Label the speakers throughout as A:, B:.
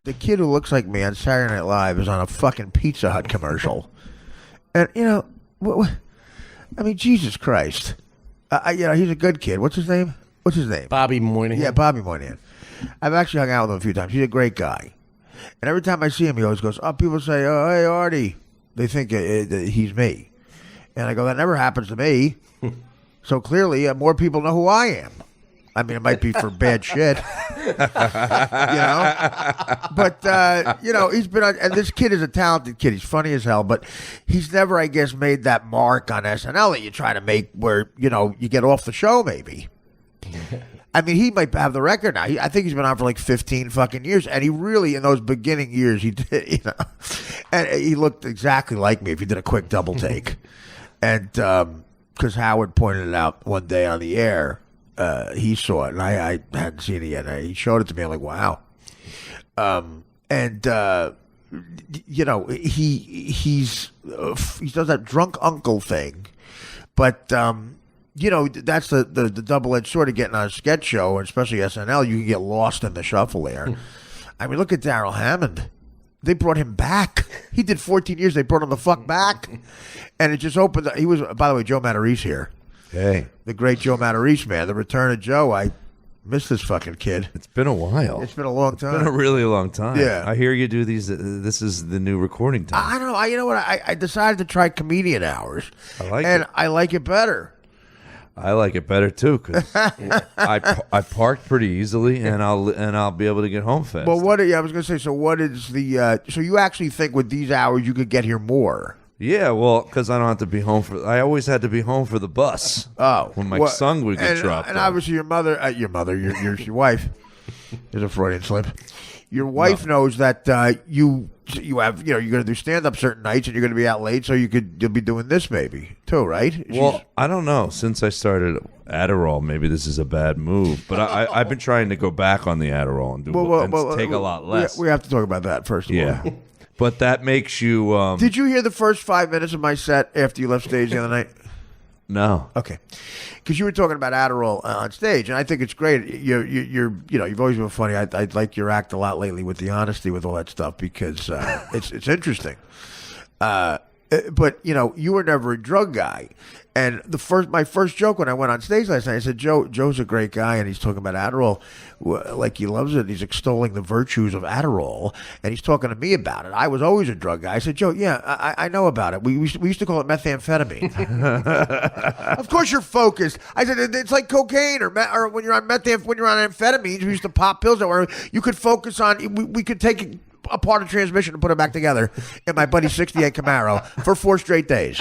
A: The kid who looks like me on Saturday Night Live is on a fucking Pizza Hut commercial. And, you know, I mean, Jesus Christ. You know, he's a good kid. What's his name?
B: Bobby Moynihan.
A: Yeah, Bobby Moynihan. I've actually hung out with him a few times. He's a great guy. And every time I see him, he always goes, people say, oh, hey, Artie. They think he's me. And I go, that never happens to me. So clearly, more people know who I am. I mean, it might be for bad shit, you know. But you know, he's been on, and this kid is a talented kid. He's funny as hell, but he's never, I guess, made that mark on SNL that you try to make, where you know you get off the show. Maybe. I mean, he might have the record now. I think he's been on for like 15 fucking years, and he really, in those beginning years, he did, you know, and he looked exactly like me if you did a quick double take, and because Howard pointed it out one day on the air. He saw it, and I hadn't seen it yet. He showed it to me. I'm like, wow. You know, he does that drunk uncle thing, but you know, that's the double-edged sword of getting on a sketch show, and especially SNL. You can get lost in the shuffle there. I mean, look at Darrell Hammond. They brought him back. He did 14 years. They brought him the fuck back, and it just opened. He was, by the way, Joe Matarese here.
C: Hey.
A: The great Joe Matarese, man. The return of Joe. I miss this fucking kid.
C: It's been a while.
A: It's been a long time.
C: It's been a really long time.
A: Yeah.
C: I hear you do these. This is the new recording time.
A: I don't know. You know what? I decided to try comedian hours.
C: I like
A: and
C: it.
A: I like it better.
C: I like it better too because I park pretty easily and I'll be able to get home fast.
A: Well, I was going to say. So what is the? So you actually think with these hours you could get here more?
C: Yeah, well, because I don't have to be home for. I always had to be home for the bus.
A: Oh,
C: when my son would get dropped.
A: And
C: off.
A: obviously your wife. There's a Freudian slip. Your wife knows that you have, you know, you're going to do stand up certain nights and you're going to be out late, so you'll be doing this maybe too, right?
C: Well, I don't know. Since I started Adderall, maybe this is a bad move, but I've been trying to go back on the Adderall and take a lot less.
A: We have to talk about that first of all.
C: But that makes you.
A: Did you hear the first 5 minutes of my set after you left stage the other night?
C: No.
A: Okay. Because you were talking about Adderall on stage, and I think it's great. You've always been funny. I like your act a lot lately with the honesty with all that stuff because it's interesting. But you know, you were never a drug guy. And my first joke when I went on stage last night, I said, Joe's a great guy, and he's talking about Adderall like he loves it. He's extolling the virtues of Adderall, and he's talking to me about it. I was always a drug guy. I said, Joe, yeah, I know about it. We used to call it methamphetamine. Of course you're focused. I said, it's like cocaine or when you're on amphetamines, we used to pop pills that were, you could focus on, we could take it apart a transmission and put it back together in my buddy's 68 Camaro for 4 straight days.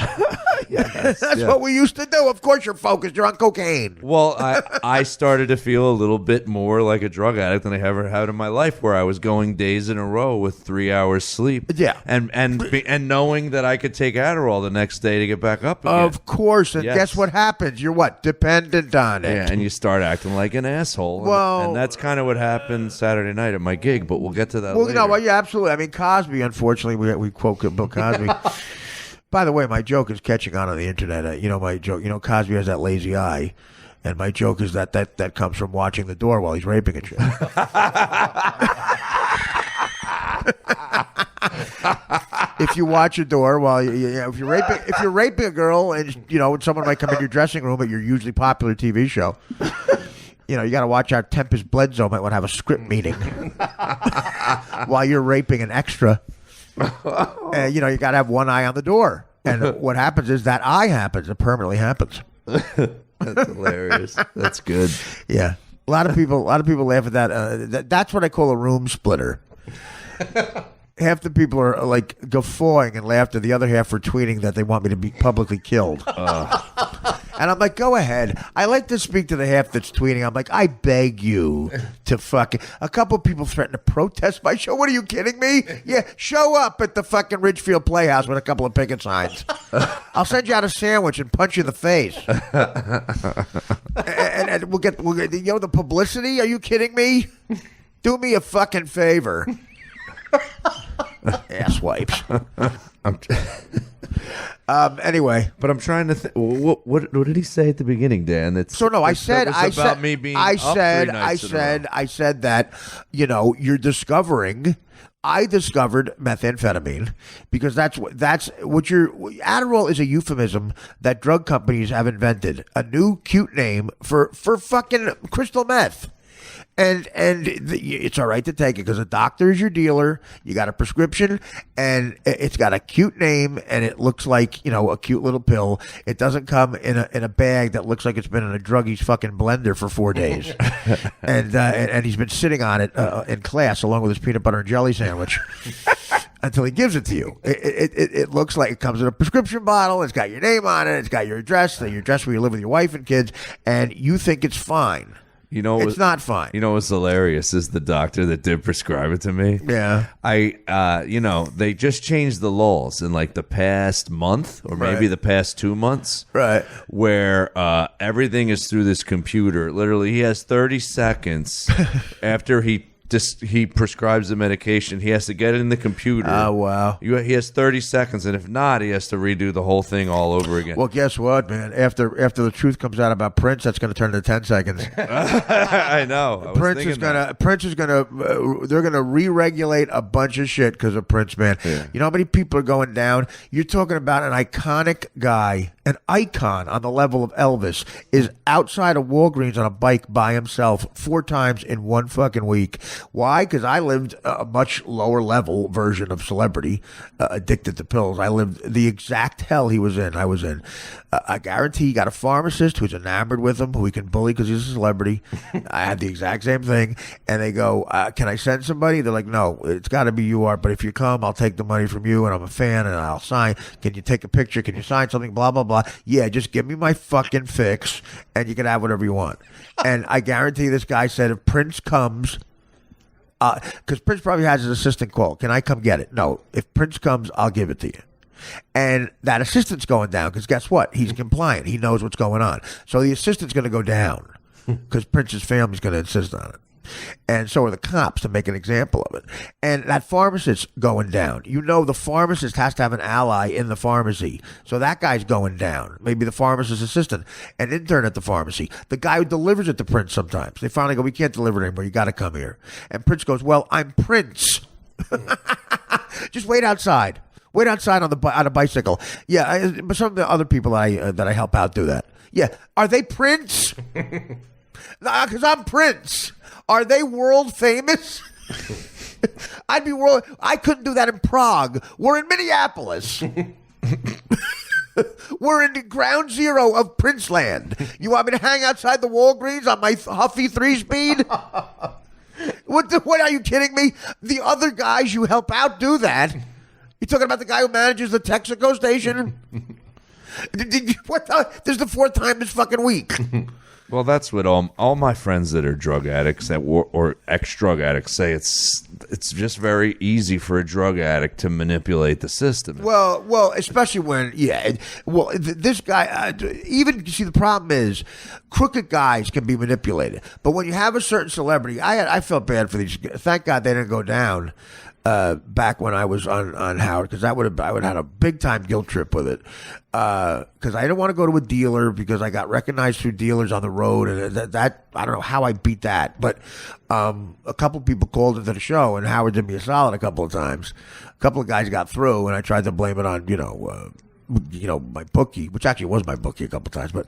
A: That's what we used to do. Of course you're focused. You're on cocaine.
C: Well, I started to feel a little bit more like a drug addict than I ever had in my life, where I was going days in a row with 3 hours sleep.
A: Yeah.
C: And knowing that I could take Adderall the next day to get back up again.
A: Of course. And guess what happens? You're what? Dependent on it.
C: Yeah, and you start acting like an asshole.
A: Well,
C: and that's kind of what happened Saturday night at my gig, but we'll get to that later.
A: No, well, yeah, absolutely. I mean, Cosby, unfortunately, we quote Bill Cosby. By the way, my joke is catching on the internet. You know my joke. You know Cosby has that lazy eye, and my joke is that comes from watching The Door while he's raping a chick. If you watch a door while if you're raping a girl, and you know someone might come in your dressing room at your usually popular TV show. You know, you got to watch out. Tempest Bledsoe might want to have a script meeting while you're raping an extra. You know, you got to have one eye on the door. And what happens is that eye happens. It permanently happens.
C: That's hilarious. That's good.
A: Yeah. A lot of people laugh at that. That's what I call a room splitter. Half the people are like guffawing and laughter. The other half are tweeting that they want me to be publicly killed. And I'm like, go ahead. I like to speak to the half that's tweeting. I'm like, I beg you to fucking. A couple of people threaten to protest my show. What are you kidding me? Yeah, show up at the fucking Ridgefield Playhouse with a couple of picket signs. I'll send you out a sandwich and punch you in the face. and we'll get you know the publicity. Are you kidding me? Do me a fucking favor. Ass wipes. Anyway,
C: but I'm trying to think. What did he say at the beginning, Dan? I said me being
A: I said that you're discovering. I discovered methamphetamine because that's what Adderall is a euphemism that drug companies have invented, a new cute name for fucking crystal meth. And it's all right to take it because a doctor is your dealer. You got a prescription, and it's got a cute name, and it looks like a cute little pill. It doesn't come in a bag that looks like it's been in a druggie's fucking blender for 4 days, and he's been sitting on it in class along with his peanut butter and jelly sandwich. Until he gives it to you. It looks like it comes in a prescription bottle. It's got your name on it. It's got your address where you live with your wife and kids, and you think it's fine. It's not fine.
C: What's hilarious is the doctor that did prescribe it to me.
A: Yeah.
C: They just changed the laws in like the past month or maybe the past 2 months.
A: Right.
C: Where everything is through this computer. Literally, he has 30 seconds after he prescribes the medication. He has to get it in the computer.
A: Oh, wow.
C: He has 30 seconds, and if not, he has to redo the whole thing all over again.
A: Well, guess what, man? After the truth comes out about Prince, that's going to turn to 10 seconds.
C: I know.
A: Prince is gonna they're gonna re-regulate a bunch of shit because of Prince, man.
C: Yeah.
A: You know how many people are going down? You're talking about an iconic guy, an icon on the level of Elvis, is outside of Walgreens on a bike by himself 4 times in 1 fucking week. Why? Because I lived a much lower level version of celebrity, addicted to pills. I lived the exact hell he was in. I was in. I guarantee he got a pharmacist who's enamored with him, who he can bully because he's a celebrity. I had the exact same thing. And they go, can I send somebody? They're like, no, it's got to be you, Art. But if you come, I'll take the money from you, and I'm a fan, and I'll sign. Can you take a picture? Can you sign something? Blah, blah, blah. Yeah, just give me my fucking fix, and you can have whatever you want. And I guarantee this guy said if Prince comes... because Prince probably has his assistant call. Can I come get it? No. If Prince comes, I'll give it to you. And that assistant's going down because guess what? He's compliant. He knows what's going on. So the assistant's going to go down because Prince's family's going to insist on it. And so are the cops to make an example of it. And that pharmacist's going down. The pharmacist has to have an ally in the pharmacy. So that guy's going down. Maybe the pharmacist's assistant, an intern at the pharmacy, the guy who delivers it to Prince sometimes. They finally go, we can't deliver it anymore. You got to come here. And Prince goes, well, I'm Prince. Just wait outside. Wait outside on a bicycle. Yeah, but some of the other people that I help out do that. Yeah. Are they Prince? Because I'm Prince. Are they world famous? I'd be world. I couldn't do that in Prague. We're in Minneapolis. We're in the ground zero of Prince Land. You want me to hang outside the Walgreens on my Huffy 3-speed? What are you kidding me? The other guys you help out do that. You talking about the guy who manages the Texaco station? This is the 4th time this fucking week.
C: Well, that's what all my friends that are drug addicts or ex-drug addicts say. It's just very easy for a drug addict to manipulate the system.
A: Well, especially when, this guy, even, you see, the problem is crooked guys can be manipulated. But when you have a certain celebrity, I felt bad for these. Thank God they didn't go down. Back when I was on Howard, because I would have had a big time guilt trip with it. Because I didn't want to go to a dealer because I got recognized through dealers on the road, and that I don't know how I beat that. But a couple of people called into the show, and Howard did me a solid a couple of times. A couple of guys got through, and I tried to blame it on my bookie, which actually was my bookie a couple of times. But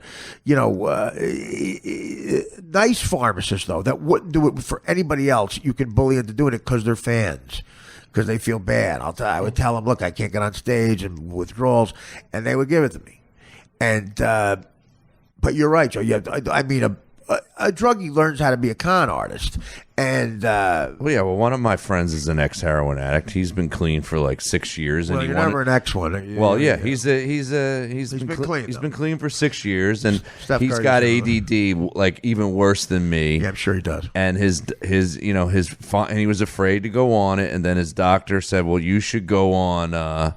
A: nice pharmacists though that wouldn't do it for anybody else. You can bully into doing it because they're fans. Because they feel bad. I would tell them, look, I can't get on stage and withdrawals, and they would give it to me. And but you're right, Joe. A druggie learns how to be a con artist, and
C: one of my friends is an ex-heroin addict. He's been clean for like 6 years.
A: Well,
C: and
A: you're never an ex one.
C: Well, yeah, he's been clean. He's been clean for 6 years, and he's got ADD, like even worse than me.
A: Yeah, I'm sure he does.
C: And and he was afraid to go on it, and then his doctor said, "Well, you should go on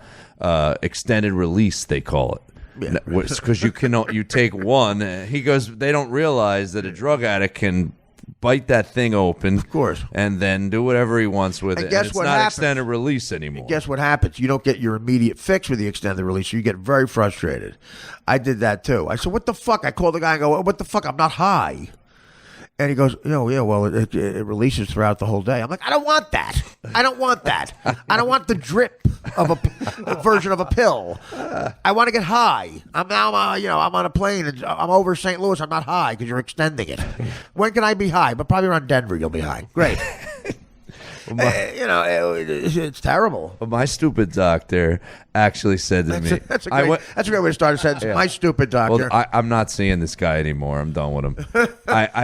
C: extended release," they call it. Because you take one. He goes, they don't realize that a drug addict can bite that thing open,
A: of course,
C: and then do whatever he wants with it.
A: Guess
C: and it's
A: what
C: not
A: happens?
C: extended release anymore.
A: And guess what happens? You don't get your immediate fix with the extended release. So you get very frustrated. I did that too. I said, "What the fuck?" I called the guy and go, "What the fuck? I'm not high." And he goes, yeah, well, it releases throughout the whole day. I'm like, I don't want that. I don't want that. I don't want the drip of a version of a pill. I want to get high. I'm on a plane and I'm over St. Louis. I'm not high because you're extending it. When can I be high? But probably around Denver, you'll be high. Great. It's terrible.
C: My stupid doctor actually said to me,
A: that's a great way to start a sentence. Yeah. My stupid doctor.
C: Well, I'm not seeing this guy anymore. I'm done with him.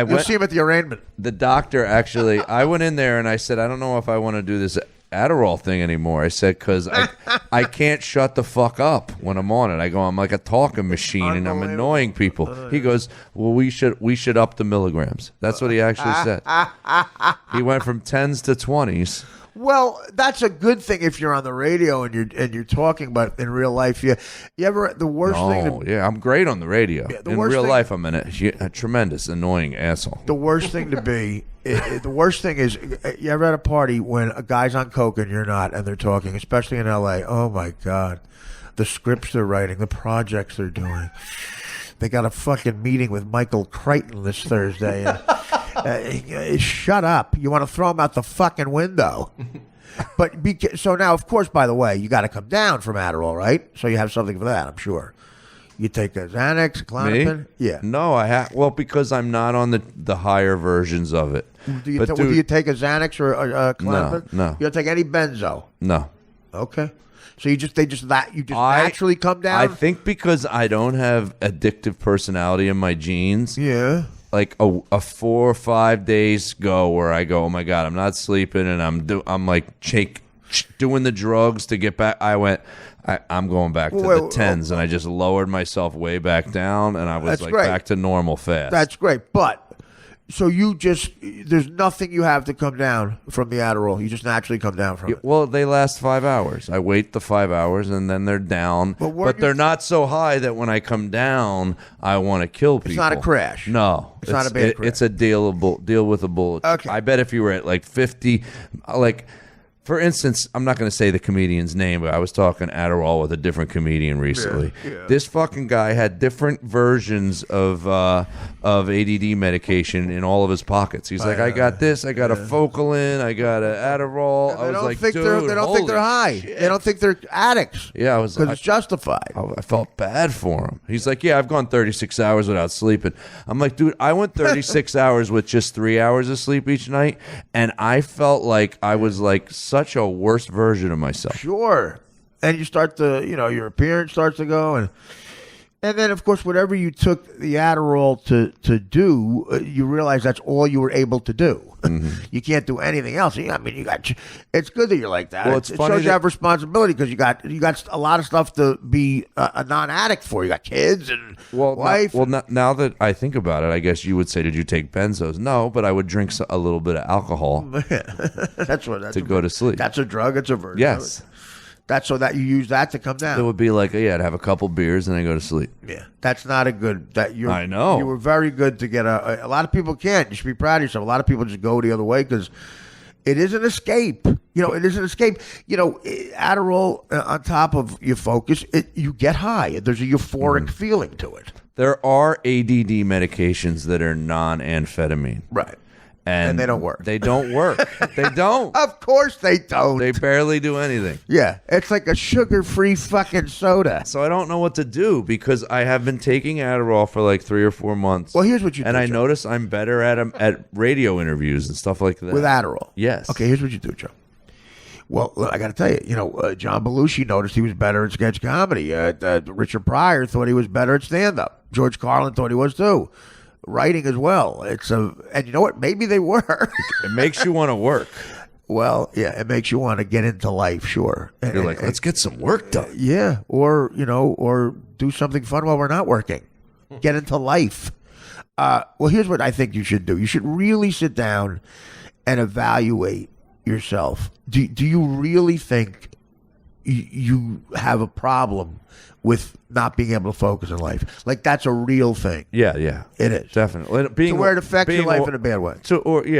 A: You'll see him at the arraignment.
C: The doctor actually, I went in there and I said, I don't know if I want to do this Adderall thing anymore. I said, because I can't shut the fuck up when I'm on it. I'm like a talking machine and I'm annoying people. He goes, well, we should up the milligrams. That's what he actually said. He went from 10s to 20s.
A: Well, that's a good thing if you're on the radio and you're talking, but in real life, you ever the worst thing.
C: Yeah, I'm great on the radio. Yeah, in real life, I'm a tremendous, annoying asshole.
A: The worst thing to be. The worst thing is, you ever at a party when a guy's on coke and you're not, and they're talking, especially in L.A. Oh my God, the scripts they're writing, the projects they're doing. They got a fucking meeting with Michael Crichton this Thursday. And, shut up! You want to throw him out the fucking window. But so now, of course, by the way, you got to come down from Adderall, right? So you have something for that, I'm sure. You take a Xanax, Klonopin?
C: Me?
A: Yeah.
C: No, I have. Well, because I'm not on the higher versions of it.
A: Do you take a Xanax or a Klonopin?
C: No.
A: You don't take any benzo?
C: No.
A: Okay. So you just naturally come down?
C: I think because I don't have addictive personality in my genes.
A: Yeah.
C: Like a 4 or 5 days go where I go, oh my God, I'm not sleeping, and I'm like doing the drugs to get back. I'm going back to the 10s, and I just lowered myself way back down, and I was back to normal fast.
A: That's great, but so there's nothing you have to come down from the Adderall. You just naturally come down from it.
C: Well, they last 5 hours. I wait the 5 hours, and then they're down. But they're not so high that when I come down, I want to kill people.
A: It's not a crash.
C: No.
A: It's not a bad crash.
C: It's a deal with a bullet.
A: Okay.
C: I bet if you were at like 50, like... For instance, I'm not going to say the comedian's name, but I was talking Adderall with a different comedian recently. Yeah. This fucking guy had different versions of ADD medication in all of his pockets. He's like, I got this, I got a Focalin, I got an Adderall. I was like, dude,
A: they don't think they're high.
C: Shit.
A: They don't think they're addicts.
C: Yeah,
A: because it's justified.
C: I felt bad for him. He's like, yeah, I've gone 36 hours without sleeping. I'm like, dude, I went 36 hours with just 3 hours of sleep each night, and I felt like I was like such a worse version of myself.
A: Sure. And you start to, your appearance starts to go, and then, of course, whatever you took the Adderall to do, you realize that's all you were able to do. Mm-hmm. You can't do anything else. I mean, it's good that you're like that.
C: Well,
A: it shows you have responsibility because you got a lot of stuff to be a non-addict for. You got kids and wife.
C: Now that I think about it, I guess you would say, did you take benzos? No, but I would drink a little bit of alcohol to go to sleep.
A: That's a drug. It's a version.
C: Yes.
A: That's so that you use that to come down.
C: It would be like, I'd have a couple beers and then go to sleep.
A: Yeah, that's not a good. I
C: know.
A: You were very good to get a lot of people can't. You should be proud of yourself. A lot of people just go the other way because it is an escape. It is an escape. Adderall on top of your focus, you get high. There's a euphoric feeling to it.
C: There are ADD medications that are non-amphetamine.
A: Right.
C: And
A: they don't work.
C: They don't work. They don't.
A: Of course they don't.
C: They barely do anything.
A: Yeah. It's like a sugar-free fucking soda.
C: So I don't know what to do because I have been taking Adderall for like 3 or 4 months.
A: Well, here's what you do.
C: And I notice I'm better at radio interviews and stuff like that.
A: With Adderall?
C: Yes.
A: Okay, here's what you do, Joe. Well, I got to tell you, John Belushi noticed he was better at sketch comedy. Richard Pryor thought he was better at stand-up. George Carlin thought he was too. Writing as well. And you know what? Maybe they were.
C: It makes you want to work.
A: Well, yeah, it makes you want to get into life, sure.
C: You're like, let's get some work done.
A: Yeah, or do something fun while we're not working. Get into life. Well, here's what I think you should do. You should really sit down and evaluate yourself. Do you really think you have a problem with not being able to focus in life. Like, that's a real thing.
C: Yeah, yeah.
A: It is.
C: Definitely.
A: To where it affects your life in a bad way.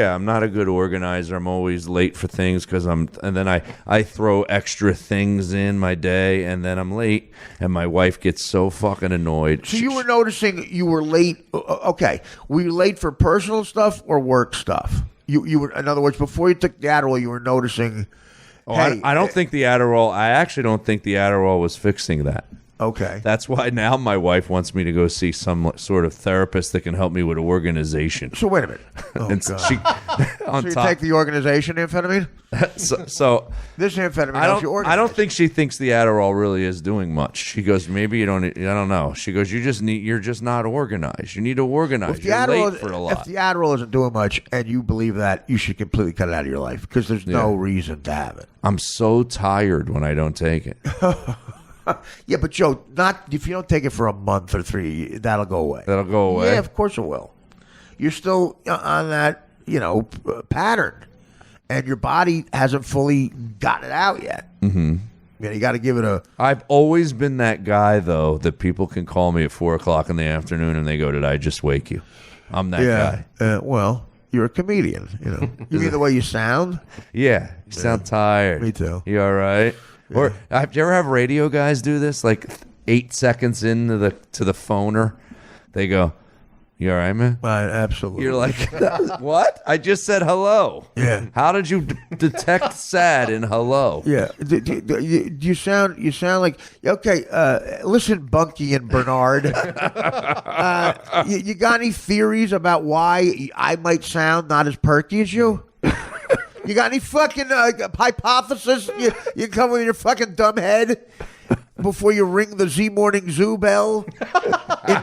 C: I'm not a good organizer. I'm always late for things and then I throw extra things in my day, and then I'm late, and my wife gets so fucking annoyed.
A: So you were noticing you were late. Okay. Were you late for personal stuff or work stuff? You were, in other words, before you took the Adderall, you were noticing.
C: Oh, hey, I don't think the Adderall. I actually don't think the Adderall was fixing that.
A: Okay.
C: That's why now my wife wants me to go see some sort of therapist that can help me with organization.
A: So wait a minute. Oh,
C: and
A: God.
C: On
A: so you
C: top,
A: take the organization amphetamine?
C: so
A: this amphetamine helps you organize.
C: I don't think she thinks the Adderall really is doing much. She goes, maybe you don't. I don't know. She goes, you're just not organized. You need to organize. You're late for a lot.
A: If the Adderall isn't doing much and you believe that, you should completely cut it out of your life because there's no reason to have it.
C: I'm so tired when I don't take it.
A: Yeah, but Joe, not if you don't take it for a month or 3, that'll go away.
C: That'll go away?
A: Yeah, of course it will. You're still on that, pattern, and your body hasn't fully gotten it out yet.
C: Mm-hmm.
A: You got to give it a...
C: I've always been that guy, though, that people can call me at 4 o'clock in the afternoon and they go, did I just wake you? I'm that
A: guy. Well, you're a comedian, You mean the way you sound?
C: Yeah, you sound tired.
A: Me too.
C: You all right? Yeah. Or do you ever have radio guys do this? Like 8 seconds into the phoner, they go, "You all right, man?"
A: Absolutely.
C: You're like, "What? I just said hello."
A: Yeah.
C: How did you detect sad in hello?
A: Yeah. You sound like okay. Listen, Bunky and Bernard. You got any theories about why I might sound not as perky as you? You got any fucking hypothesis? You come with your fucking dumb head before you ring the Z Morning Zoo bell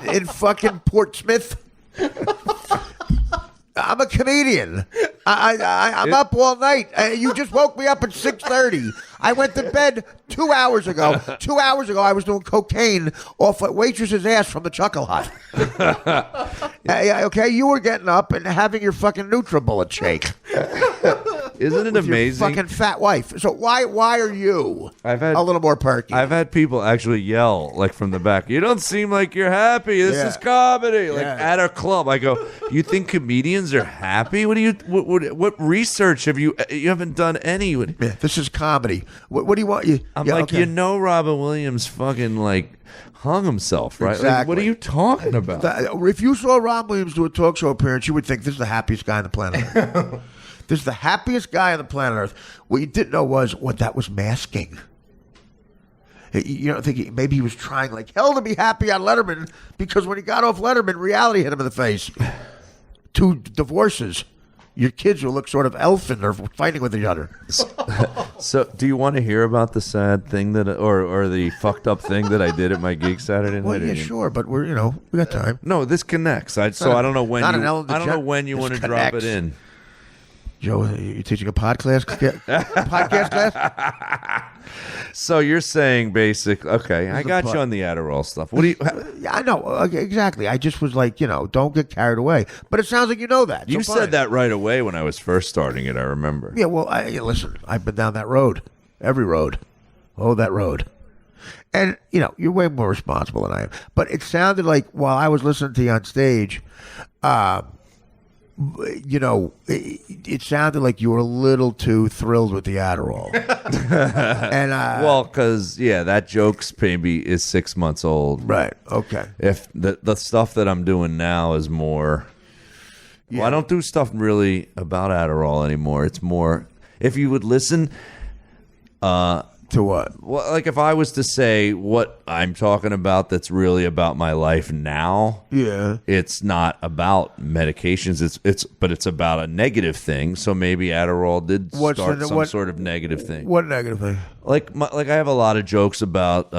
A: in fucking Portsmouth? I'm a comedian. I'm up all night. You just woke me up at 6:30. I went to bed 2 hours ago. 2 hours ago, I was doing cocaine off a waitress's ass from the Chuckle Hut. Okay, you were getting up and having your fucking NutriBullet shake.
C: Isn't it amazing?
A: Your fucking fat wife. So why are you a little more perky?
C: I've had people actually yell like from the back. You don't seem like you're happy. This is comedy. Like at a club, I go. You think comedians are happy? What research have you? You haven't done any.
A: Yeah, this is comedy. What do you want?
C: I'm like, Robin Williams fucking like hung himself, right?
A: Exactly.
C: Like, what are you talking about?
A: If you saw Robin Williams do a talk show appearance, you would think this is the happiest guy on the planet Earth. This is the happiest guy on the planet Earth. What you didn't know was what that was masking. You don't think maybe he was trying like hell to be happy on Letterman because when he got off Letterman, reality hit him in the face. 2 divorces. Your kids will look sort of elfin. They're fighting with each other.
C: So, do you want to hear about the sad thing or the fucked up thing that I did at my gig Saturday night?
A: Well, yeah, sure, but we got time.
C: No, this connects. I don't know when you want to drop it in.
A: Joe, you teaching a podcast class?
C: So you're saying basically, okay, I got you on the Adderall stuff. What do you?
A: Yeah, I know exactly. I just was like, don't get carried away. But it sounds like you know that.
C: You said that right away when I was first starting it. I remember.
A: Yeah, well, listen, I've been down that road, every road, that road, and you're way more responsible than I am. But it sounded like while I was listening to you on stage, it sounded like you were a little too thrilled with the Adderall. And
C: well, because that joke's maybe is 6 months old,
A: right? Okay.
C: If the stuff that I'm doing now is more, well, I don't do stuff really about Adderall anymore. It's more if you would listen.
A: To what?
C: Well, like if I was to say what I'm talking about that's really about my life now, it's not about medications. But it's about a negative thing. So maybe Adderall did start some sort of negative thing.
A: What negative thing?
C: Like I have a lot of jokes about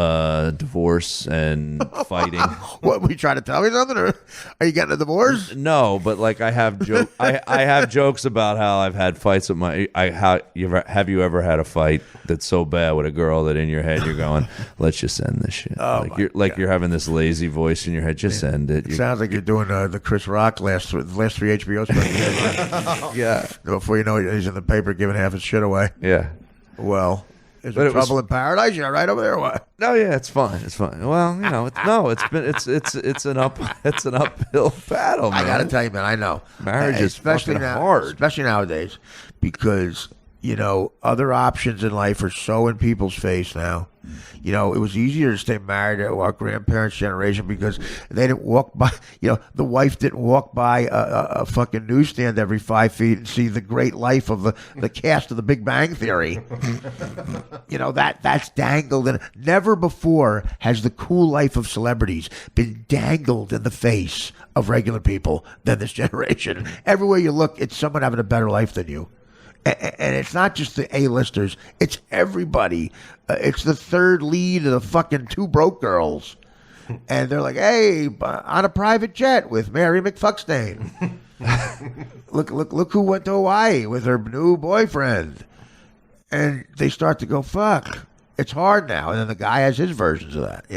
C: divorce and fighting.
A: What, were you trying to tell me something? Or are you getting a divorce?
C: No, but like I have I have jokes about how I've had fights with have you ever had a fight that's so bad with a girl that in your head you're going, let's just end this shit.
A: Oh,
C: you're having this lazy voice in your head, just end it.
A: It sounds like you're doing the Chris Rock last 3 HBO specials.
C: Yeah.
A: Before you know it, he's in the paper giving half his shit away.
C: Yeah.
A: Well, Is there trouble in paradise? You're right over there. Or what?
C: No, yeah, it's fine. It's fine. Well, it's an uphill battle, man.
A: I gotta tell you, man. I know
C: marriage is
A: especially
C: fucking hard,
A: especially nowadays, because other options in life are so in people's face now. It was easier to stay married to our grandparents' generation because they didn't walk by. The wife didn't walk by a fucking newsstand every 5 feet and see the great life of the cast of The Big Bang Theory. That's dangled, and never before has the cool life of celebrities been dangled in the face of regular people than this generation. Everywhere you look, it's someone having a better life than you. And it's not just the A-listers. It's everybody. It's the third lead of the fucking Two Broke Girls. And they're like, hey, on a private jet with Mary McFuckstein. Look who went to Hawaii with her new boyfriend. And they start to go, fuck. It's hard now. And then the guy has his versions of that,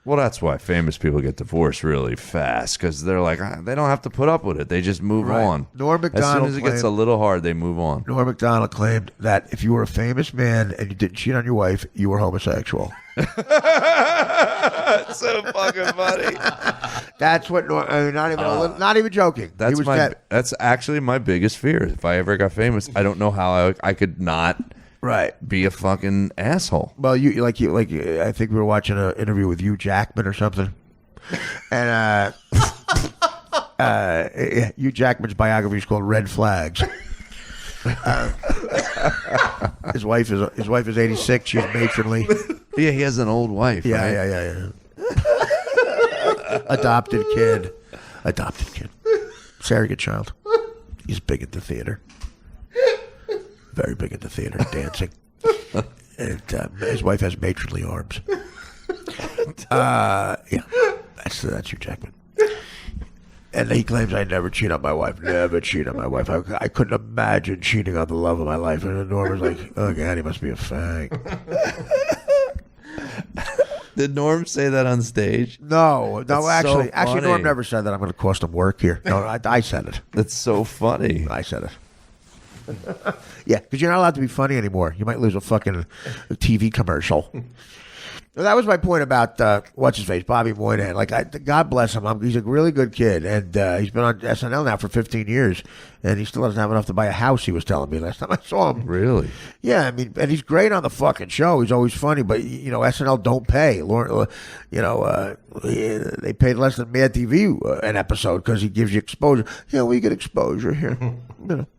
C: Well, that's why famous people get divorced really fast, because they're like, they don't have to put up with it. They just move on.
A: Norm Macdonald
C: as soon as it gets a little hard, they move on.
A: Norm Macdonald claimed that if you were a famous man and you didn't cheat on your wife, you were homosexual.
C: That's so fucking funny.
A: That's what not even joking.
C: That's actually my biggest fear. If I ever got famous, I don't know how I could not.
A: Right,
C: be a fucking asshole.
A: Well, I think we were watching an interview with Hugh Jackman or something, and Hugh Jackman's biography is called Red Flags. His wife is 86. She's matronly.
C: Yeah, he has an old wife.
A: Yeah,
C: right?
A: yeah. Adopted kid. Surrogate child. He's big at the theater. Very big at the theater, dancing. And his wife has matronly arms. Yeah, that's Hugh Jackman. And he claims I never cheat on my wife. Never cheat on my wife. I couldn't imagine cheating on the love of my life. And Norm was like, oh, God, he must be a fag.
C: Did Norm say that on stage?
A: No, actually,
C: so
A: Norm never said that. I'm going to cost him work here. No, I said it.
C: That's so funny.
A: I said it. Yeah, because you're not allowed to be funny anymore. You might lose a fucking TV commercial. That was my point about what's his face, Bobby Moynihan. God bless him. He's a really good kid, and he's been on SNL now for 15 years, and he still doesn't have enough to buy a house. He was telling me last time I saw him.
C: Really?
A: Yeah, I mean, and he's great on the fucking show. He's always funny, but SNL don't pay. They paid less than Mad TV an episode because he gives you exposure. Yeah, we get exposure here.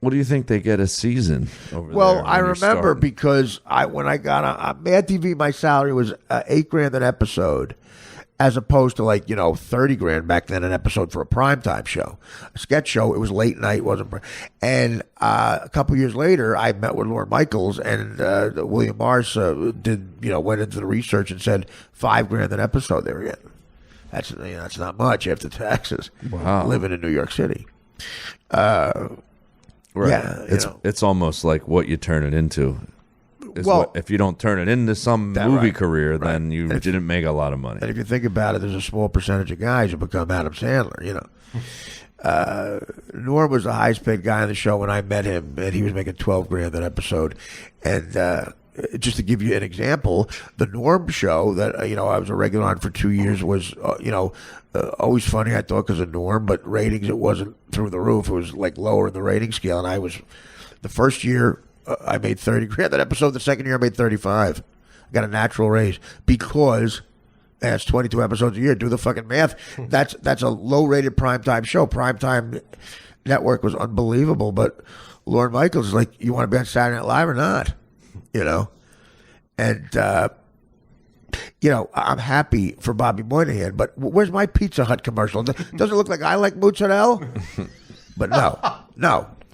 C: What do you think they get a season over there?
A: Well, I remember because when I got on Mad TV, my salary was $8,000 an episode, as opposed to $30,000 back then an episode for a primetime show, a sketch show. It was late night, wasn't. And a couple years later, I met with Lorne Michaels, and William Morris went into the research and said $5,000 an episode they were getting. That's not much after taxes.
C: Wow,
A: living in New York City.
C: Right.
A: Yeah,
C: it's almost like what you turn it into. If you don't turn it into some movie career, then you didn't make a lot of money.
A: And if you think about it, there's a small percentage of guys who become Adam Sandler. Norm was the highest paid guy on the show when I met him, and he was making $12,000 an episode. And just to give you an example, the Norm show that I was a regular on for 2 years was always funny, I thought, because of Norm, but ratings, it wasn't through the roof. It was lower in the rating scale, and the first year I made $30,000 that episode. The second year I made $35,000. I got a natural raise because that's 22 episodes a year. Do the fucking math. That's a low rated primetime show. Primetime network was unbelievable, but Lorne Michaels is like, you want to be on Saturday Night Live or not? And I'm happy for Bobby Moynihan, but where's my Pizza Hut commercial? Does it look like I like mozzarella? But no,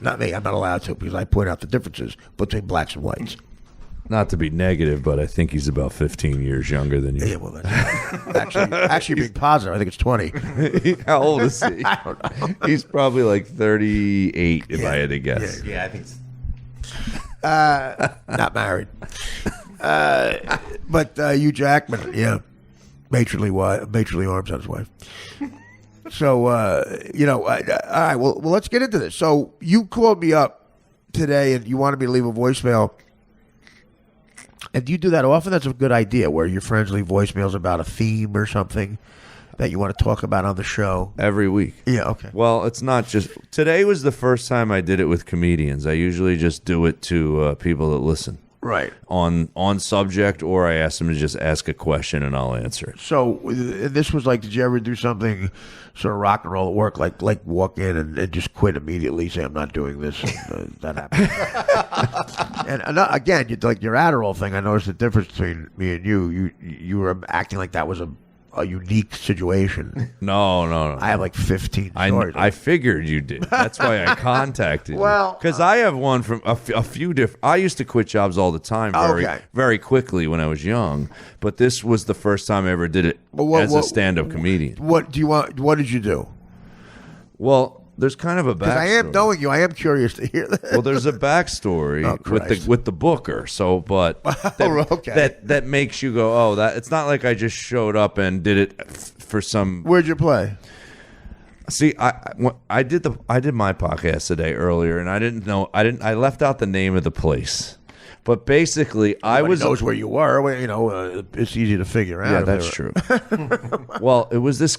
A: not me. I'm not allowed to, because I point out the differences between blacks and whites.
C: Not to be negative, but I think he's about 15 years younger than you.
A: Yeah, well, that's actually being positive, I think it's 20.
C: How old is he?
A: I don't know.
C: He's probably 38, if I had to guess.
B: Yeah, I think
A: not married. But Hugh Jackman, matronly arms on his wife. So, all right, well, let's get into this. So you called me up today and you wanted me to leave a voicemail And do you do that often? That's a good idea, where your friends leave voicemails about a theme or something that you want to talk about on the show.
C: Every week.
A: Yeah, okay.
C: Well, it's not just... Today was the first time I did it with comedians. I usually just do it to people that listen.
A: Right.
C: On subject, or I ask them to just ask a question and I'll answer it.
A: So this was like, did you ever do something sort of rock and roll at work, like walk in and just quit immediately, say I'm not doing this? That happened. And again, like your Adderall thing, I noticed the difference between me and you. You were acting like that was a unique situation.
C: No.
A: I have like 15 stories.
C: I figured you did. That's why I contacted you.
A: Well,
C: because I have one from a few different... I used to quit jobs all the time very quickly when I was young, but this was the first time I ever did it as a stand-up comedian.
A: What did you do?
C: Well... There's kind of a backstory.
A: Because I am knowing you, I am curious to hear that.
C: Well, there's a backstory with the booker. So, but that makes you go, oh, that it's not like I just showed up and did it for some.
A: Where'd you play?
C: See, I did my podcast today earlier, and I left out the name of the place. But basically,
A: Nobody knows where you were. You know, it's easy to figure out.
C: Yeah, that's true. Well, it was this.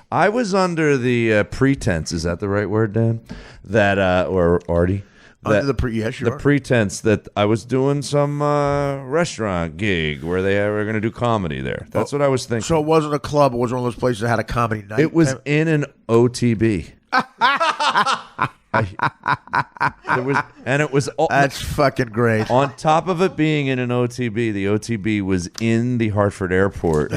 C: I was under the pretense. Is that the right word, Dan? That or Artie?
A: Under the sure.
C: The pretense that I was doing some restaurant gig where they were going to do comedy there. That's what I was thinking.
A: So it wasn't a club. It was one of those places that had a comedy night.
C: It was in an OTB.
A: That's fucking great.
C: On top of it being in an OTB, the OTB was in the Hartford airport.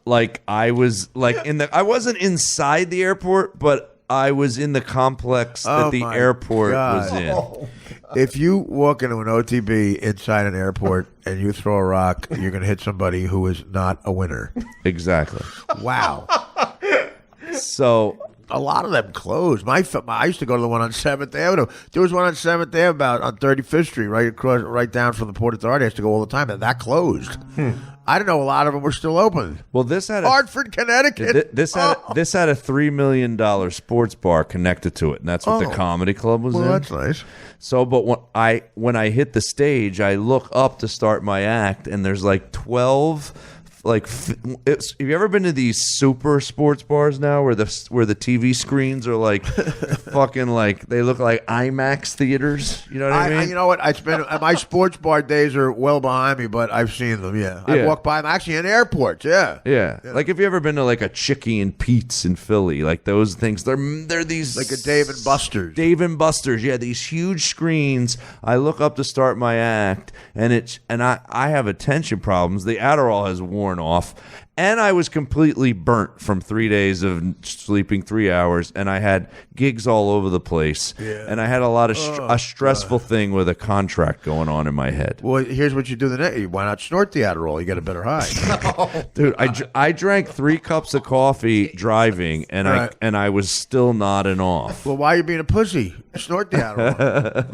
C: Like I was I wasn't inside the airport, but I was in the complex that the airport was in.
A: If you walk into an OTB inside an airport and you throw a rock, you're going to hit somebody who is not a winner.
C: Exactly.
A: Wow.
C: So
A: a lot of them closed. I used to go to the one on 7th Avenue. There was one on 7th Avenue on 35th Street, right down from the Port Authority. I used to go all the time, and that closed. I didn't know a lot of them were still open.
C: Well, this had
A: Hartford, Connecticut.
C: This had a $3 million sports bar connected to it, and that's what the comedy club was in.
A: Well, that's nice.
C: So, but when I hit the stage, I look up to start my act, and there's like 12. Have you ever been to these super sports bars now where the TV screens are like fucking like they look like IMAX theaters? You know what I mean?
A: You know what? My sports bar days are well behind me, but I've seen them. Yeah, I walk by them actually in airports. Yeah.
C: Like, have you ever been to like a Chicky and Pete's in Philly? Like those things. They're these
A: like a Dave and Buster's.
C: Dave and Buster's. Yeah, these huge screens. I look up to start my act, and I have attention problems. The Adderall has worn off, and I was completely burnt from 3 days of sleeping 3 hours, and I had gigs all over the place, and I had a lot of a stressful thing with a contract going on in my head.
A: Well, here's what you do the next. Why not snort the Adderall? You get a better high.
C: Dude, I drank 3 cups of coffee driving, and I was still nodding off.
A: Well, why are you being a pussy? Snort the Adderall.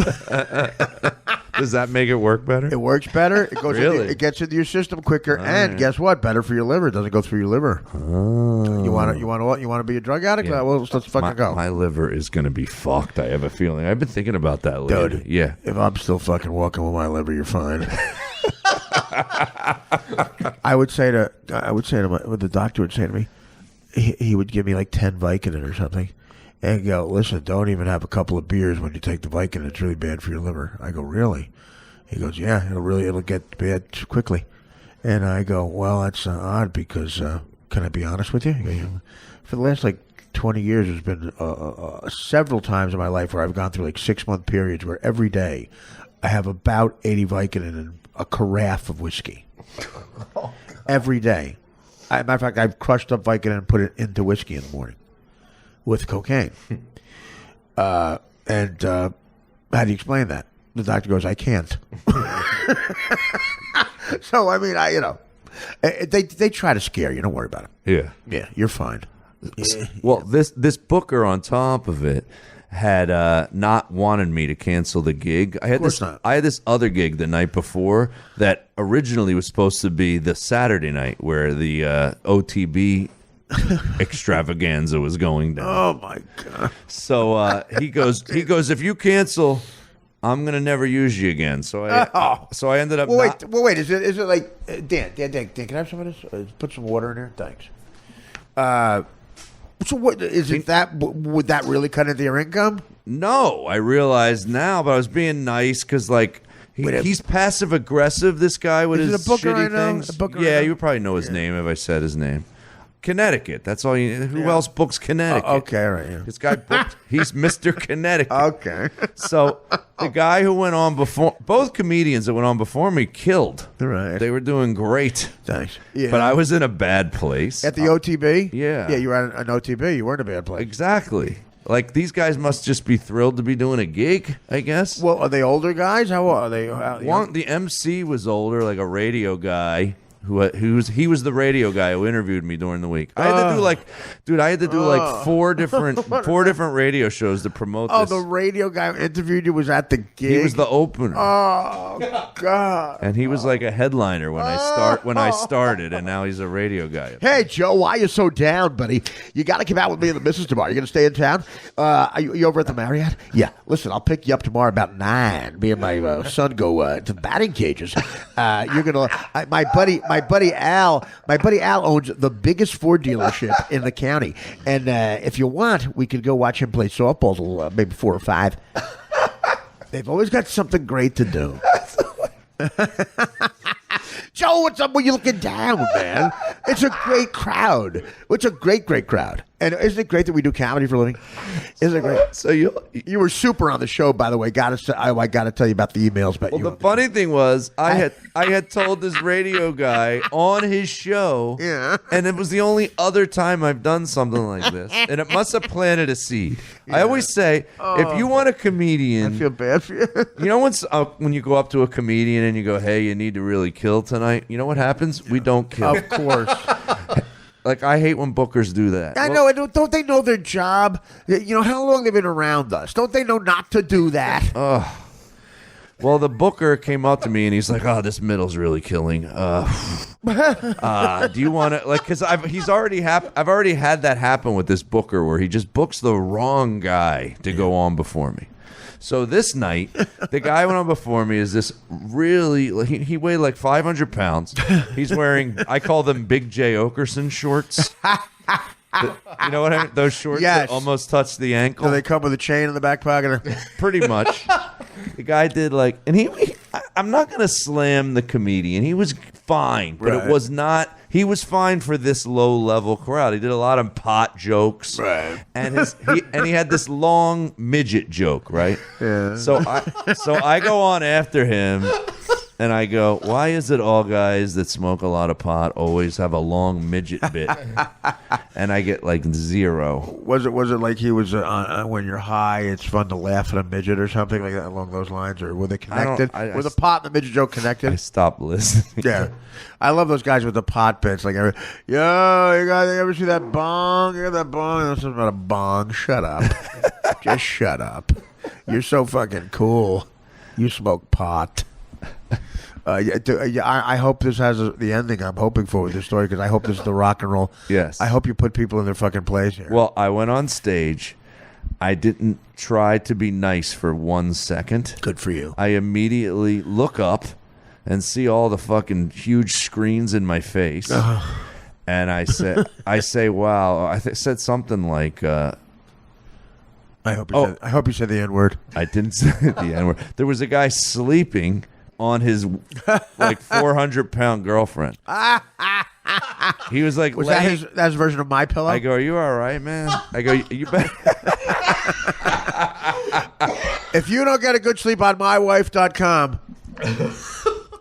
C: Does that make it work better?
A: It works better. It goes.
C: Really?
A: It gets into your system quicker, and guess what? Better for your liver. It doesn't go through your liver.
C: Oh.
A: You want to be a drug addict?
C: Yeah.
A: Well, let's fucking go.
C: My liver is going to be fucked. I have a feeling. I've been thinking about that lately.
A: Dude,
C: yeah.
A: If I'm still fucking walking with my liver, you're fine. I would say to what the doctor would say to me, he would give me like 10 Vicodin or something. And go, listen, don't even have a couple of beers when you take the Vicodin. It's really bad for your liver. I go, really? He goes, yeah, it'll get bad quickly. And I go, well, that's odd because, can I be honest with you? For the last 20 years, there's been several times in my life where I've gone through 6-month periods where every day I have about 80 Vicodin and a carafe of whiskey. Every day. Matter of fact, I've crushed up Vicodin and put it into whiskey in the morning. With cocaine. How do you explain that? The doctor goes, I can't. So, I mean, they try to scare you. Don't worry about it.
C: Yeah.
A: Yeah, you're fine.
C: Well, this booker on top of it had not wanted me to cancel the gig. I had this other gig the night before that originally was supposed to be the Saturday night where the OTB extravaganza was going down.
A: Oh my god!
C: So he goes, if you cancel, I'm gonna never use you again. So I ended up.
A: Wait. Is it like Dan? Can I have some of this? Put some water in there. Thanks. So what is it? Would that really cut into your income?
C: No, I realize now, but I was being nice because like. He's passive aggressive. This guy with his shitty things. Yeah, you would probably know his name if I said his name. Connecticut. That's all you. Who else books Connecticut?
A: Okay, all right. Yeah.
C: This guy booked. He's Mr. Connecticut.
A: Okay.
C: So the guy who went on before, both comedians that went on before me killed.
A: Right.
C: They were doing great.
A: Thanks. Yeah.
C: But I was in a bad place
A: at the OTB.
C: Yeah.
A: Yeah, you were at an OTB. You were in a bad place.
C: Exactly. Like, these guys must just be thrilled to be doing a gig, I guess.
A: Well, are they older guys? How are they?
C: The MC was older, like a radio guy. He was the radio guy who interviewed me during the week. I had to do like four different radio shows to promote this.
A: Oh, the radio guy who interviewed you was at the gig?
C: He was the opener.
A: Oh, God.
C: And he was like a headliner when I started, and now he's a radio guy.
A: Hey, Joe, why are you so down, buddy? You got to come out with me and the missus tomorrow. You going to stay in town? Are you over at the Marriott? Yeah. Listen, I'll pick you up tomorrow about 9. Me and my son go to batting cages. You're going to... My buddy Al owns the biggest Ford dealership in the county, and if you want, we could go watch him play softball till maybe 4 or 5. They've always got something great to do. Joe, what's up? Well, you're looking down, man. It's a great crowd. It's a great crowd. And isn't it great that we do comedy for a living? Isn't it great? So you were super on the show, by the way. I got to tell you about the emails. But
C: the funny thing was, I had told this radio guy on his show, and it was the only other time I've done something like this, and it must have planted a seed. Yeah. I always say, if you want a comedian,
A: I feel bad for you.
C: You know when you go up to a comedian and you go, "Hey, you need to really kill tonight." You know what happens? We don't kill.
A: Of course.
C: Like, I hate when bookers do that.
A: I know. Don't they know their job? You know, how long they've been around us. Don't they know not to do that?
C: Well, the booker came up to me and he's like, "Oh, this middle's really killing. Do you want to, like, because I've already had that happen with this booker where he just books the wrong guy to go on before me. So this night, the guy who went on before me is this really, he weighed like 500 pounds. He's wearing, I call them Big J. Okerson shorts. You know what I mean? Those shorts that almost touch the ankle.
A: Do they come with a chain in the back pocket?
C: Pretty much. The guy did like, and I'm not going to slam the comedian. He was fine, but it was not. He was fine for this low-level crowd. He did a lot of pot jokes,
A: right?
C: And he had this long midget joke, right?
A: Yeah.
C: So I go on after him, and I go, "Why is it all guys that smoke a lot of pot always have a long midget bit?" And I get like 0.
A: Was it like he was when you're high, it's fun to laugh at a midget or something like that along those lines, or were they connected? Were the pot and the midget joke connected?
C: I stopped listening.
A: Yeah, I love those guys with the pot bits. Like, yo, you guys ever see that bong? You got that bong? This is not a bong. Shut up. Just shut up. You're so fucking cool. You smoke pot. I hope this has the ending I'm hoping for with this story, because I hope this is the rock and roll.
C: Yes.
A: I hope you put people in their fucking place here.
C: Well, I went on stage. I didn't try to be nice for 1 second.
A: Good for you.
C: I immediately look up and see all the fucking huge screens in my face. And I say, wow. I said something like...
A: I hope you said the N-word.
C: I didn't say the N-word. There was a guy sleeping on his like 400-pound girlfriend. He was like,
A: was that his version of My Pillow?
C: I go, "Are you all right, man?" I go, "You better."
A: If you don't get a good sleep on mywife.com,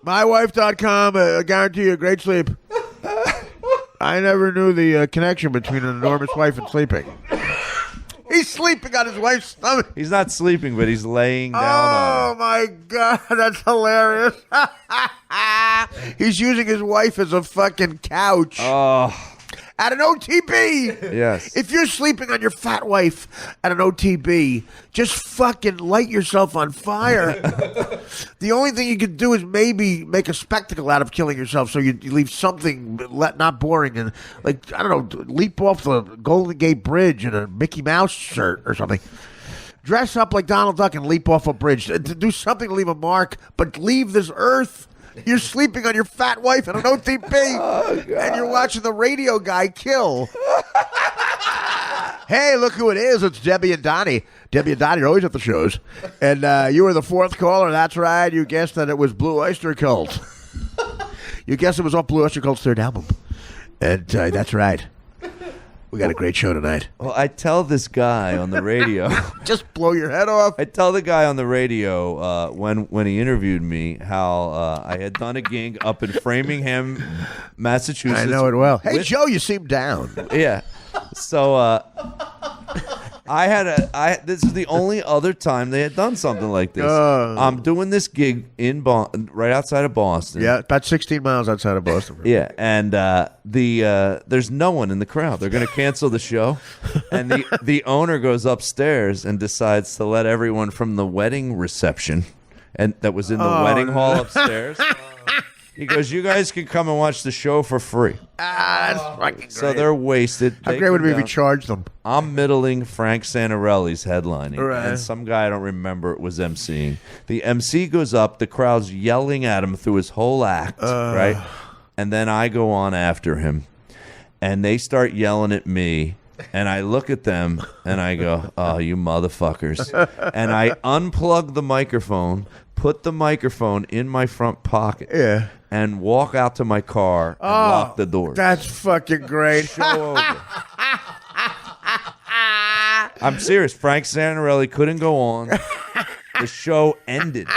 A: mywife.com, I guarantee you a great sleep. I never knew the connection between an enormous wife and sleeping. He's sleeping on his wife's stomach.
C: He's not sleeping, but he's laying down on
A: her. Oh, my God. That's hilarious. He's using his wife as a fucking couch.
C: Oh.
A: At an OTB.
C: Yes.
A: If you're sleeping on your fat wife at an OTB, just fucking light yourself on fire. The only thing you could do is maybe make a spectacle out of killing yourself, so you leave something not boring, and, like, I don't know, leap off the Golden Gate Bridge in a Mickey Mouse shirt or something. Dress up like Donald Duck and leap off a bridge. To do something to leave a mark, but leave this earth. You're sleeping on your fat wife in an OTP, and you're watching the radio guy kill. Hey, look who it is. It's Debbie and Donnie. Debbie and Donnie are always at the shows. And you were the fourth caller. That's right. You guessed that it was Blue Oyster Cult. You guessed it was off Blue Oyster Cult's third album. And that's right. We got a great show tonight.
C: Well, I tell this guy on the radio.
A: Just blow your head off.
C: I tell the guy on the radio when he interviewed me how I had done a gig up in Framingham, Massachusetts.
A: I know it well. Hey, Joe, you seem down.
C: Yeah. So this is the only other time they had done something like this. I'm doing this gig in right outside of Boston.
A: Yeah, about 16 miles outside of Boston.
C: Yeah, and there's no one in the crowd. They're going to cancel the show, and the owner goes upstairs and decides to let everyone from the wedding reception and that was in the wedding hall upstairs. He goes, you guys can come and watch the show for free.
A: That's fucking great.
C: So they're wasted.
A: How great would it be if we charged them?
C: I'm middling Frank Santarelli's headlining.
A: Right.
C: And some guy I don't remember it was emceeing. The MC goes up. The crowd's yelling at him through his whole act, right? And then I go on after him. And they start yelling at me. And I look at them and I go, oh, you motherfuckers. And I unplug the microphone, put the microphone in my front pocket, and walk out to my car and lock the door.
A: That's fucking great.
C: Show over. I'm serious. Frank Santarelli couldn't go on. The show ended.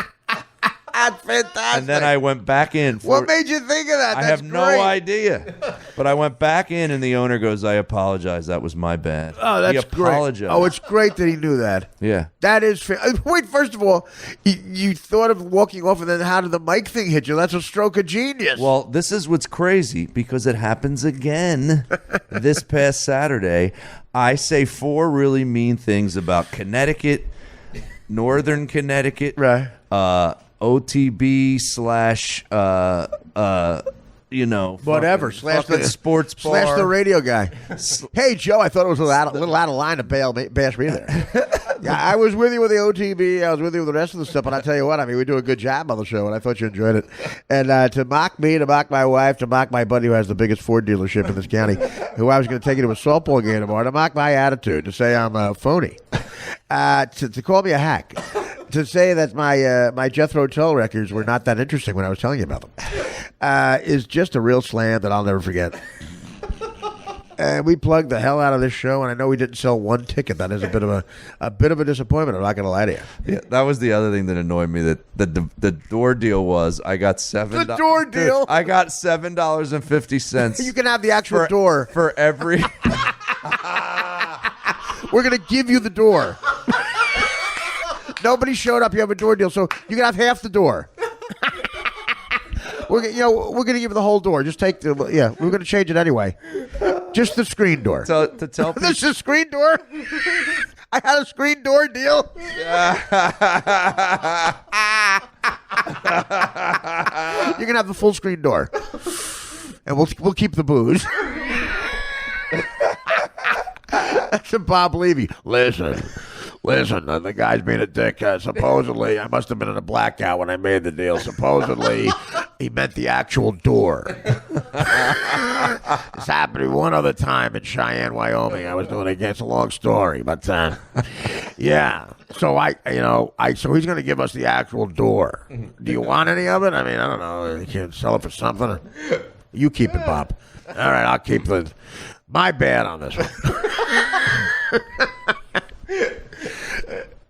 A: That's fantastic.
C: And then I went back in.
A: What made you think of that?
C: I have no idea. But I went back in, and the owner goes, I apologize. That was my bad.
A: Oh, that's
C: he apologized.
A: great. Oh, it's great that he knew that.
C: Yeah.
A: That is wait, first of all, you thought of walking off, and then how did the mic thing hit you? That's a stroke of genius.
C: Well, this is what's crazy, because it happens again this past Saturday. I say 4 really mean things about Connecticut, Northern Connecticut,
A: right?
C: OTB /
A: whatever slash the
C: sports bar
A: slash the radio guy. Hey Joe, I thought it was a little out of line to bash me there. Yeah, I was with you with the OTB. I was with you with the rest of the stuff, but I tell you what, I mean, we do a good job on the show, and I thought you enjoyed it. And to mock me, to mock my wife, to mock my buddy who has the biggest Ford dealership in this county, who I was going to take you to a softball game tomorrow, to mock my attitude, to say I'm phony, to call me a hack. To say that my Jethro Tull records were not that interesting when I was telling you about them is just a real slam that I'll never forget. And we plugged the hell out of this show, and I know we didn't sell one ticket. That is a bit of a disappointment. I'm not going to lie to you.
C: Yeah, that was the other thing that annoyed me. That the door deal was I got $7.
A: The door deal.
C: I got $7.50.
A: You can have the actual door
C: for every.
A: We're going to give you the door. Nobody showed up. You have a door deal, so you can have half the door. We're going to give you the whole door. Just take the We're going to change it anyway. Just the screen door.
C: So to tell people,
A: this is a screen door. I had a screen door deal. You can have the full screen door, and we'll keep the booze. That's a Bob Levy. Listen, the guy's being a dick. Supposedly, I must have been in a blackout when I made the deal. Supposedly, he meant the actual door. This happened to me one other time in Cheyenne, Wyoming. I was doing it again. It's a long story, but yeah. So so he's going to give us the actual door. Do you want any of it? I mean, I don't know. You can sell it for something. You keep it, Bob. All right, I'll keep my bad on this one.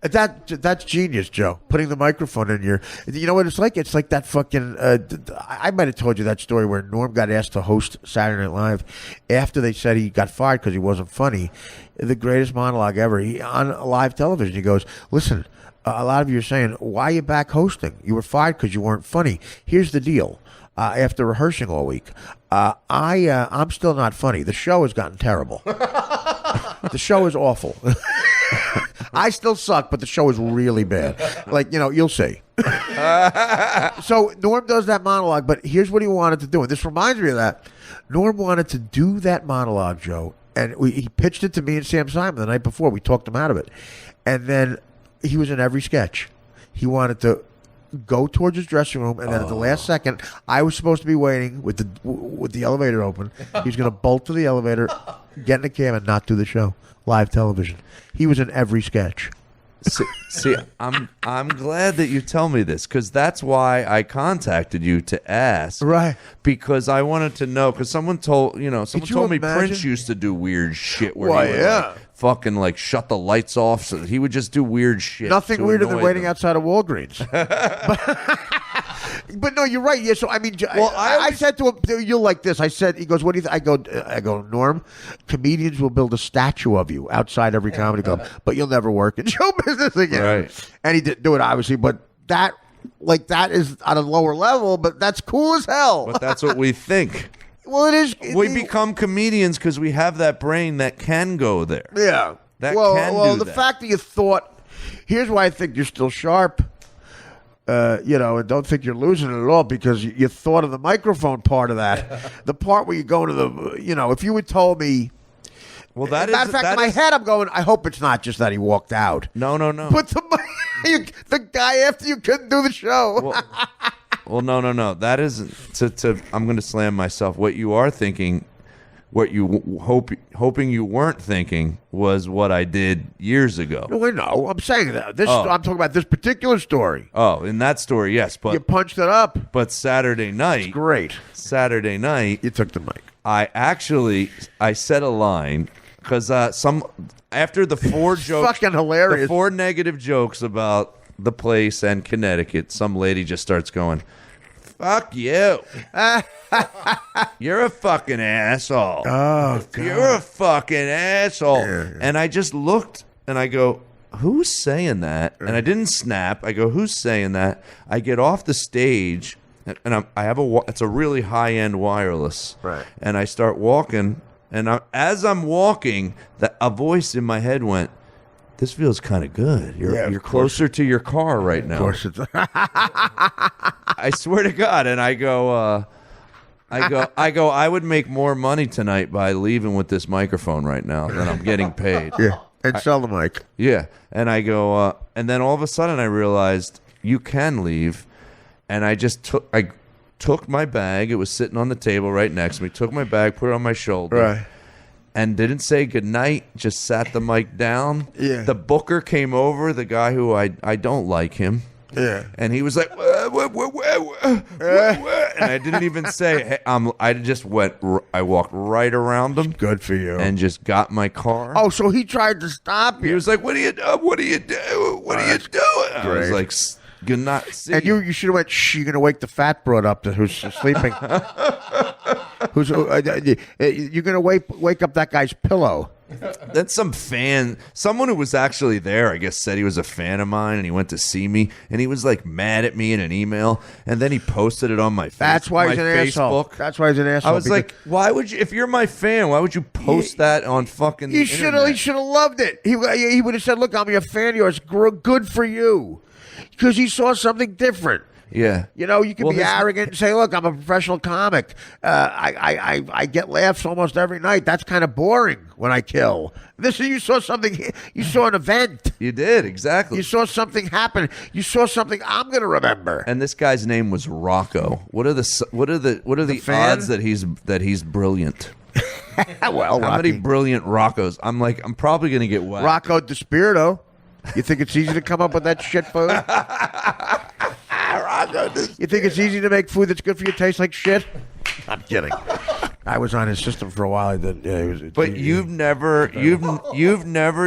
A: That's genius, Joe. Putting the microphone in your... You know what it's like? It's like that fucking... I might have told you that story where Norm got asked to host Saturday Night Live after they said he got fired because he wasn't funny. The greatest monologue ever. On live television, he goes, listen, a lot of you are saying, why are you back hosting? You were fired because you weren't funny. Here's the deal. After rehearsing all week, I'm still not funny. The show has gotten terrible. The show is awful. I still suck, but the show is really bad. You'll see. So Norm does that monologue, but here's what he wanted to do. And this reminds me of that. Norm wanted to do that monologue, Joe, and he pitched it to me and Sam Simon the night before. We talked him out of it. And then he was in every sketch. He wanted to go towards his dressing room, and then at the last second, I was supposed to be waiting with the elevator open. He was going to bolt to the elevator, get in the cab, and not do the show. Live television. He was in every sketch.
C: See, I'm glad that you tell me this, because that's why I contacted you to ask.
A: Right.
C: Because I wanted to know, because someone told me
A: imagine?
C: Prince used to do weird shit where
A: Well,
C: he would like, fucking like shut the lights off, so he would just do weird shit.
A: Nothing weirder than waiting outside of Walgreens. But no, you're right. Yeah. So I mean, well, I said to him, "You'll like this." I said, "He goes, what do you?" I go, Norm, comedians will build a statue of you outside every comedy club, but you'll never work in show business again.
C: Right.
A: And he didn't do it, obviously, but that is at a lower level, but that's cool as hell.
C: But that's what we think.
A: Well, it is.
C: We become comedians because we have that brain that can go there.
A: Yeah.
C: Well,
A: the fact that you thought, here's why I think you're still sharp. And don't think you're losing it at all, because you thought of the microphone part of that. The part where you go to the, if you had told me.
C: Well, that is.
A: Matter of fact, in my head, I'm going, I hope it's not just that he walked out.
C: No.
A: But the guy after you couldn't do the show.
C: Well, no. That isn't I'm going to slam myself. What you are thinking, what you hoping you weren't thinking, was what I did years ago.
A: No, I know. I'm saying that. I'm talking about this particular story.
C: Oh, in that story, yes, but
A: you punched it up.
C: But Saturday night,
A: it's great.
C: Saturday night,
A: you took the mic.
C: I said a line because after the 4 jokes,
A: fucking hilarious.
C: The 4 negative jokes about the place and Connecticut, some lady just starts going, "Fuck you." You're a fucking asshole.
A: Oh, God.
C: You're a fucking asshole.
A: Yeah.
C: And I just looked and I go, who's saying that? And I didn't snap. I go, who's saying that? I get off the stage and I have it's a really high end wireless.
A: Right.
C: And I start walking, and as I'm walking, a voice in my head went, "This feels kind of good. You're closer to your car right now."
A: Of course it's.
C: I swear to God. And I go, I would make more money tonight by leaving with this microphone right now than I'm getting paid.
A: Yeah, and sell the mic.
C: Yeah. And I go, and then all of a sudden I realized you can leave. And I just took my bag. It was sitting on the table right next to me. Took my bag, put it on my shoulder.
A: Right.
C: And didn't say goodnight, just sat the mic down.
A: Yeah.
C: The booker came over, the guy who I don't like him.
A: Yeah.
C: And he was like, and I didn't even say, hey, I just I walked right around him.
A: Good for you.
C: And just got my car.
A: Oh, so he tried to stop you.
C: He was like, what are you doing? What are you doing? What are you doing? I was like, good night. See
A: and you should have went, shh, you're going to wake the fat broad up who's sleeping. You're going to wake up that guy's pillow.
C: Then someone who was actually there, I guess, said he was a fan of mine, and he went to see me, and he was like mad at me in an email, and then he posted it on my Facebook.
A: That's why he's an asshole. That's why he's an asshole.
C: I was like, why would you, if you're my fan, why would you post that on fucking the internet?
A: He should have loved it. He would have said, look, I'm a fan of yours. Good for you. Because he saw something different.
C: Yeah.
A: You can be arrogant and say, look, I'm a professional comic. I get laughs almost every night. That's kind of boring when I kill. You saw something. You saw an event.
C: You did, exactly.
A: You saw something happen. You saw something I'm going to remember.
C: And this guy's name was Rocco. What are the odds that he's brilliant?
A: Well,
C: how many brilliant Roccos? I'm probably going to get whacked.
A: Rocco DeSpirito. You think it's easy to come up with that shit food? You think it's easy to make food that's good for you taste like shit? I'm kidding. I was on his system for a while.
C: But you've never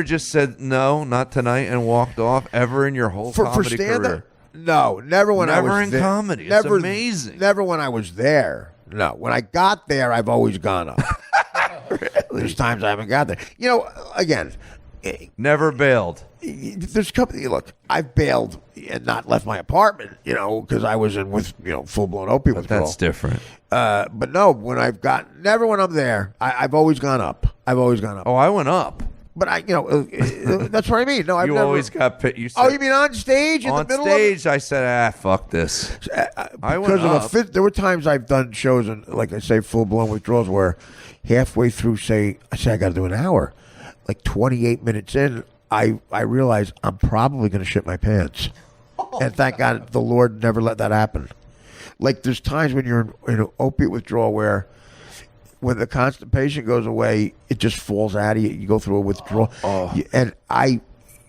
C: just said no, not tonight, and walked off ever in your whole comedy career.
A: No, never when I was
C: never in
A: there.
C: comedy. It's amazing.
A: Never when I was there. No, when I got there, I've always gone up. Really? There's times I haven't got there. Again.
C: Never bailed.
A: There's company. Look, I've bailed and not left my apartment, because I was in with, full blown opium withdrawal.
C: That's different.
A: But no, never when I'm there. I've always gone up.
C: Oh, I went up.
A: But that's what I mean. No, I've never.
C: Always got pit. You
A: you mean on stage? In the middle
C: stage, I said, fuck this. I went up.
A: There were times I've done shows and, like I say, full blown withdrawals where halfway through, I got to do an hour. Like 28 minutes in, I realized I'm probably going to shit my pants. And thank God the Lord never let that happen. Like there's times when you're in an opiate withdrawal where when the constipation goes away, it just falls out of you. You go through a withdrawal. And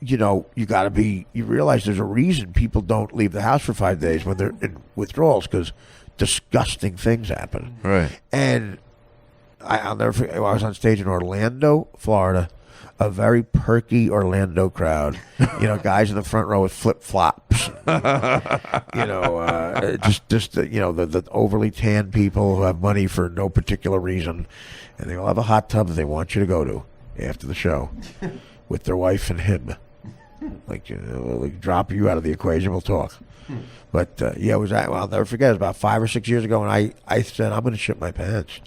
A: you realize there's a reason people don't leave the house for 5 days when they're in withdrawals because disgusting things happen.
C: Right.
A: And I'll never forget, I was on stage in Orlando, Florida, a very perky Orlando crowd. Guys in the front row with flip-flops. The overly tan people who have money for no particular reason. And they all have a hot tub that they want you to go to after the show with their wife and him. Like drop you out of the equation, we'll talk. But, I'll never forget, it was about 5 or 6 years ago, and I said, I'm going to shit my pants.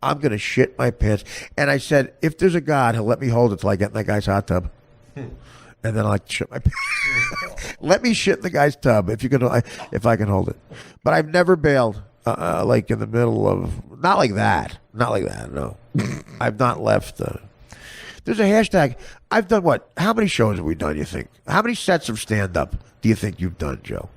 A: I'm going to shit my pants. And I said, if there's a God, he'll let me hold it till I get in that guy's hot tub. And then I like to shit my pants. Let me shit in the guy's tub if I can hold it. But I've never bailed, like in the middle of, not like that, no. I've not left. There's a hashtag. I've done what? How many shows have we done, you think? How many sets of stand-up do you think you've done, Joe?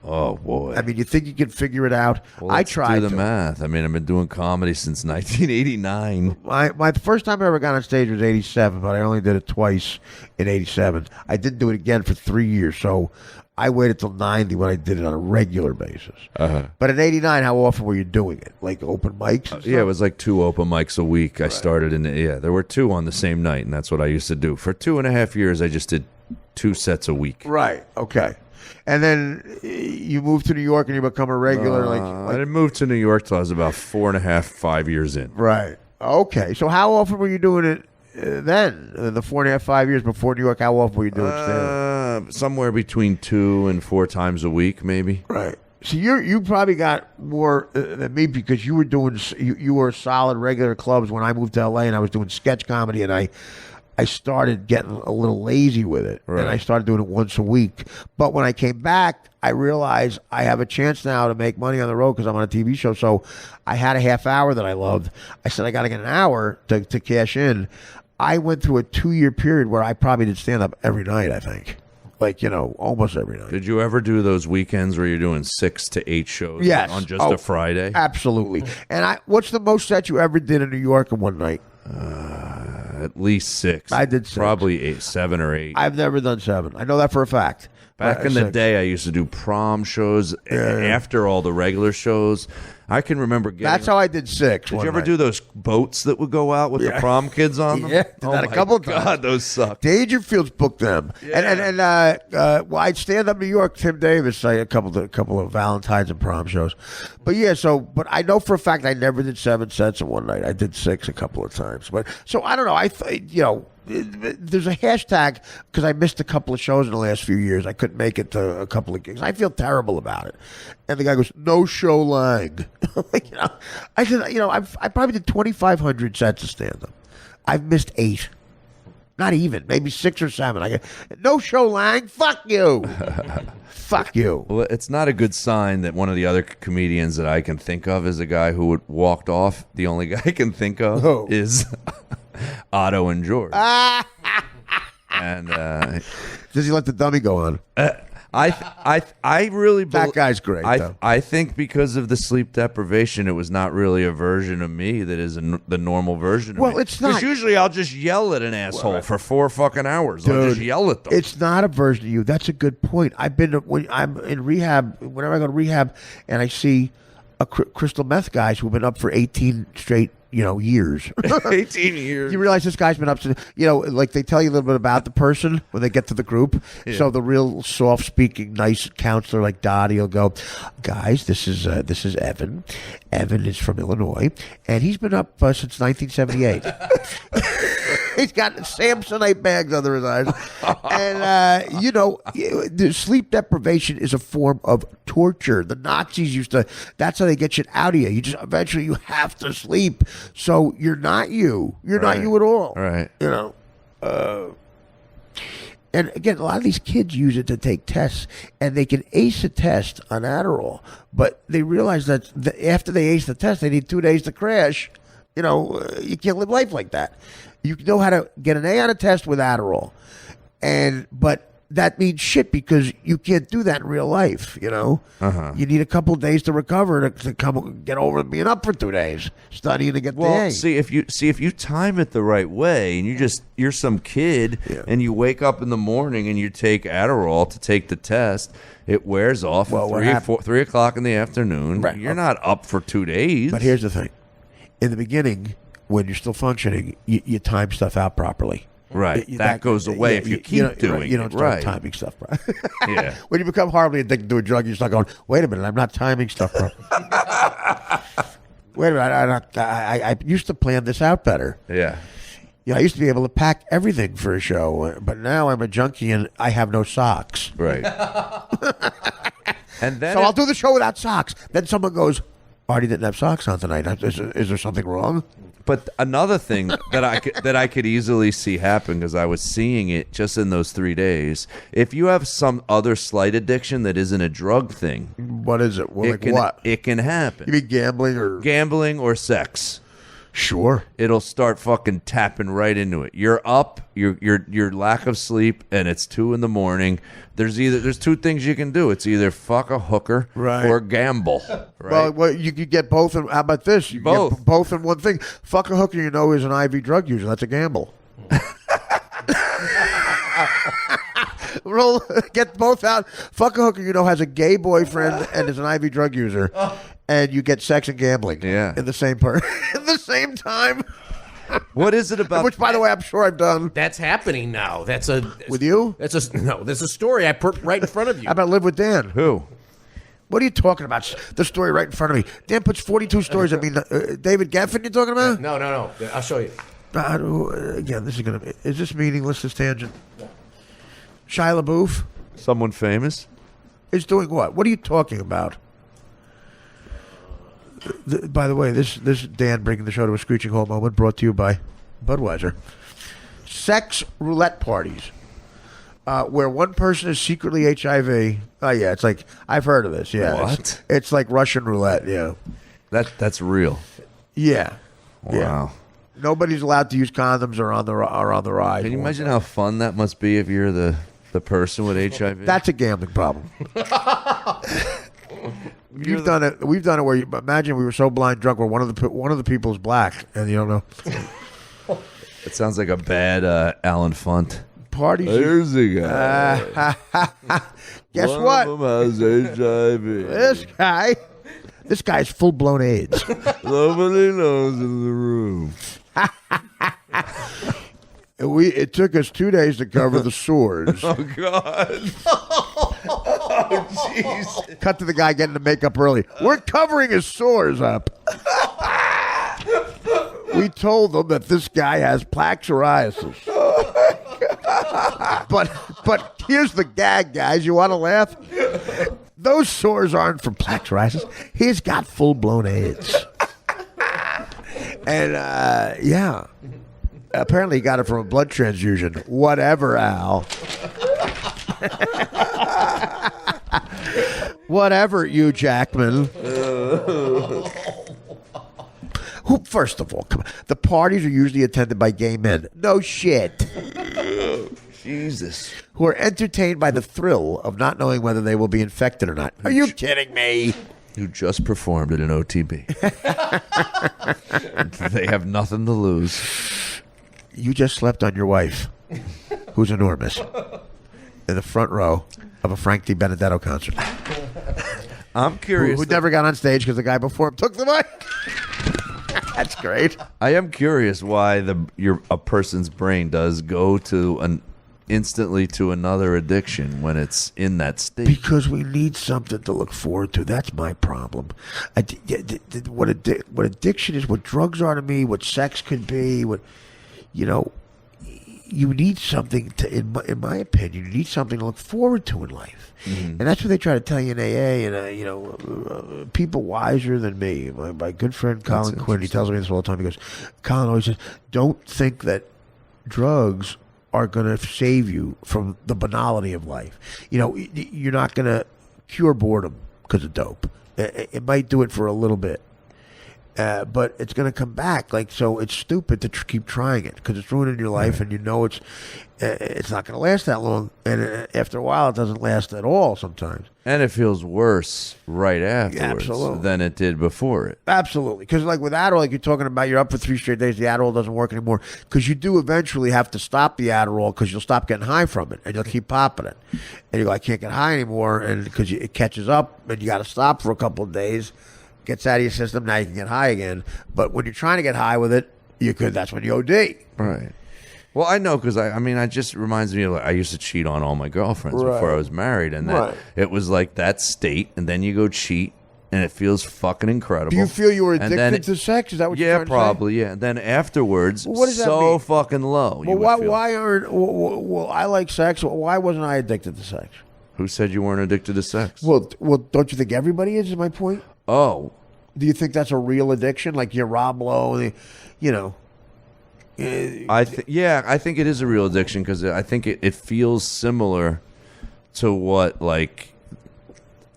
C: Oh, boy.
A: I mean, you think you can figure it out?
C: Well,
A: I tried
C: do the math. I mean, I've been doing comedy since 1989.
A: My first time I ever got on stage was 87, but I only did it twice in 87. I didn't do it again for 3 years, so I waited till 90 when I did it on a regular basis. But in 89, how often were you doing it? Like open mics?
C: Yeah, it was like 2 open mics a week. I started there were 2 on the same night, and that's what I used to do. For 2.5 years, I just did 2 sets a week.
A: Right, okay. And then you moved to New York and you become a regular.
C: I didn't move to New York till I was about 4.5, 5 years in.
A: Right. Okay. So how often were you doing it then? The 4.5, 5 years before New York, how often were you doing stand-up?
C: Somewhere between 2 and 4 times a week, maybe.
A: Right. So you probably got more than me because you were doing you were solid regular clubs when I moved to LA and I was doing sketch comedy and I started getting a little lazy with it, and I started doing it once a week. But when I came back, I realized I have a chance now to make money on the road because I'm on a TV show. So I had a half hour that I loved. I said I got to get an hour to cash in. I went through a 2-year period where I probably did stand-up every night, I think. Like, almost every night.
C: Did you ever do those weekends where you're doing 6 to 8 shows on just a Friday?
A: Absolutely. And what's the most set you ever did in New York in one night?
C: At least 6.
A: I did 6.
C: Probably 7 or 8.
A: I've never done 7. I know that for a fact.
C: Back in the day, I used to do prom shows after all the regular shows. I can remember getting...
A: That's how I did 6.
C: Did you ever do those boats that would go out with the prom kids on them?
A: Yeah, did that a couple times.
C: God, those suck.
A: Dangerfield's booked them. Yeah. And I'd stand up New York, Tim Davis, a couple of Valentine's and prom shows. But but I know for a fact I never did 7 sets in one night. I did 6 a couple of times. But so I don't know. There's a hashtag because I missed a couple of shows in the last few years. I couldn't make it to a couple of gigs. I feel terrible about it. And the guy goes, "No show lying." I said, I probably did 2,500 sets of stand-up. I've missed 8. Not even, maybe 6 or 7. I go, "No show lying. Fuck you." Fuck you.
C: Well, it's not a good sign that one of the other comedians that I can think of is a guy who walked off. The only guy I can think of is Otto and George. And
A: does he let the dummy go on?
C: I really
A: that guy's great.
C: I think because of the sleep deprivation, it was not really a version of me that is the normal version. Of me.
A: It's not.
C: Because usually I'll just yell at an asshole for 4 fucking hours.
A: Dude,
C: I'll just yell at them.
A: It's not a version of you. That's a good point. When I'm in rehab, whenever I go to rehab, and I see a crystal meth guys who've been up for 18 straight years.
C: 18 years.
A: You realize this guy's been up to, like they tell you a little bit about the person when they get to the group. Yeah. So the real soft-speaking, nice counselor like Dottie will go, "Guys, this is Evan. Evan is from Illinois, and he's been up since 1978. He's got Samsonite bags under his eyes. And, the sleep deprivation is a form of torture. The Nazis that's how they get shit out of you. Eventually you have to sleep. So you're not you. You're not you at all.
C: Right.
A: And again, a lot of these kids use it to take tests, and they can ace a test on Adderall, but they realize that after they ace the test, they need 2 days to crash You can't live life like that. You know how to get an A on a test with Adderall, but that means shit because you can't do that in real life. You need a couple of days to recover to come get over being up for 2 days studying to get the A.
C: See if you time it the right way, and you're some kid, and you wake up in the morning and you take Adderall to take the test. It wears off at 3 o'clock in the afternoon.
A: Right.
C: You're not up for 2 days.
A: But here's the thing: in the beginning, when you're still functioning, you time stuff out properly.
C: Right. That goes away if you keep doing it.
A: You don't start timing stuff properly.
C: Yeah.
A: When you become horribly addicted to a drug, you start going, wait a minute, I'm not timing stuff properly. Wait a minute, I used to plan this out better.
C: Yeah.
A: I used to be able to pack everything for a show, but now I'm a junkie and I have no socks.
C: Right. And then
A: so I'll do the show without socks. Then someone goes, Artie didn't have socks on tonight. Is there something wrong?
C: But another thing that I could easily see happen, because I was seeing it just in those 3 days. If you have some other slight addiction that isn't a drug thing,
A: what is it? Well, what?
C: It can happen.
A: You mean gambling or
C: sex?
A: Sure.
C: It'll start fucking tapping right into it. You're up, your lack of sleep, and it's 2 a.m. There's 2 things you can do. It's either fuck a hooker or gamble. Right?
A: Well, you could get both. How about this? You can get both in one thing. Fuck a hooker, is an IV drug user. That's a gamble. Get both out. Fuck a hooker, has a gay boyfriend and is an IV drug user, and you get sex and gambling.
C: Yeah.
A: In the same in the same time.
C: What is it about?
A: Which, by the way, I'm sure I've done.
B: That's happening now.
A: With you?
B: That's a story I put right in front of you.
A: How about Live with Dan?
C: Who?
A: What are you talking about? The story right in front of me. Dan puts 42 stories. I mean, David Geffen you're talking about?
B: No. I'll show you.
A: Again, this is going to be... Is this meaningless, this tangent? Shia LaBeouf?
C: Someone famous?
A: Is doing what? What are you talking about? By the way, this Dan bringing the show to a screeching halt moment, brought to you by Budweiser. Sex roulette parties, where one person is secretly HIV. Oh yeah, it's like I've heard of this. Yeah,
C: what?
A: It's like Russian roulette. Yeah,
C: that's real.
A: Yeah.
C: Wow.
A: Yeah. Nobody's allowed to use condoms or on the rise.
C: Can you imagine how fun that must be if you're the person with HIV?
A: That's a gambling problem. We've done it where imagine we were so blind drunk where one of the people's black and you don't know.
C: It sounds like a bad Alan Funt.
A: Parties.
C: There's a guy.
A: Guess
C: one
A: what?
C: Of them has HIV.
A: This guy's full blown AIDS.
C: Nobody knows in the room.
A: It took us 2 days to cover the sores.
C: Oh God. Oh jeez.
A: Cut to the guy getting the makeup early. We're covering his sores up. We told them that this guy has plaque psoriasis. But here's the gag, guys. You want to laugh? Those sores aren't from plaque psoriasis. He's got full-blown AIDS. And, yeah. Apparently he got it from a blood transfusion. Whatever, Al. Whatever, Hugh Jackman. Who, first of all, come on. The parties are usually attended by gay men. No shit.
C: Jesus.
A: Who are entertained by the thrill of not knowing whether they will be infected or not. Are you kidding me?
C: Who just performed at an OTB. They have nothing to lose.
A: You just slept on your wife, who's enormous, in the front row of a Frank D. Benedetto concert.
C: I'm curious.
A: Who never got on stage because the guy before him took the mic. That's great.
C: I am curious why a person's brain does go to instantly to another addiction when it's in that state.
A: Because we need something to look forward to. That's my problem. What addiction is, what drugs are to me, what sex could be, you need something to, in my opinion, you need something to look forward to in life. Mm-hmm. And that's what they try to tell you in AA. And, people wiser than me, my good friend Colin Quinn, he tells me this all the time. He goes, Colin always says, don't think that drugs are going to save you from the banality of life. You're not going to cure boredom because of dope. It might do it for a little bit. But it's going to come back. Like, so it's stupid to keep trying it because it's ruining your life, and you know it's not going to last that long. And after a while, it doesn't last at all sometimes.
C: And it feels worse right afterwards than it did before it.
A: Absolutely. Because like with Adderall, like you're talking about, you're up for 3 straight days, the Adderall doesn't work anymore. Because you do eventually have to stop the Adderall because you'll stop getting high from it, and you'll keep popping it. And you go, I can't get high anymore, and because it catches up, and you got to stop for a couple of days. Gets out of your system, now you can get high again. But when you're trying to get high with it, that's when you OD.
C: Right. Well, I know because it just reminds me of I used to cheat on all my girlfriends before I was married, and it was like that state, and then you go cheat, and it feels fucking incredible.
A: Do you feel you were addicted to sex? Is that what you're trying to say?
C: Yeah, probably. Yeah. And then afterwards,
A: what does that mean?
C: Fucking low.
A: Well, why aren't? Well, I like sex. Why wasn't I addicted to sex?
C: Who said you weren't addicted to sex?
A: Well, don't you think everybody is? Is my point.
C: Oh.
A: Do you think that's a real addiction? Like you're Rob Lowe, you know?
C: I think it is a real addiction because I think it feels similar to what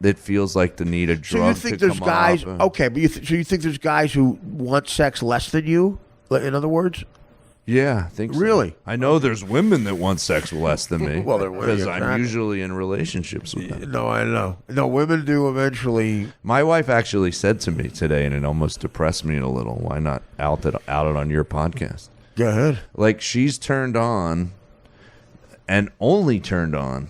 C: it feels like to need a drug.
A: So you think there's guys? Okay, but so you think there's guys who want sex less than you? In other words?
C: Yeah, I think so.
A: Really?
C: I know there's women that want sex less than me.
A: Well,
C: because I'm usually in relationships with them.
A: No, I know. No, women do eventually.
C: My wife actually said to me today, and it almost depressed me a little. Why not out it on your podcast?
A: Go ahead.
C: Like she's turned on, and only turned on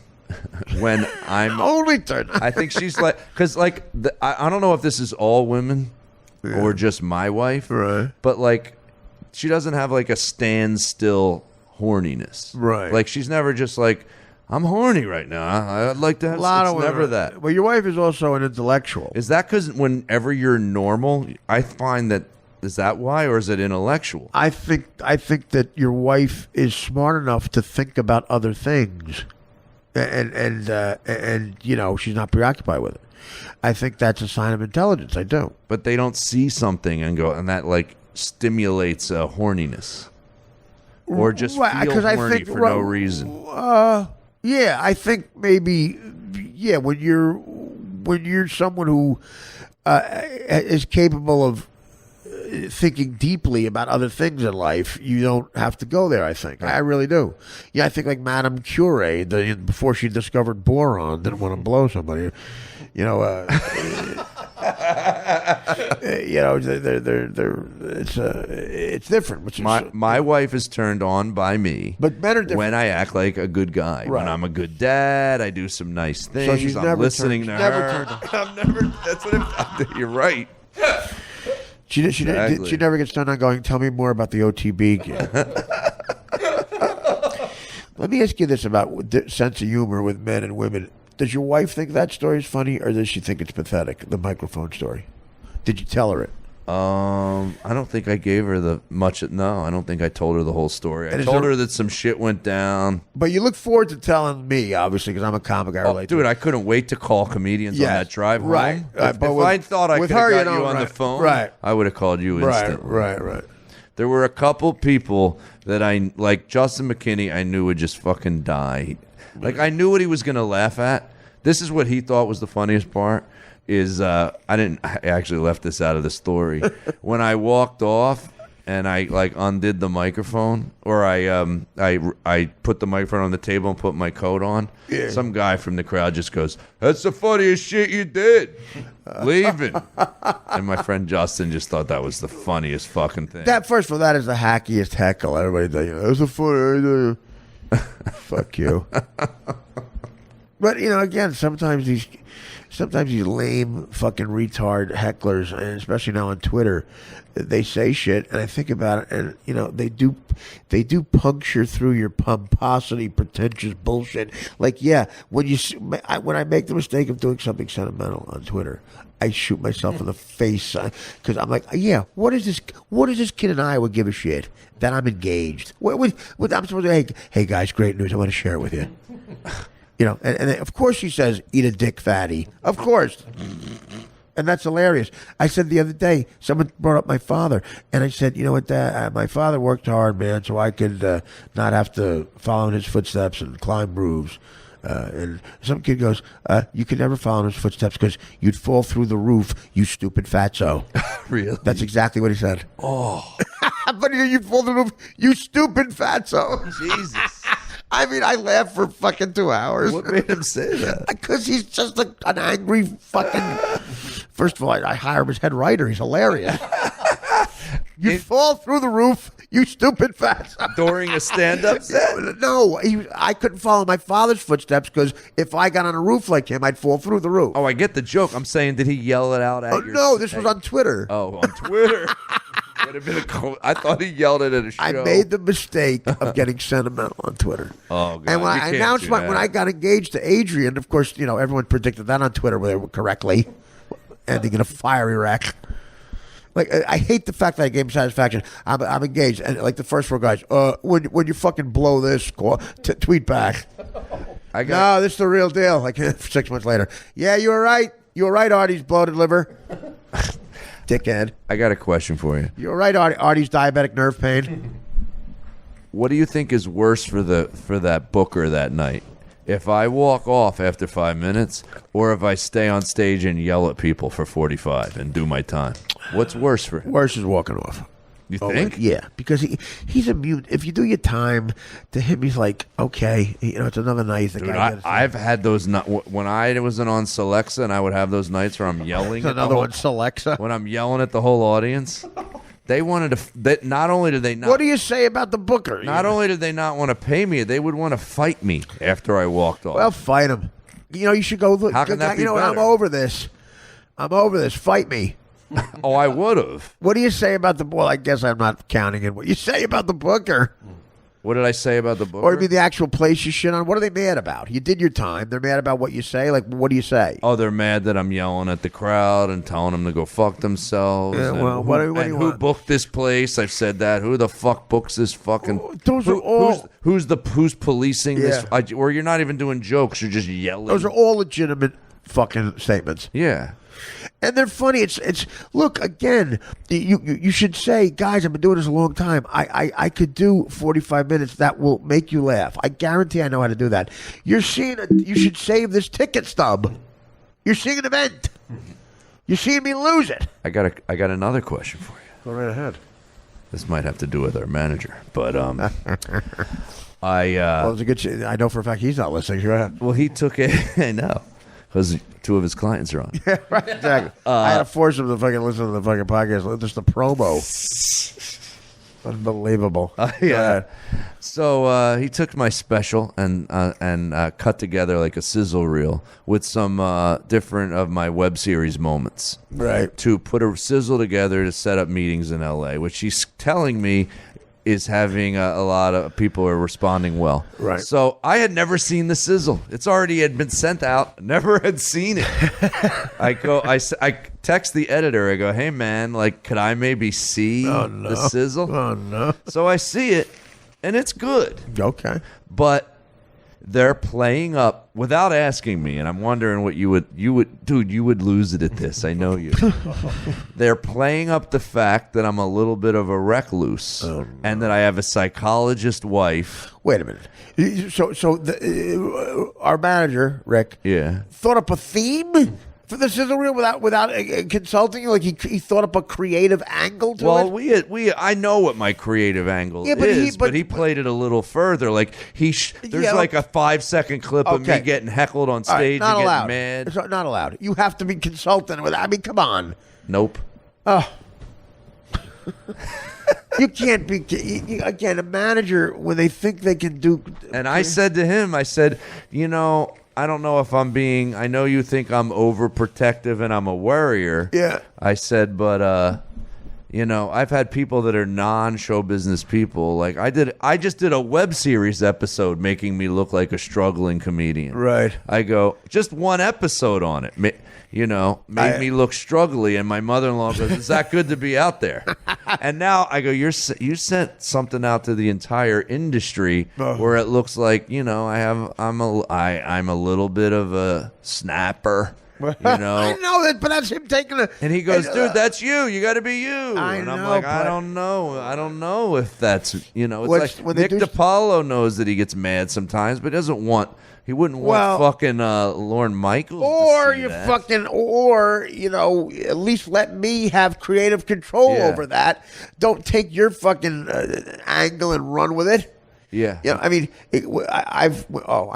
C: when I'm
A: only turned on.
C: I think she's like because I don't know if this is all women or just my wife,
A: right?
C: But she doesn't have a standstill horniness.
A: Right.
C: Like she's never just like, I'm horny right now. I'd like to have sex. It's never that.
A: Well, your wife is also an intellectual.
C: Is that because whenever you're normal, I find that, is that why, or is it intellectual?
A: I think that your wife is smart enough to think about other things. And she's not preoccupied with it. I think that's a sign of intelligence. I do.
C: But they don't see something and go, and that stimulates horniness, or just feel horny for no reason.
A: Yeah, I think maybe. Yeah, when you're someone who is capable of thinking deeply about other things in life, you don't have to go there. I think I really do. Yeah, I think like Madame Curie, before she discovered boron, didn't want to blow somebody. It's different. Which
C: my wife is turned on by me,
A: but men are different.
C: When I act like a good guy,
A: right.
C: When I'm a good dad, I do some nice things.
A: So she's
C: I'm listening to her.
A: I'm never.
C: That's what you're right.
A: She never gets done on going, tell me more about the OTB. Let me ask you this about sense of humor with men and women. Does your wife think that story is funny, or does she think it's pathetic, the microphone story? Did you tell her it?
C: I don't think I gave her no, I don't think I told her the whole story. I told her that some shit went down.
A: But you look forward to telling me, obviously, because I'm a comic. I relate to it.
C: I couldn't wait to call comedians on that drive home.
A: Right.
C: If I thought I could have got you on the phone,
A: right.
C: I would have called you instantly.
A: Right.
C: There were a couple people that like Justin McKinney, I knew would just fucking die. Like, I knew what he was going to laugh at. This is what he thought was the funniest part. I actually left this out of the story. When I walked off and I undid the microphone, or I put the microphone on the table and put my coat on, some guy from the crowd just goes, "That's the funniest shit you did." Leaving. And my friend Justin just thought that was the funniest fucking thing.
A: First of all, that is the hackiest heckle. Everybody does. That was the funny. Fuck you. But again, sometimes these lame fucking retard hecklers, and especially now on Twitter, they say shit, and I think about it, and they do puncture through your pomposity, pretentious bullshit. Like, when I make the mistake of doing something sentimental on Twitter, I shoot myself in the face because I'm like, what is this kid in Iowa give a shit that I'm engaged? What I'm supposed to hey guys, great news, I want to share it with you. And of course she says, eat a dick, fatty. Of course. And that's hilarious. I said the other day, someone brought up my father, and I said, you know what, my father worked hard, man, so I could not have to follow in his footsteps and climb roofs. And some kid goes, you could never follow in his footsteps because you'd fall through the roof, you stupid fatso.
C: Really?
A: That's exactly what he said. Oh. But you'd fall through the roof, you stupid fatso.
C: Jesus.
A: I mean, I laughed for fucking 2 hours.
C: What made him say that?
A: Because he's just an angry fucking... First of all, I hire him as head writer. He's hilarious. You fall through the roof, you stupid fatso.
C: During a stand-up set?
A: No, I couldn't follow my father's footsteps because if I got on a roof like him, I'd fall through the roof.
C: Oh, I get the joke. I'm saying, did he yell it out at you?
A: No, this was on Twitter.
C: Oh, on Twitter. Would have been I thought he yelled it at a show.
A: I made the mistake of getting sentimental on Twitter.
C: Oh, God.
A: And when I announced when I got engaged to Adrian, of course, everyone predicted that on Twitter correctly, ending in a fiery wreck. Like, I hate the fact that I gave him satisfaction. I'm engaged, and like the first 4 guys, when you fucking blow this, tweet back. No, this is the real deal. Like 6 months later, yeah, you were right. You were right, Artie's bloated liver. Dickhead.
C: I got a question for you.
A: You're right, Artie's diabetic nerve pain.
C: What do you think is worse for that booker that night? If I walk off after 5 minutes, or if I stay on stage and yell at people for 45 and do my time? What's worse for him?
A: Worse is walking off.
C: You think?
A: Yeah, because he's immune. If you do your time, to him he's like, okay, it's another night.
C: Dude, I've had those when I wasn't on Celexa, and I would have those nights where I'm yelling.
A: Another one, Celexa.
C: When I'm yelling at the whole audience. They wanted to. Not only did they not.
A: What do you say about the booker?
C: Not only did they not want to pay me, they would want to fight me after I walked off.
A: Well, fight him. You should go. Look,
C: how can that be better?
A: I'm over this. Fight me.
C: Oh, I would have.
A: What do you say about the? Well, I guess I'm not counting it. What you say about the booker?
C: What did I say about the booker?
A: Or maybe the actual place you shit on. What are they mad about? You did your time. They're mad about what you say. Like, what do you say?
C: Oh, they're mad that I'm yelling at the crowd and telling them to go fuck themselves.
A: Yeah, well, what do you
C: who
A: want?
C: booked this place? I've said that. Who the fuck books this fucking?
A: Those are all.
C: Who's policing this? Or you're not even doing jokes. You're just yelling.
A: Those are all legitimate fucking statements.
C: Yeah.
A: And they're funny. It's look again. You should say, guys, I've been doing this a long time. I could do 45 minutes that will make you laugh. I guarantee I know how to do that. You should save this ticket stub. You're seeing an event. You're seeing me lose it.
C: I got another question for you.
A: Go right ahead.
C: This might have to do with our manager, but
A: well, it's a good. I know for a fact he's not listening. Go ahead.
C: Well, he took it. I know. Because 2 of his clients are on.
A: Yeah, right, exactly. I had to force him to fucking listen to the fucking podcast. Just the promo. Unbelievable.
C: Yeah. So he took my special and cut together like a sizzle reel with some different of my web series moments.
A: Right.
C: To put a sizzle together to set up meetings in L.A., which he's telling me is having a lot of people are responding well.
A: Right.
C: So I had never seen the sizzle. It's already had been sent out. Never had seen it. I text the editor. I go, hey man, like, could I maybe see the sizzle?
A: Oh no.
C: So I see it, and it's good.
A: Okay.
C: But they're playing up without asking me, and I'm wondering what you would, dude, you would lose it at this. I know you. They're playing up the fact that I'm a little bit of a recluse, and that I have a psychologist wife.
A: Wait a minute. So our manager Rick, thought up a theme for the sizzle reel without consulting you. Like he thought up a creative angle to it.
C: Well, I know what my creative angle is, but he played it a little further. Like there's like a 5-second clip of me getting heckled on stage and getting mad.
A: It's not allowed. You have to be consulting with. I mean, come on.
C: Nope.
A: Oh. You can't be again a manager when they think they can do.
C: And I said to him, I said, I don't know if I'm being. I know you think I'm overprotective and I'm a worrier.
A: Yeah.
C: I said, but I've had people that are non-show business people. Like I just did a web series episode making me look like a struggling comedian.
A: Right.
C: I go, just one episode on it. Made me look struggly, and my mother-in-law goes, "Is that good to be out there?" And now I go, you sent something out to the entire industry where it looks like I'm a little bit of a snapper. You know,
A: I know that, but that's him taking a.
C: and he goes, "Dude, that's you. You got to be you."
A: I
C: And I'm
A: know,
C: like,
A: but-
C: I don't know if that's It's
A: What's-
C: like
A: when they
C: Nick
A: do-
C: DiPaolo knows that he gets mad sometimes, but doesn't want. He wouldn't want
A: Well-
C: fucking Lorne Michaels.
A: Or
C: to see
A: you
C: that.
A: fucking, or at least let me have creative control
C: Yeah.
A: over that. Don't take your fucking angle and run with it.
C: Yeah.
A: I mean, I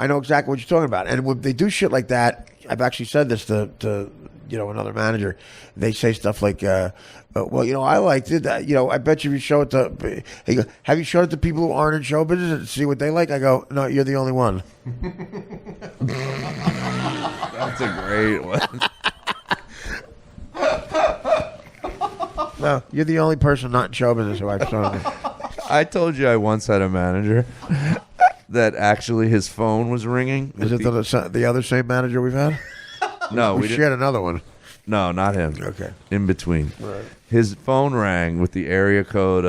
A: know exactly what you're talking about. And when they do shit like that, I've actually said this to another manager. They say stuff like, well, I liked it. I bet you if you show it to, he goes, have you showed it to people who aren't in show business and see what they like? I go, no, you're the only one.
C: That's a great one.
A: No, you're the only person not in show business who I've shown it.
C: I told you I once had a manager that actually his phone was ringing.
A: Is it the other same manager we've had?
C: No,
A: we
C: we didn't.
A: shared another one.
C: No, not him.
A: Okay.
C: In between.
A: Right.
C: His phone rang with the area code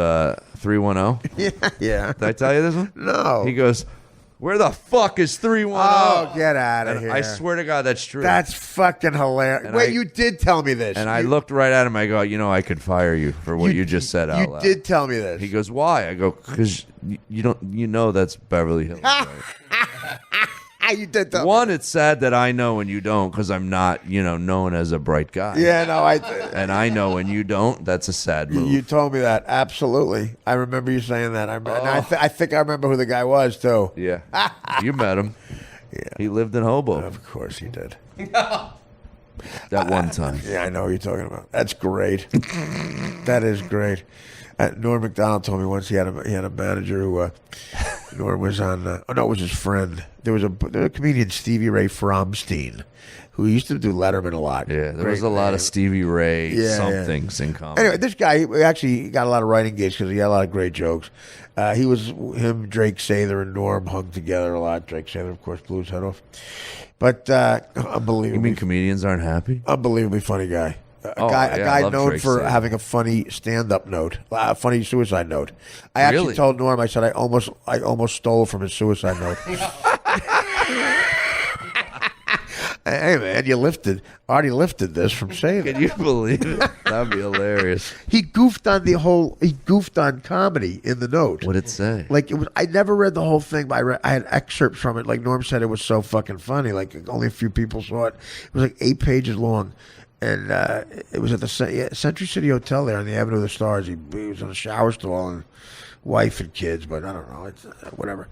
C: 310.
A: Yeah.
C: Did I tell you this one?
A: No.
C: He goes, "Where the fuck is 310?"
A: Oh, get out of
C: And
A: here.
C: I swear to God, that's true.
A: That's fucking hilarious.
C: And
A: Wait,
C: I-
A: you did tell me this.
C: and I looked right at him. I go, I could fire you for what you just said out
A: You
C: loud.
A: did tell me this.
C: He goes, "Why?" I go, "Because you know that's Beverly Hills." Right?
A: You did tell
C: One, it's sad that I know and you don't because I'm not, known as a bright guy.
A: me. Yeah, no,
C: And I know and you don't. That's a sad move.
A: you told me that. Absolutely. I remember you saying that. And I think I remember who the guy was, too.
C: Yeah. You met him.
A: Yeah.
C: He lived in Hobo
A: Of course he did.
C: that one time.
A: Yeah, I know what you're talking about. That's great. That is great. Norm Macdonald told me once he had a manager who Norm was on. It was his friend. There was a comedian, Stevie Ray Fromstein, who used to do Letterman a lot.
C: Yeah, there
A: Great
C: was a lot
A: man.
C: of Stevie Ray
A: Yeah,
C: somethings in comedy.
A: Anyway, this guy he actually got a lot of writing gigs because he had a lot of great jokes. Him, Drake Sather, and Norm hung together a lot. Drake Sather, of course, blew his head off. But unbelievably,
C: You mean comedians aren't happy?
A: unbeliably funny guy. A
C: Oh,
A: guy
C: yeah, I love
A: known
C: Drake
A: for
C: Sather.
A: having a funny stand-up note, a funny suicide note. I actually
C: Really?
A: told Norm, I said I almost stole from his suicide note. Hey man, Artie lifted this from saying
C: Can
A: that.
C: you believe it? That'd be hilarious.
A: He goofed on comedy in the note.
C: What'd it say?
A: Like it was, I never read the whole thing, but I had excerpts from it. Like Norm said, it was so fucking funny. Like only a few people saw it. It was like 8 pages long, and it was at the Century City Hotel there on the Avenue of the Stars. He was in a shower stall and wife and kids, but I don't know. It's whatever.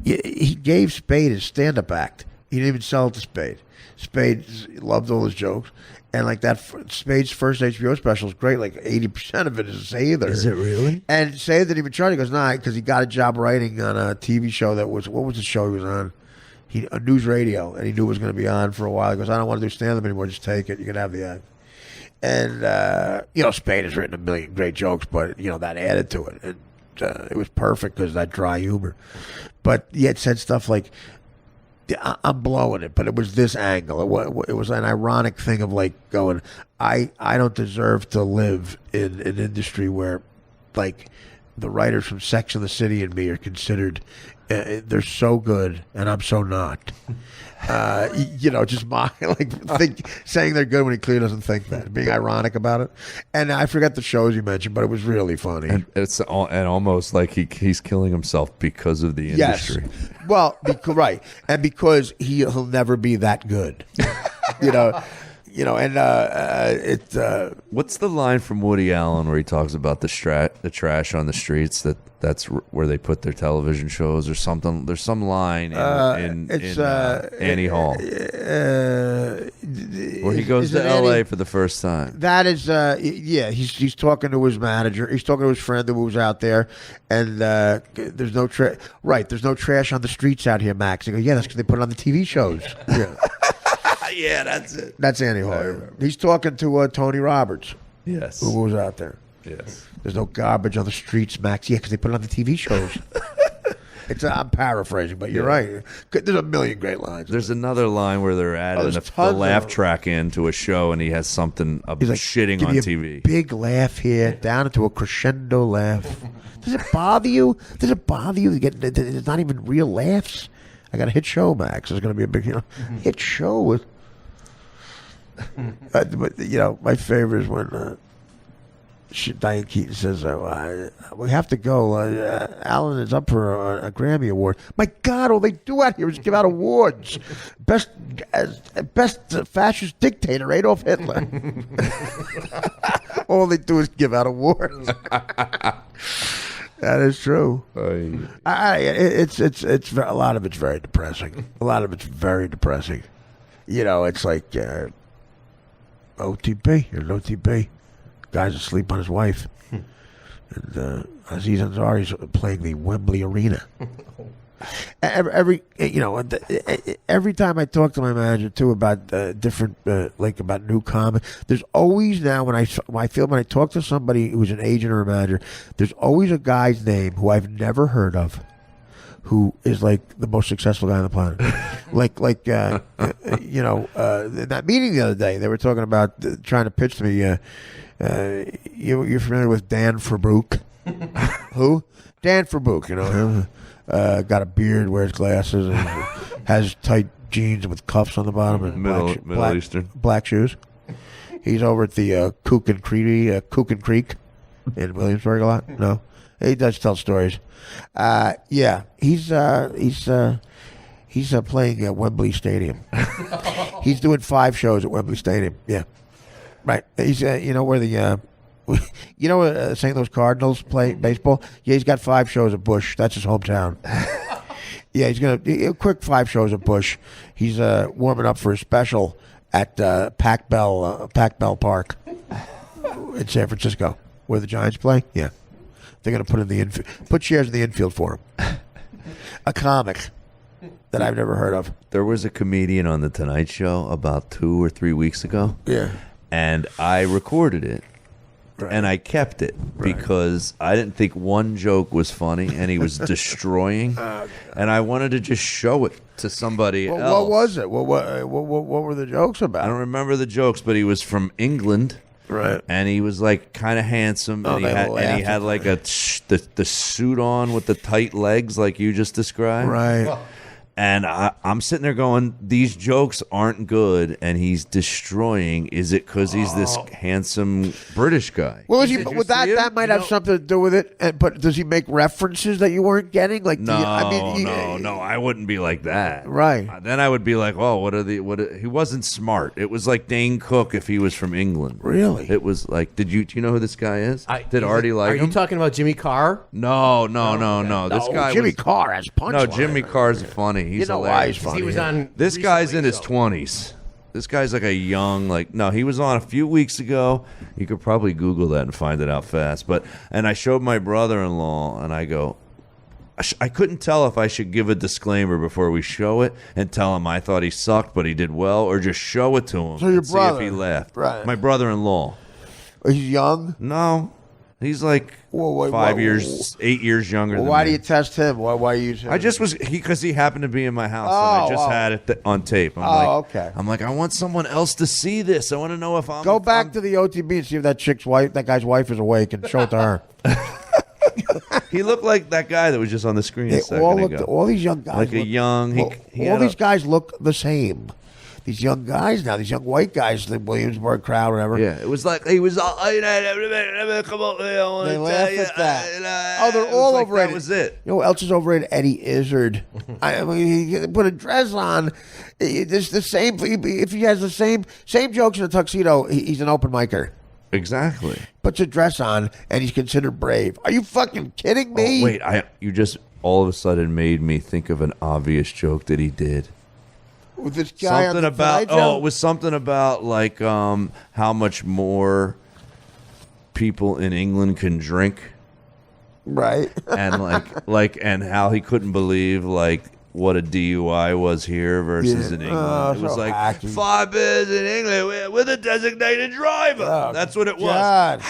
A: He gave Spade his stand-up act. He didn't even sell it to Spade. Spade loved all his jokes. And like that, Spade's first HBO special is great. Like 80% of it is Sather.
C: Is it really?
A: And Sather didn't even charge. He goes, nah, because he got a job writing on a TV show that was, what was the show he was on? A news radio, and he knew it was going to be on for a while. He goes, I don't want to do stand-up anymore. Just take it. You can have the act. And, Spade has written a million great jokes, but, that added to it. And it was perfect because of that dry humor. But he had said stuff like, I'm blowing it, but it was this angle. It was an ironic thing of like going, I don't deserve to live in an industry where, like, the writers from Sex and the City and me are considered, they're so good, and I'm so not. Just saying they're good when he clearly doesn't think that, being ironic about it. And I forget the shows you mentioned, but it was really funny.
C: And it's almost like he's killing himself because of the industry.
A: Yes. Well, right, and because he'll never be that good.
C: What's the line from Woody Allen where he talks about the trash on the streets? That's where they put their television shows or something. There's some line in Annie Hall where he goes to L.A. for the first time.
A: That is, he's talking to his manager. He's talking to his friend who was out there, and there's no trash. Right, there's no trash on the streets out here, Max. He goes, yeah, that's because they put it on the TV shows. Yeah.
C: Yeah, that's it.
A: That's Annie Hall. He's talking to Tony Roberts,
C: Yes.
A: who was out there.
C: Yes.
A: There's no garbage on the streets, Max. Yeah, because they put it on the TV shows. I'm paraphrasing, but you're right. There's a million great lines.
C: There's another line where they're adding
A: there's
C: the
A: tons
C: laugh
A: of them.
C: track into a show, and he has something
A: He's like,
C: shitting
A: give
C: on
A: me a
C: TV.
A: big laugh here, down into a crescendo laugh. Does it bother you? Does it bother you? There's not even real laughs. I got a hit show, Max. There's going to be a big, hit show with. But my favorite is when Diane Keaton says, "We have to go. Alan is up for a Grammy Award." My God, all they do out here is give out awards. Best fascist dictator, Adolf Hitler. All they do is give out awards. That is true. It's a lot of it's very depressing. A lot of it's very depressing. It's like OTB. You're an OTB. Guy's asleep on his wife. And Aziz Ansari's playing the Wembley Arena. Every time I talk to my manager too about different about new comic, there's always now when I talk to somebody who's an agent or a manager, there's always a guy's name who I've never heard of, who is like the most successful guy on the planet. In that meeting the other day, they were talking about trying to pitch to me. You're familiar with Dan Fabrook? Who? Dan Fabrook, him. Got a beard, wears glasses, and has tight jeans with cuffs on the bottom and
C: Middle Eastern
A: black shoes. He's over at the Cook and Creek in Williamsburg a lot. No, he does tell stories. He's playing at Wembley Stadium. He's doing 5 shows at Wembley Stadium. Yeah. Right. He's where the St. Louis Cardinals play baseball? Yeah, he's got 5 shows at Busch. That's his hometown. Yeah, he's going to quick 5 shows at Busch. He's warming up for a special at Pac Bell Park in San Francisco, where the Giants play. Yeah, they're going to put chairs in the infield for him. A comic that I've never heard of.
C: There was a comedian on the Tonight Show about 2 or 3 weeks ago.
A: Yeah.
C: And I recorded it, and I kept it because I didn't think one joke was funny, and he was destroying, and I wanted to just show it to somebody else.
A: What was it? What were the jokes about?
C: I don't remember the jokes, but he was from England,
A: right?
C: And he was like kind of handsome, and he had like the suit on with the tight legs, like you just described,
A: right?
C: And I'm sitting there going, these jokes aren't good, and he's destroying. Is it because he's this handsome British guy?
A: Well, that might have something to do with it. But does he make references that you weren't getting? Like,
C: no, I wouldn't be like that.
A: Right.
C: Then I would be like, oh, he wasn't smart. It was like Dane Cook if he was from England.
A: Really?
C: It was like, do you know who this guy is? Did Artie like him?
B: Are you talking about Jimmy Carr?
C: No. This guy
A: Jimmy Carr has punch.
C: No, Jimmy Carr's funny. He's
A: why he's funny.
B: He was on.
C: This guy's in his 20s. This guy's like a young, he was on a few weeks ago. You could probably Google that and find it out fast. And I showed my brother-in-law, and I go, I couldn't tell if I should give a disclaimer before we show it and tell him I thought he sucked, but he did well, or just show it to him and see if he laughed.
A: Right.
C: My brother-in-law.
A: He's young?
C: No. He's like 8 years younger than me.
A: Why do you test him? Why use him?
C: I just was because he happened to be in my house, and I just had it on tape.
A: Okay.
C: I'm like, I want someone else to see this. I want to know if I'm
A: go back to the OTB and see if that guy's wife is awake, and show it to her.
C: He looked like that guy that was just on the screen a second ago.
A: All these young guys, all these guys look the same. These young guys now, these young white guys, the Williamsburg crowd, whatever.
C: Yeah, it was like he was. Come on,
A: they laugh at that. They're all over it.
C: That was it.
A: You know who else is over it? Eddie Izzard. I mean, he put a dress on. It's the same. If he has the same jokes in a tuxedo, he's an open micer.
C: Exactly.
A: Puts a dress on, and he's considered brave. Are you fucking kidding me?
C: Oh, wait, you just all of a sudden made me think of an obvious joke that he did.
A: With this guy
C: something about it was something about like how much more people in England can drink,
A: right?
C: And and how he couldn't believe what a DUI was here versus in England. It was like hacky. 5 beers in England with a designated driver. That's what it was.
A: God.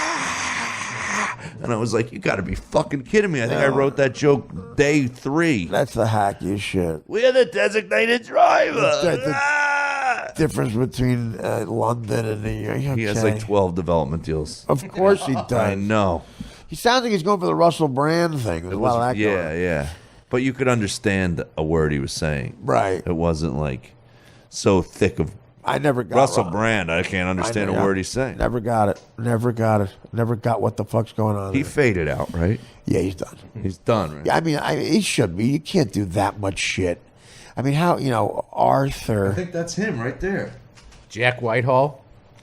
C: And I was like, you got to be fucking kidding me. I think I wrote that joke day 3.
A: That's the hackiest shit.
C: We're the designated driver.
A: The difference between London and New York. Okay.
C: He has like 12 development deals.
A: Of course he does.
C: I know.
A: He sounds like he's going for the Russell Brand thing.
C: Yeah. But you could understand a word he was saying.
A: Right.
C: It wasn't like so thick of
A: I never got
C: Russell
A: Ron.
C: Brand. I can't understand a word he's saying.
A: Never got it. Never got what the fuck's going on.
C: He
A: there.
C: faded out, right?
A: Yeah, he's done.
C: He's done, right?
A: Yeah, I mean, he should be. You can't do that much shit. I mean, how Arthur?
C: I think that's him right there.
B: Jack Whitehall.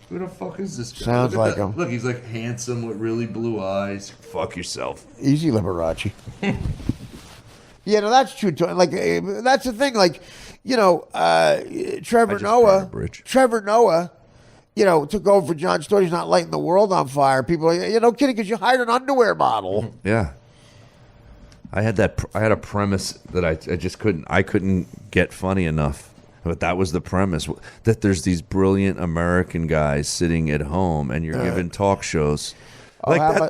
C: Who the fuck is this guy?
A: Sounds
C: Look at
A: like
C: that.
A: him.
C: Look, he's like handsome with really blue eyes. Fuck yourself.
A: Easy, Liberace. Yeah, no, that's true. Like, that's the thing. Like, Trevor Noah, took over for Jon Stewart. He's not lighting the world on fire. People are, no kidding, because you hired an underwear model.
C: Yeah. I had a premise that I just couldn't get funny enough. But that was the premise, that there's these brilliant American guys sitting at home and you're giving talk shows.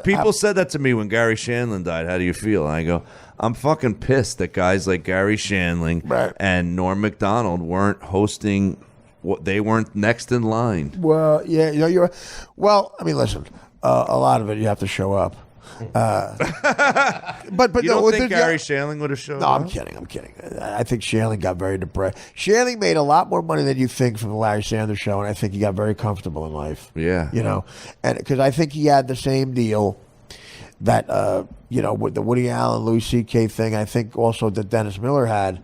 C: People said that to me when Gary Shandling died. How do you feel? And I go, I'm fucking pissed that guys like Gary Shandling and Norm Macdonald weren't hosting. They weren't next in line.
A: Well, yeah, you're. Well, I mean, listen, a lot of it you have to show up. But
C: you don't think Gary Shandling would have shown
A: No,
C: up?
A: I'm kidding. I think Shandling got very depressed. Shandling made a lot more money than you think from the Larry Sanders Show, and I think he got very comfortable in life.
C: Yeah.
A: And because I think he had the same deal that, with the Woody Allen, Louis C.K. thing, I think also that Dennis Miller had.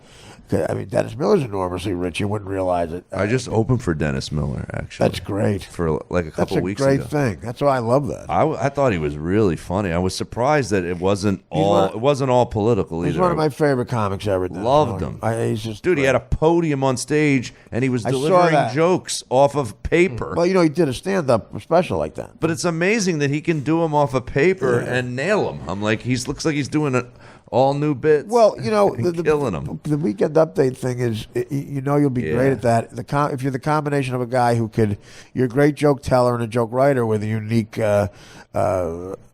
A: I mean, Dennis Miller's enormously rich. You wouldn't realize it.
C: I just opened for Dennis Miller, actually.
A: That's great.
C: For like a couple weeks ago.
A: That's a great thing. That's why I love that.
C: I thought he was really funny. I was surprised that it wasn't all political either.
A: He's one of my favorite comics ever.
C: Loved him.
A: He's just
C: Dude,
A: great.
C: he had a podium on stage and he was delivering jokes off of paper.
A: Well, he did a stand-up special like that.
C: But it's amazing that he can do them off of paper and nail them. I'm like, looks like he's doing all new bits.
A: Well,
C: killing them.
A: The Weekend Update thing is, you'll be great at that. If you're the combination of a guy you're a great joke teller and a joke writer with a unique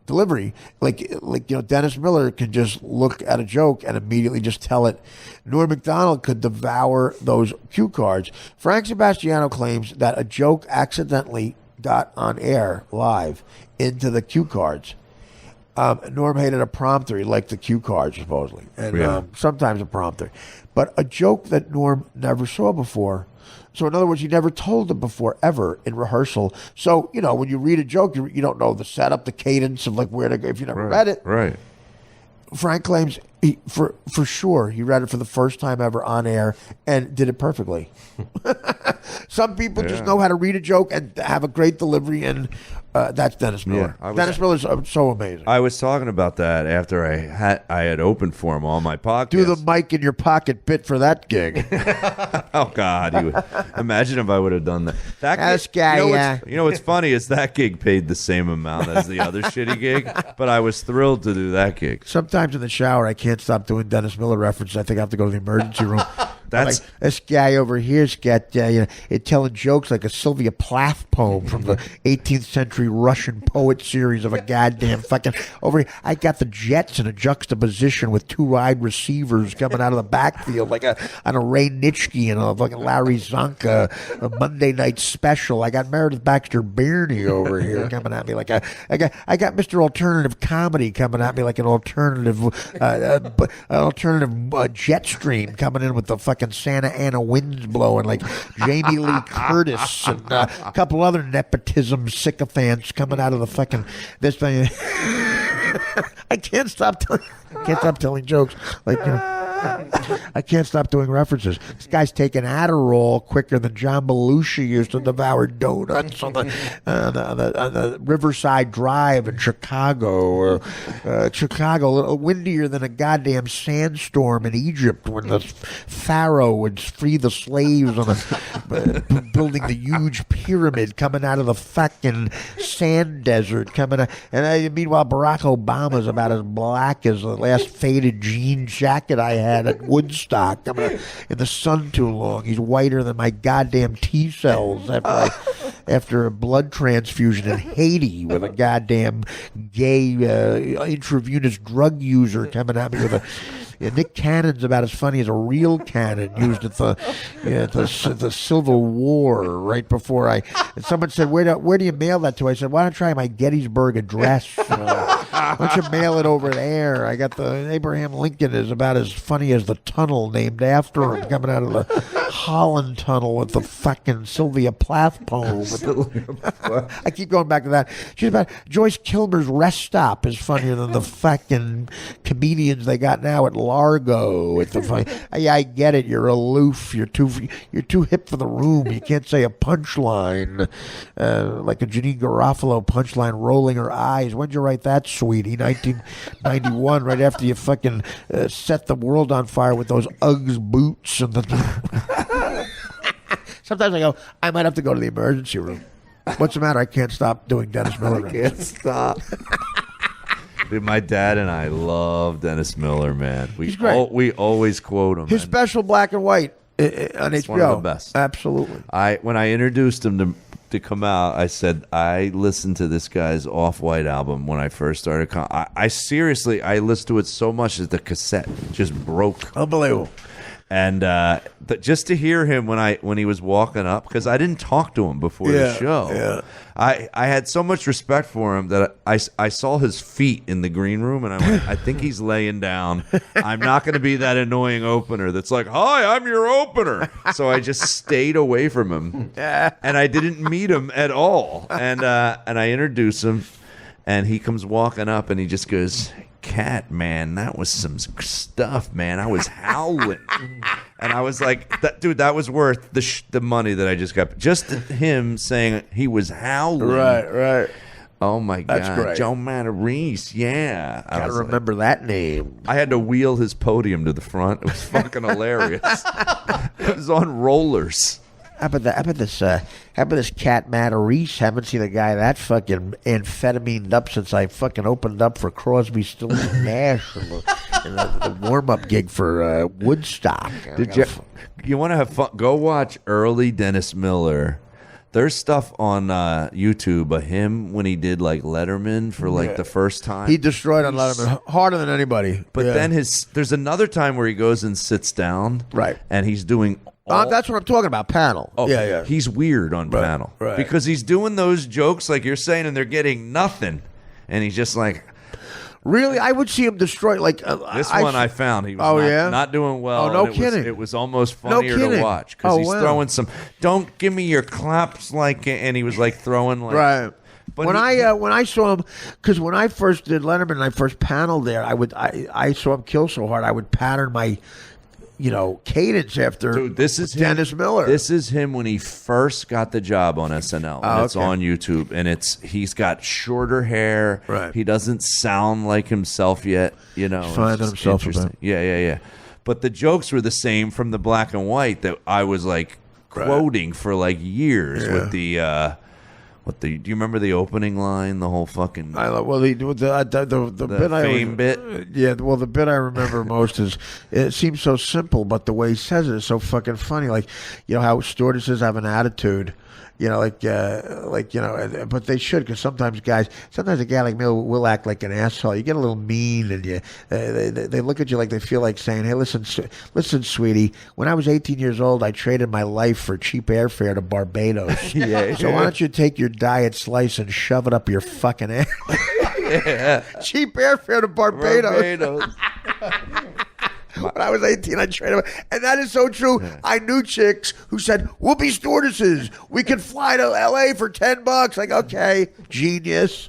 A: delivery. Like Dennis Miller can just look at a joke and immediately just tell it. Norm Macdonald could devour those cue cards. Frank Sebastiano claims that a joke accidentally got on air live into the cue cards. Norm hated a prompter. He liked the cue cards, supposedly, and sometimes a prompter. But a joke that Norm never saw before. So, in other words, he never told it before, ever, in rehearsal. So, when you read a joke, you don't know the setup, the cadence of where to go, if you never read it.
C: Right.
A: Frank claims for sure he read it for the first time ever on air and did it perfectly. Some people just know how to read a joke and have a great delivery, and that's Dennis Miller. Dennis Miller's so amazing.
C: I was talking about that after I had opened for him on my podcast.
A: Do the mic in your pocket bit for that gig.
C: Oh God! Imagine if I would have done that.
A: This guy,
C: you know what's funny is that gig paid the same amount as the other shitty gig, but I was thrilled to do that gig.
A: Sometimes in the shower, I can't stop doing Dennis Miller references. I think I have to go to the emergency room.
C: That's
A: like, this guy over here's got it telling jokes like a Sylvia Plath poem from the 18th century Russian poet series of a goddamn fucking over here. I got the Jets in a juxtaposition with two wide receivers coming out of the backfield like on a Ray Nitschke and a fucking Larry Zonka, a Monday night special. I got Meredith Baxter Birney over here coming at me like I got Mr. Alternative Comedy coming at me like an alternative jet stream coming in with the fucking Santa Ana winds blowing like Jamie Lee Curtis and a couple other nepotism sycophants coming out of the fucking this thing. I can't stop telling jokes like I can't stop doing references. This guy's taking Adderall quicker than John Belushi used to devour donuts on the Riverside Drive in Chicago, or Chicago, a little windier than a goddamn sandstorm in Egypt when the Pharaoh would free the slaves on building the huge pyramid coming out of the fucking sand desert coming out. And meanwhile, Barack Obama's about as black as the last faded jean jacket I had at Woodstock. I'm in the sun too long. He's whiter than my goddamn T cells after a blood transfusion in Haiti with a goddamn gay intravenous drug user coming at me with a. Nick Cannon's about as funny as a real cannon used at the Civil War right before and someone said, where do you mail that to? I said, why don't you try my Gettysburg Address? Why don't you mail it over there? I got the Abraham Lincoln is about as funny as the tunnel named after him coming out of the Holland Tunnel with the fucking Sylvia Plath poem. I keep going back to that. She's about Joyce Kilmer's Rest Stop is funnier than the fucking comedians they got now at Largo. At the yeah, I get it. You're aloof. You're too hip for the room. You can't say a punchline like a Janine Garofalo punchline, rolling her eyes. When'd you write that, sweetie? 1991, right after you fucking set the world on fire with those Uggs boots and the. Sometimes I go, I might have to go to the emergency room. What's the matter? I can't stop doing Dennis Miller.
C: I can't stop. Dude, my dad and I love Dennis Miller, man.
A: He's great.
C: We always quote him.
A: His special Black and White on HBO.
C: One of the best.
A: Absolutely.
C: When I introduced him to come out, I said I listened to this guy's Off-White album when I first started. I seriously, I listened to it so much that the cassette just broke.
A: Unbelievable.
C: And just to hear him when he was walking up, because I didn't talk to him before the show.
A: Yeah.
C: I had so much respect for him that I saw his feet in the green room, and I went, I think he's laying down. I'm not going to be that annoying opener that's like, hi, I'm your opener. So I just stayed away from him, and I didn't meet him at all. And I introduced him, and he comes walking up, and he just goes, Cat, man, that was some stuff, man. I was howling. And I was like, dude, that was worth the money that I just got. Just him saying he was howling.
A: Right.
C: Oh, my God.
A: That's great.
C: Joe Matarese, yeah.
A: Gotta remember that name.
C: I had to wheel his podium to the front. It was fucking hilarious. It was on rollers.
A: How about this cat Matarese? Haven't seen a guy that fucking amphetamine up since I fucking opened up for Crosby, Stills, and Nash in the warm-up gig for Woodstock.
C: You want to have fun? Go watch early Dennis Miller. There's stuff on YouTube of him when he did like Letterman for like the first time.
A: He destroyed on Letterman harder than anybody.
C: But then there's another time where he goes and sits down,
A: right,
C: and he's doing.
A: That's what I'm talking about, panel.
C: Oh,
A: yeah.
C: He's weird on panel.
A: Right.
C: Because he's doing those jokes like you're saying, and they're getting nothing. And he's just like...
A: Really? I would see him destroy... like
C: this one I found. He was not doing well.
A: Oh, no kidding.
C: It was almost funnier to watch. Because he's throwing some... Don't give me your claps like... And he was like throwing like...
A: Right.
C: But
A: when I saw him, because when I first did Letterman and I first paneled there, I saw him kill so hard, I would pattern my... cadence after Dennis Miller.
C: This is him when he first got the job on SNL. And it's on YouTube, and he's got shorter hair.
A: Right.
C: He doesn't sound like himself yet. He's
A: finding himself a bit.
C: Yeah. But the jokes were the same from the Black and White that I was like quoting for like years with the. Do you remember the opening line? The whole fucking.
A: The bit
C: fame bit.
A: Yeah, well, the bit I remember most is it seems so simple, but the way he says it is so fucking funny. Like, how stewardesses have an attitude. But they should, because sometimes a guy like me will act like an asshole. You get a little mean, and they look at you like they feel like saying, "Hey, listen, sweetie. When I was 18 years old, I traded my life for cheap airfare to Barbados. So why don't you take your diet slice and shove it up your fucking ass? Cheap airfare to Barbados." When I was 18, I traded. And that is so true. Yeah. I knew chicks who said, "We'll be stewardesses. We can fly to L.A. for $10." Like, okay, genius.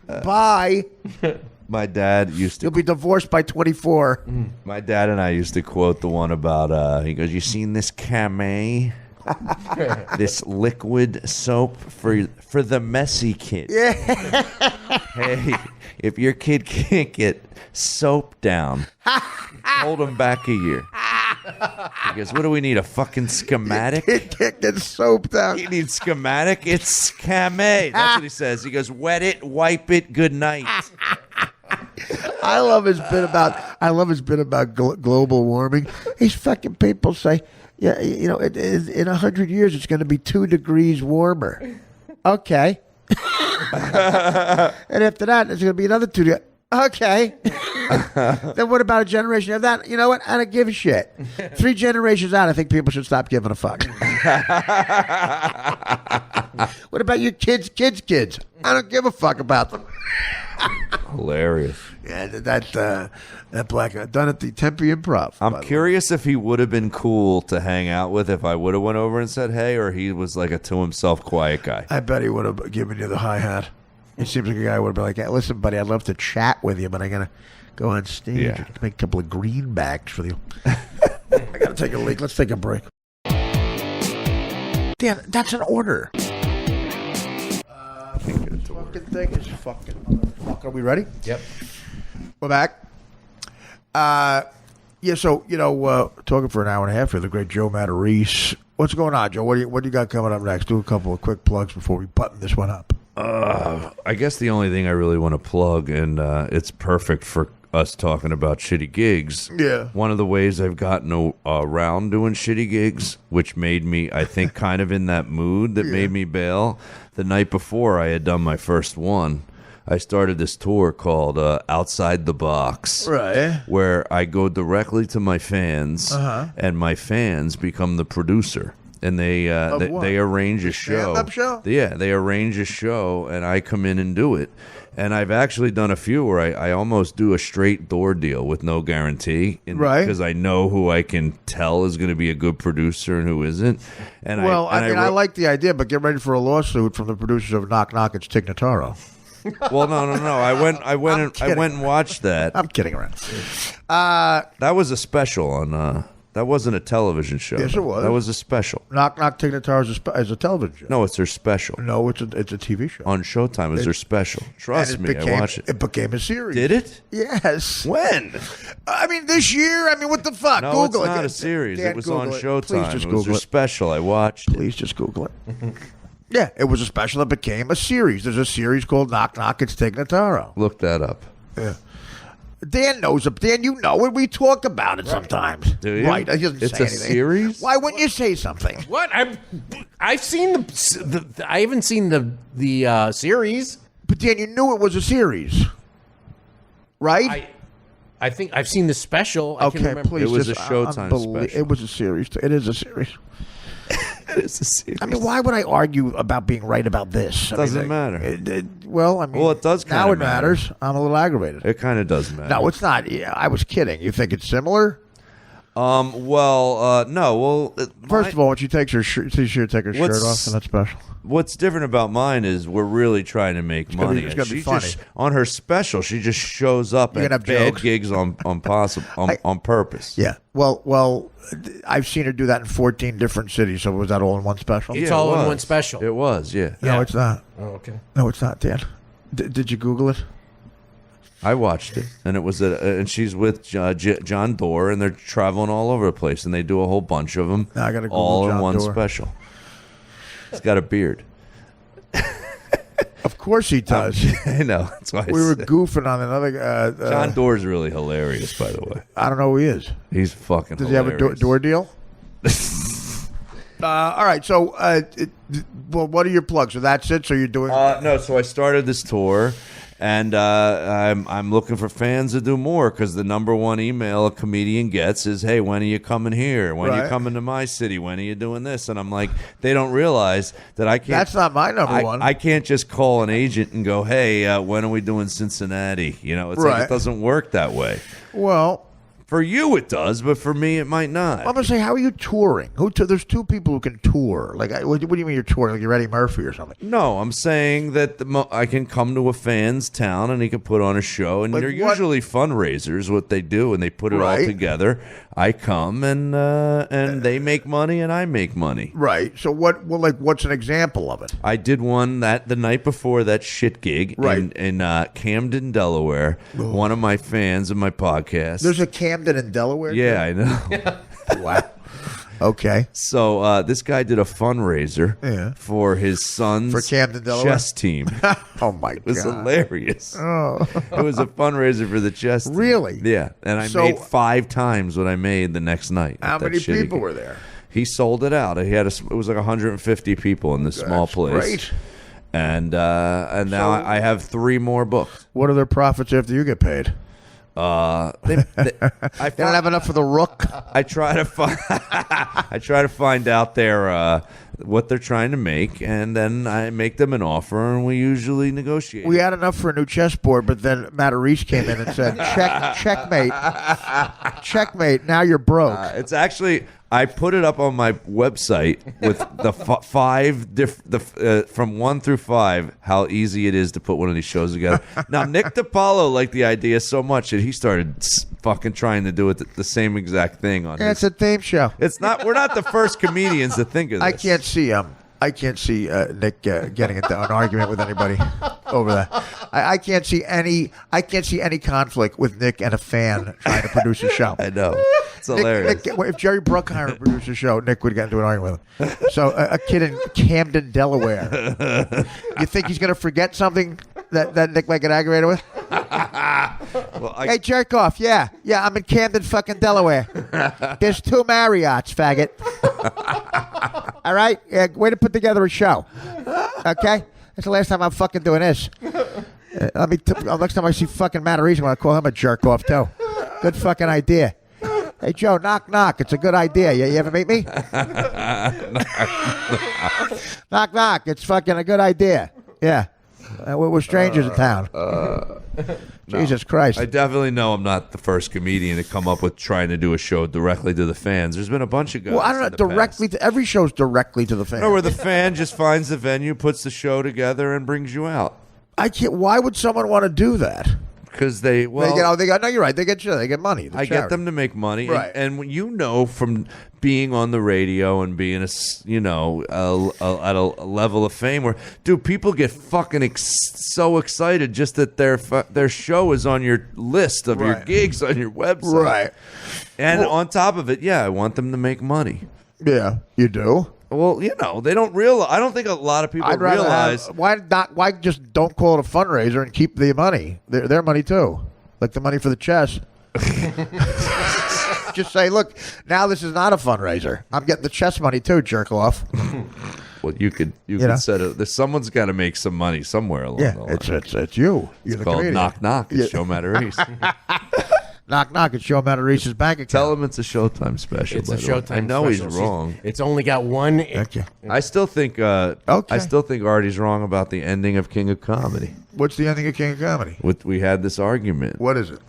A: Bye.
C: My dad used to...
A: You'll be divorced by 24.
C: My dad and I used to quote the one about, he goes, "You seen this Camay? This liquid soap for the messy kid.
A: Yeah.
C: Hey, if your kid can't get soap down, hold him back a year." He goes, "What do we need? A fucking schematic?
A: He can't get soap down.
C: You need schematic? It's Camay." That's what he says. He goes, "Wet it, wipe it, good night."
A: I love his bit about global warming. These fucking people say, "Yeah, in 100 years it's going to be 2 degrees warmer." Okay. And after that, it's going to be another 2 degrees. Okay. Then what about a generation of that? You know what? I don't give a shit. 3 generations out, I think people should stop giving a fuck. What about your kids? I don't give a fuck about them.
C: Hilarious.
A: Yeah, that black guy done at the Tempe Improv. by
C: I'm
A: the way.
C: curious if he would have been cool to hang out with if I would have went over and said hey, or he was like a to himself quiet guy.
A: I bet he would have given you the hi hat. He seems like a guy who would have been like, hey, "Listen, buddy, I'd love to chat with you, but I gotta go on stage
C: Yeah.
A: and make a couple of greenbacks for you. I gotta take a leak. Let's take a break." Dan, that's an order. Fucking thing is fucking motherfucker. Are we ready?
B: Yep.
A: We're back. Yeah, so, talking for an hour and a half here, the great Joe Matarese. What's going on, Joe? What do you got coming up next? Do a couple of quick plugs before we button this one up.
C: I guess the only thing I really want to plug, and it's perfect for us talking about shitty gigs.
A: Yeah.
C: One of the ways I've gotten around doing shitty gigs, which made me, I think, kind of in that mood that made me bail. The night before I had done my first one, I started this tour called Outside the Box.
A: Right.
C: Where I go directly to my fans, and my fans become the producer. And they arrange a show.
A: Stand-up show?
C: Yeah, they arrange a show, and I come in and do it. And I've actually done a few where I almost do a straight door deal with no guarantee.
A: Right.
C: Because I know who I can tell is going to be a good producer and who isn't. And
A: I like the idea, but get ready for a lawsuit from the producers of Knock Knock. It's Tig Notaro.
C: Well, no. I went and watched that.
A: I'm kidding around.
C: That was a special on. That wasn't a television show.
A: Yes, it was.
C: That was a special.
A: Knock Knock Tig Notaro is a television show.
C: No, it's their special.
A: No, it's a TV show.
C: On Showtime, it's their special. Trust me, I watch it.
A: It became a series.
C: Did it?
A: Yes.
C: When?
A: I mean, this year. I mean, what the fuck?
C: No,
A: Google
C: it's
A: it.
C: not a series.
A: Dan,
C: It was
A: Google
C: on
A: it.
C: Showtime.
A: Please just
C: It was
A: Google
C: their
A: it.
C: special. I watched it.
A: Please just Google it. Yeah, it was a special that became a series. There's a series called Knock Knock. It's Tig Notaro.
C: Look that up.
A: Yeah. Dan knows it. Dan, you know it. We talk about it sometimes.
C: Do you?
A: Right. He doesn't
C: It's
A: say
C: a
A: anything.
C: series?
A: Why wouldn't you say something?
B: What? I've seen the I haven't seen the series.
A: But Dan, you knew it was a series, right?
B: I think I've seen the special. I can
A: Okay,
B: remember.
A: please.
C: It was
A: just
C: a Showtime special.
A: It was a series. It is a series.
C: It's a series.
A: I mean, why would I argue about being right about this?
C: Doesn't matter.
A: It does
C: kinda
A: now. It
C: matter.
A: matters. I'm a little aggravated.
C: It kind of does matter.
A: No, it's not. Yeah, I was kidding. You think it's similar?
C: No. Well,
A: First of all, when she takes her shirt, take her shirt
C: What's-
A: off, and that's special.
C: what's different about mine is we're really trying to make
A: gonna
C: money.
A: be- it's
C: And
A: gonna be
C: she
A: funny.
C: just on her special, she just shows up
A: You're
C: at
A: gonna have
C: bad
A: jokes?
C: gigs on purpose.
A: Yeah. Well, I've seen her do that in 14 different cities. So was that all in one special?
B: It's
C: Yeah,
B: all
C: it
B: in
C: was.
B: one special.
C: It was, yeah.
A: No,
B: Yeah.
A: it's not.
B: Oh, okay.
A: No, it's not, Dan. Did you Google it?
C: I watched it, and it was and she's with John Doerr, and they're traveling all over the place, and they do a whole bunch of them,
A: Now I gotta Google
C: all in
A: John
C: one
A: Doerr.
C: special. He's got a beard.
A: Of course he does.
C: I know. That's why
A: We were
C: said-
A: goofing on another.
C: John Doerr's really hilarious, by the way.
A: I don't know who he is.
C: He's fucking.
A: Does he have a door deal? All right. So, well, what are your plugs? So that's it. So you're doing.
C: No, so I started this tour, and I'm looking for fans to do more because the number one email a comedian gets is, "Hey, when are you coming here? When are you
A: Right.
C: coming to my city? When are you doing this?" And I'm like, they don't realize that I can't.
A: That's not my number one.
C: I can't just call an agent and go, "Hey, when are we doing Cincinnati?" You know, it's like
A: Right.
C: it doesn't work that way.
A: well,
C: For you, it does, but for me, it might not.
A: I'm gonna say, how are you touring? There's two people who can tour. Like, what do you mean you're touring? Like you're Eddie Murphy or something?
C: No, I'm saying that I can come to a fan's town and he can put on a show, and
A: Like
C: they're
A: what?
C: usually fundraisers. What they do, and they put it all
A: Right.
C: together. I come and they make money, and I make money.
A: Right. So what? Well, like, what's an example of it?
C: I did one the night before that shit gig
A: Right.
C: in Camden, Delaware. One of my fans of my podcast.
A: There's a Camden in Delaware.
C: Yeah, I know.
A: Wow. Okay.
C: So this guy did a fundraiser
A: Yeah.
C: for his son's
A: For Camden, Delaware?
C: chess team.
A: Oh my
C: It was
A: god.
C: hilarious.
A: Oh.
C: It was a fundraiser for the chess team.
A: Really?
C: Yeah. And I
A: So-
C: made 5 times what I made the next night.
A: How
C: at that
A: many
C: shitty
A: people
C: gig.
A: were there?
C: He sold it out. It was like 150 people in this small
A: That's
C: place.
A: great.
C: And now
A: So-
C: I have 3 more booked.
A: What are their profits after you get paid?
C: I
A: They don't have enough for the rook.
C: I try to find I try to find out their what they're trying to make, and then I make them an offer, and we usually negotiate.
A: We had enough for a new chessboard, but then Matarese came in and said, checkmate. Checkmate, now you're broke.
C: It's actually, I put it up on my website with the from 1 through 5, how easy it is to put one of these shows together. Now, Nick DiPaolo liked the idea so much that he started fucking trying to do it the same exact thing on
A: It's a theme show.
C: We're not the first comedians to think of this.
A: I can't see Nick getting into an argument with anybody over that. I can't see any conflict with Nick and a fan trying to produce a show.
C: I know. It's hilarious.
A: Nick, if Jerry Bruckheimer produced a show, Nick would get into an argument with him. So a kid in Camden, Delaware. You think he's going to forget something that Nick might get aggravated with? Hey, jerk off. Yeah, I'm in Camden, fucking Delaware. There's 2 Marriotts, faggot. All right? Yeah, way to put together a show. Okay? That's the last time I'm fucking doing this. Next time I see fucking Matarese, I'm going to call him a jerk off, too. Good fucking idea. Hey, Joe, knock, knock. It's a good idea. You ever meet me? Knock, knock. It's fucking a good idea. Yeah. We're strangers in town. Jesus Christ.
C: I definitely know I'm not the first comedian to come up with trying to do a show directly to the fans. There's been a bunch of guys.
A: Well, I don't know. Directly to every show's directly to the fans.
C: No, where the fan just finds the venue, puts the show together, and brings you out.
A: I can't. Why would someone want to do that?
C: Because they
A: no, you're right. They get money.
C: I get them to make money,
A: right?
C: And when you know from being on the radio and being at a level of fame where, dude, people get fucking so excited just that their show is on your list of your gigs on your website,
A: right?
C: And on top of it, I want them to make money.
A: Yeah, you do.
C: Well, they don't realize. I don't think a lot of people realize.
A: Why just don't call it a fundraiser and keep the money? Their money too, like the money for the chess. Just say, look, now this is not a fundraiser. I'm getting the chess money too, jerk off.
C: Well, you could set it. Someone's got to make some money somewhere along the line.
A: It's you. You're
C: it's called
A: comedian.
C: Knock Knock. It's Joe Matarese.
A: Knock, knock. It's Joe Matarese's bank account.
C: Tell him it's a Showtime special.
B: It's a Showtime
C: I know
B: special.
C: he's wrong.
B: It's only got one.
A: Okay.
C: I still think. I still think Artie's wrong about the ending of King of Comedy.
A: What's the ending of King of Comedy?
C: We had this argument.
A: What is it?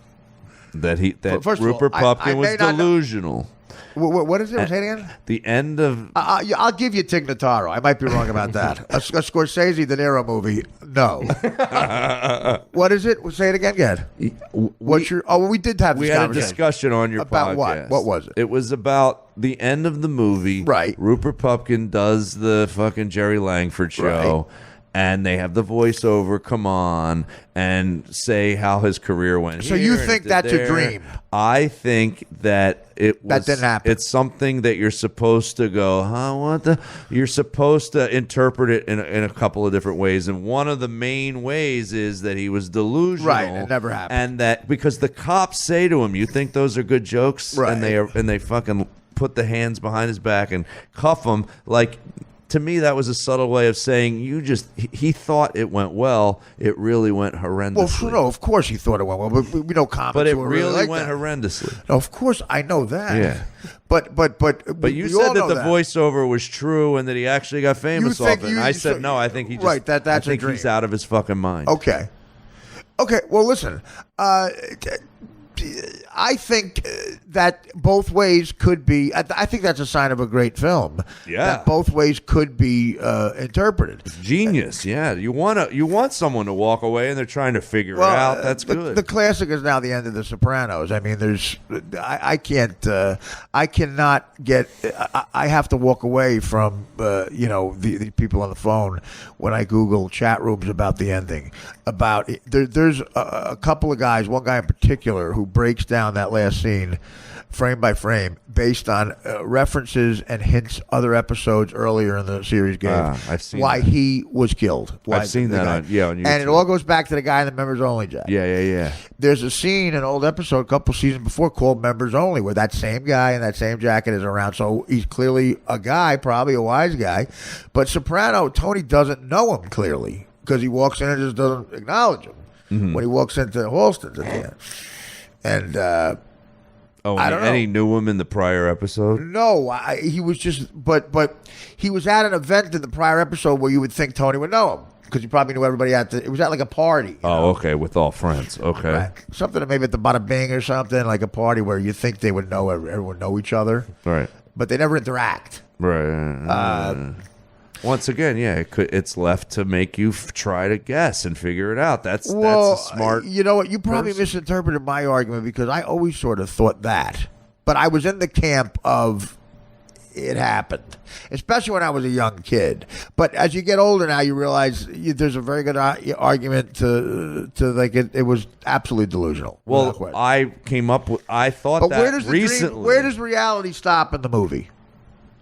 C: That
A: First of
C: Rupert
A: all,
C: Pupkin was delusional.
A: What is it? Say it again.
C: The end of.
A: I'll give you Tig Notaro. I might be wrong about that. A Scorsese De Niro movie? No. What is it? Say it again. Good. We did have.
C: We had a discussion on your
A: about
C: podcast.
A: What was it?
C: It was about the end of the movie.
A: Right.
C: Rupert Pupkin does the fucking Jerry Langford show. Right. And they have the voiceover come on and say how his career went.
A: So you think that's a dream?
C: I think that
A: that didn't happen.
C: It's something that you're supposed to go, huh? What the? You're supposed to interpret it in a couple of different ways, and one of the main ways is that he was delusional.
A: Right, it never happened.
C: And that because the cops say to him, "You think those are good jokes?"
A: Right.
C: And they fucking put the hands behind his back and cuff him like. To me, that was a subtle way of saying he thought it went well. It really went horrendously.
A: Well, no, of course he thought it went well, but we know comics.
C: But it
A: who
C: really
A: like
C: went
A: that.
C: horrendously.
A: No, of course I know that.
C: Yeah.
A: But
C: you said that the voiceover was true and that he actually got famous off it. And I said no. I think he just
A: right. That's
C: I think
A: a dream.
C: He's out of his fucking mind.
A: Okay. Well, listen. I think that both ways could be. I think that's a sign of a great film.
C: Yeah,
A: that both ways could be interpreted.
C: It's genius. Yeah, you want someone to walk away and they're trying to figure it out. That's good.
A: The classic is now the end of The Sopranos. I mean, I cannot get. I have to walk away from the people on the phone when I Google chat rooms about the ending. There's a couple of guys. One guy in particular who breaks down that last scene frame by frame based on references and hints other episodes earlier in the series gave
C: I've seen
A: why
C: that.
A: He was killed.
C: I've seen that on YouTube.
A: And it all goes back to the guy in the Members Only jacket.
C: Yeah.
A: There's a scene in an old episode a couple seasons before called Members Only where that same guy in that same jacket is around. So he's clearly a guy, probably a wise guy. But Soprano, Tony doesn't know him clearly because he walks in and just doesn't acknowledge him when he walks into Halston's at the end. And
C: I don't know. And he knew him in the prior episode?
A: No, he was just, but he was at an event in the prior episode where you would think Tony would know him because he probably knew everybody it was at like a party.
C: Okay, with all friends. Okay.
A: Right. Something maybe at the Bada Bing or something, like a party where you think they would know, everyone know each other.
C: Right.
A: But they never interact.
C: Right. Once again, yeah, it's left to make you try to guess and figure it out. That's a smart.
A: You know what? You probably misinterpreted my argument because I always sort of thought that, but I was in the camp of it happened, especially when I was a young kid. But as you get older now, you realize there's a very good argument to like it was absolutely delusional.
C: Well, I came up with. I thought
A: but
C: that recently.
A: Where does reality stop in the movie?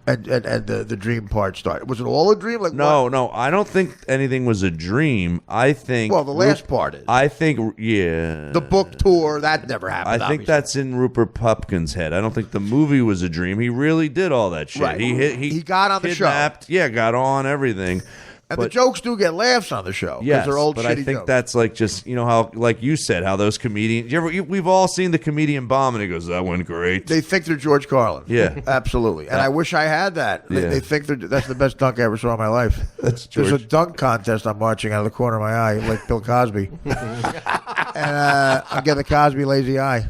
A: And the dream part started. Was it all a dream? Like
C: no. I don't think anything was a dream. I think.
A: Well, the last part is.
C: I think, yeah.
A: The book tour that never happened.
C: I think that's in Rupert Pupkin's head. I don't think the movie was a dream. He really did all that shit.
A: Right.
C: He
A: got on the show.
C: Yeah, got on everything.
A: And the jokes do get laughs on the show.
C: Yes,
A: they're old
C: but
A: shitty
C: I think
A: jokes.
C: that's like just, how, like you said, how those comedians, we've all seen the comedian bomb and he goes, that went great.
A: They think they're George Carlin.
C: Yeah.
A: Absolutely. And I wish I had that. They think that's the best dunk I ever saw in my life.
C: That's George.
A: There's a dunk contest I'm watching out of the corner of my eye, like Bill Cosby. And I get the Cosby lazy eye.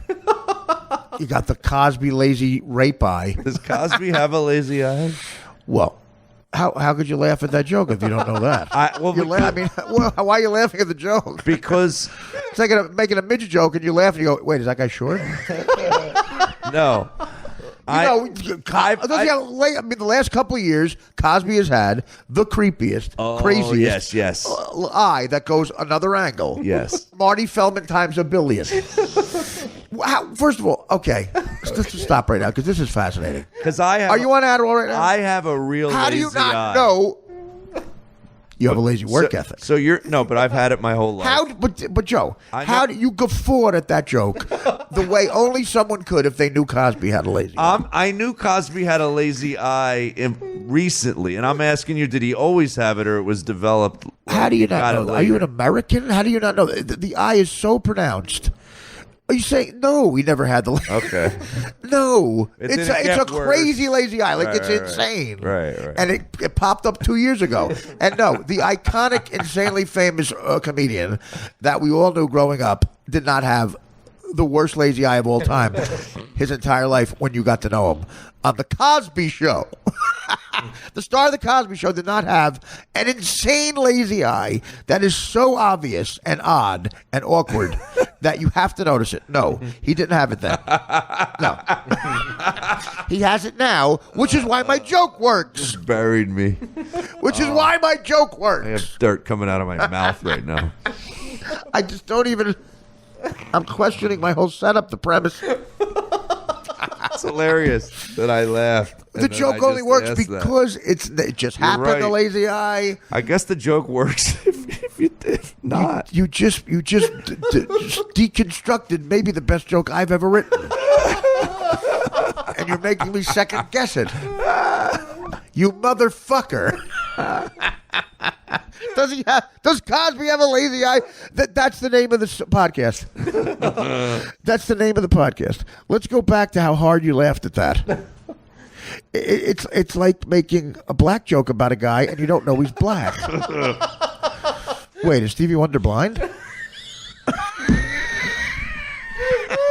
A: You got the Cosby lazy rape eye.
C: Does Cosby have a lazy eye?
A: Well, how could you laugh at that joke if you don't know that? Why are you laughing at the joke?
C: Because
A: it's like making a midget joke and you laugh and you go, wait, is that guy short?
C: No.
A: The last couple of years, Cosby has had the creepiest, craziest eye that goes another angle.
C: Yes.
A: Marty Feldman times a billion. First of all, okay, let's just stop right now because this is fascinating. Are you on Adderall right now?
C: I have a real lazy eye.
A: How do you not know? You have a lazy work ethic.
C: So but I've had it my whole life.
A: But Joe, how do you guffawed at that joke the way only someone could if they knew Cosby had a lazy eye?
C: I knew Cosby had a lazy eye recently, and I'm asking you, did he always have it or it was developed?
A: How do you not know that? Are you an American? How do you not know that? The eye is so pronounced. Are you saying no? We never had the.
C: Okay.
A: No, it's a crazy lazy eye. Like it's insane.
C: Right.
A: And it popped up 2 years ago. And no, the iconic, insanely famous comedian that we all knew growing up did not have the worst lazy eye of all time his entire life when you got to know him on the Cosby Show. The star of the Cosby Show did not have an insane lazy eye that is so obvious and odd and awkward that you have to notice it. No, he didn't have it then. No. He has it now, which is why my joke works.
C: Just buried me.
A: Which is why my joke works.
C: I have dirt coming out of my mouth right now.
A: I just don't even... I'm questioning my whole setup, the premise.
C: It's hilarious that I laughed.
A: The joke only works because it just happened, right. The lazy eye.
C: I guess the joke works if you did not.
A: You just deconstructed maybe the best joke I've ever written. And you're making me second guess it. You motherfucker. Does Cosby have a lazy eye? That's the name of the podcast. That's the name of the podcast. Let's go back to how hard you laughed at that. It's like making a black joke about a guy and you don't know he's black. Wait, is Stevie Wonder blind?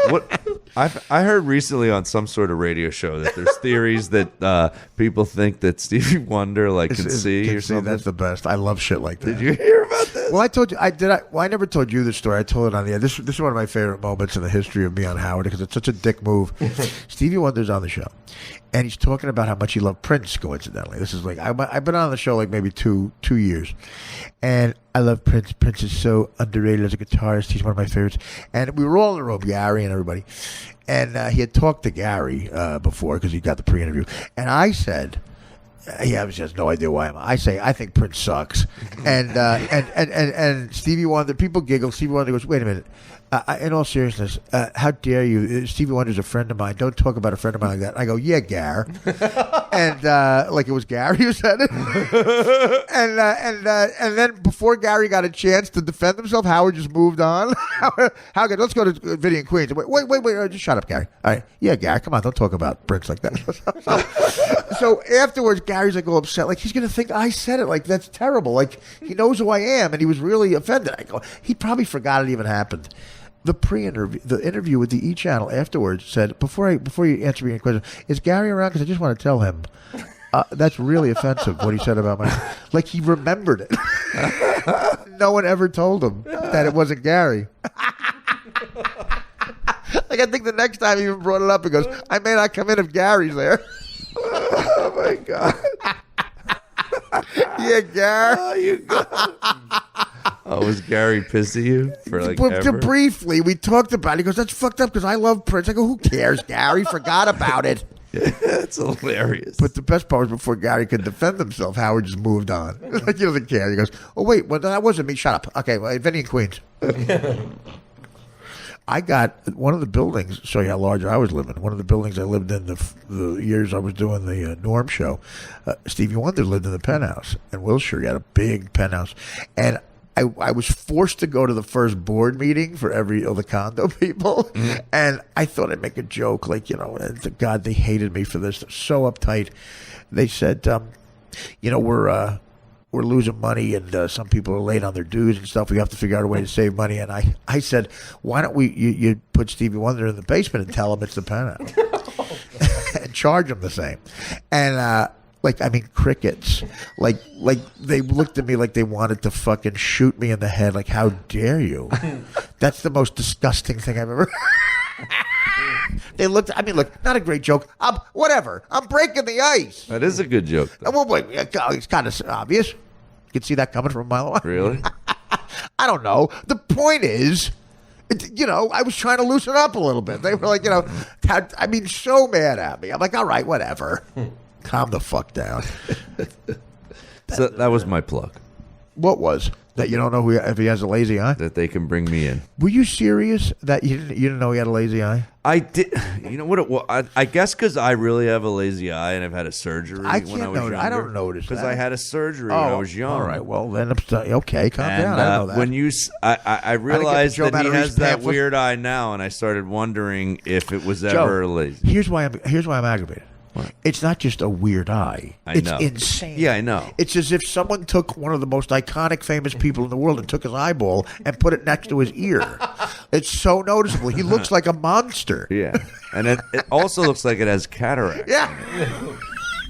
C: What? I heard recently on some sort of radio show that there's theories that people think that Stevie Wonder can see or something.
A: That's the best. I love shit like that.
C: Did you hear about this?
A: Well, I told you. I never told you the story. I told it on the air. This is one of my favorite moments in the history of me on Howard because it's such a dick move. Stevie Wonder's on the show, and he's talking about how much he loved Prince. Coincidentally, this is I've been on the show maybe two years, and I love Prince. Prince is so underrated as a guitarist. He's one of my favorites. And we were all in the room, Gary and everybody. And he had talked to Gary before because he got the pre-interview. And I said, He obviously has no idea why I say I think Prince sucks, and Stevie Wonder. People giggle. Stevie Wonder goes, "Wait a minute." In all seriousness, how dare you? Stevie Wonder's a friend of mine. Don't talk about a friend of mine like that. I go, yeah, Gar, and like it was Gary who said it, and then before Gary got a chance to defend himself, Howard just moved on. Howard, let's go to Vinny and Queens. Wait, just shut up, Gary. All right, yeah, Gary, come on, don't talk about Prince like that. So afterwards, Gary's like all upset, like he's gonna think I said it, like that's terrible, like he knows who I am, and he was really offended. I go, he probably forgot it even happened. The interview with the E! Channel afterwards said, before you answer me any question, is Gary around? Because I just want to tell him that's really offensive what he said about my. Like he remembered it. No one ever told him that it wasn't Gary. Like I think the next time he even brought it up, he goes, "I may not come in if Gary's there."
C: Oh my God.
A: Yeah, Gary.
C: Oh, you got Oh, was Gary pissed at you for like ever?
A: Briefly, we talked about it. He goes, "That's fucked up because I love Prince." I go, "Who cares? Gary forgot about it."
C: That's hilarious.
A: But the best part was before Gary could defend himself, Howard just moved on. Like he doesn't care. He goes, "Oh wait, well that wasn't me. Shut up." Okay, well, Vinny and Queens. I got one of the buildings. Show you how large I was living. One of the buildings I lived in the years I was doing the Norm show. Stevie Wonder lived in the penthouse in Wilshire. He had a big penthouse, and I was forced to go to the first board meeting for every of the condo people, and I thought I'd make a joke, like, you know, God, they hated me for this. They're so uptight. They said, you know, we're losing money, and some people are late on their dues and stuff. We have to figure out a way to save money. And I said, why don't you put Stevie Wonder in the basement and tell him it's the penthouse and charge him the same? And crickets. Like they looked at me like they wanted to fucking shoot me in the head. Like, how dare you? That's the most disgusting thing I've ever. They looked. I mean, look, not a great joke. Whatever. I'm breaking the ice.
C: That is a good joke, though.
A: Well, wait, it's kind of obvious. You can see that coming from a mile away.
C: Really?
A: I don't know. The point is, you know, I was trying to loosen up a little bit. They were like, you know, so mad at me. I'm like, all right, whatever. Calm the fuck down.
C: So that was my plug.
A: What was? That you don't know if he has a lazy eye?
C: That they can bring me in.
A: Were you serious that you didn't know he had a lazy eye?
C: I did. You know what it was? I guess because I really have a lazy eye and I've had a surgery when I was younger.
A: I don't notice
C: because
A: that.
C: I had a surgery when I was young.
A: All right. Well, then okay, calm down. I don't know that.
C: When I realized that he has that weird eye now, and I started wondering if it was ever lazy.
A: Here's why I'm aggravated. What? It's not just a weird eye. It's insane.
C: Yeah, I know.
A: It's as if someone took one of the most iconic, famous people in the world and took his eyeball and put it next to his ear. It's so noticeable. He looks like a monster.
C: Yeah. And it also looks like it has cataract.
A: Yeah.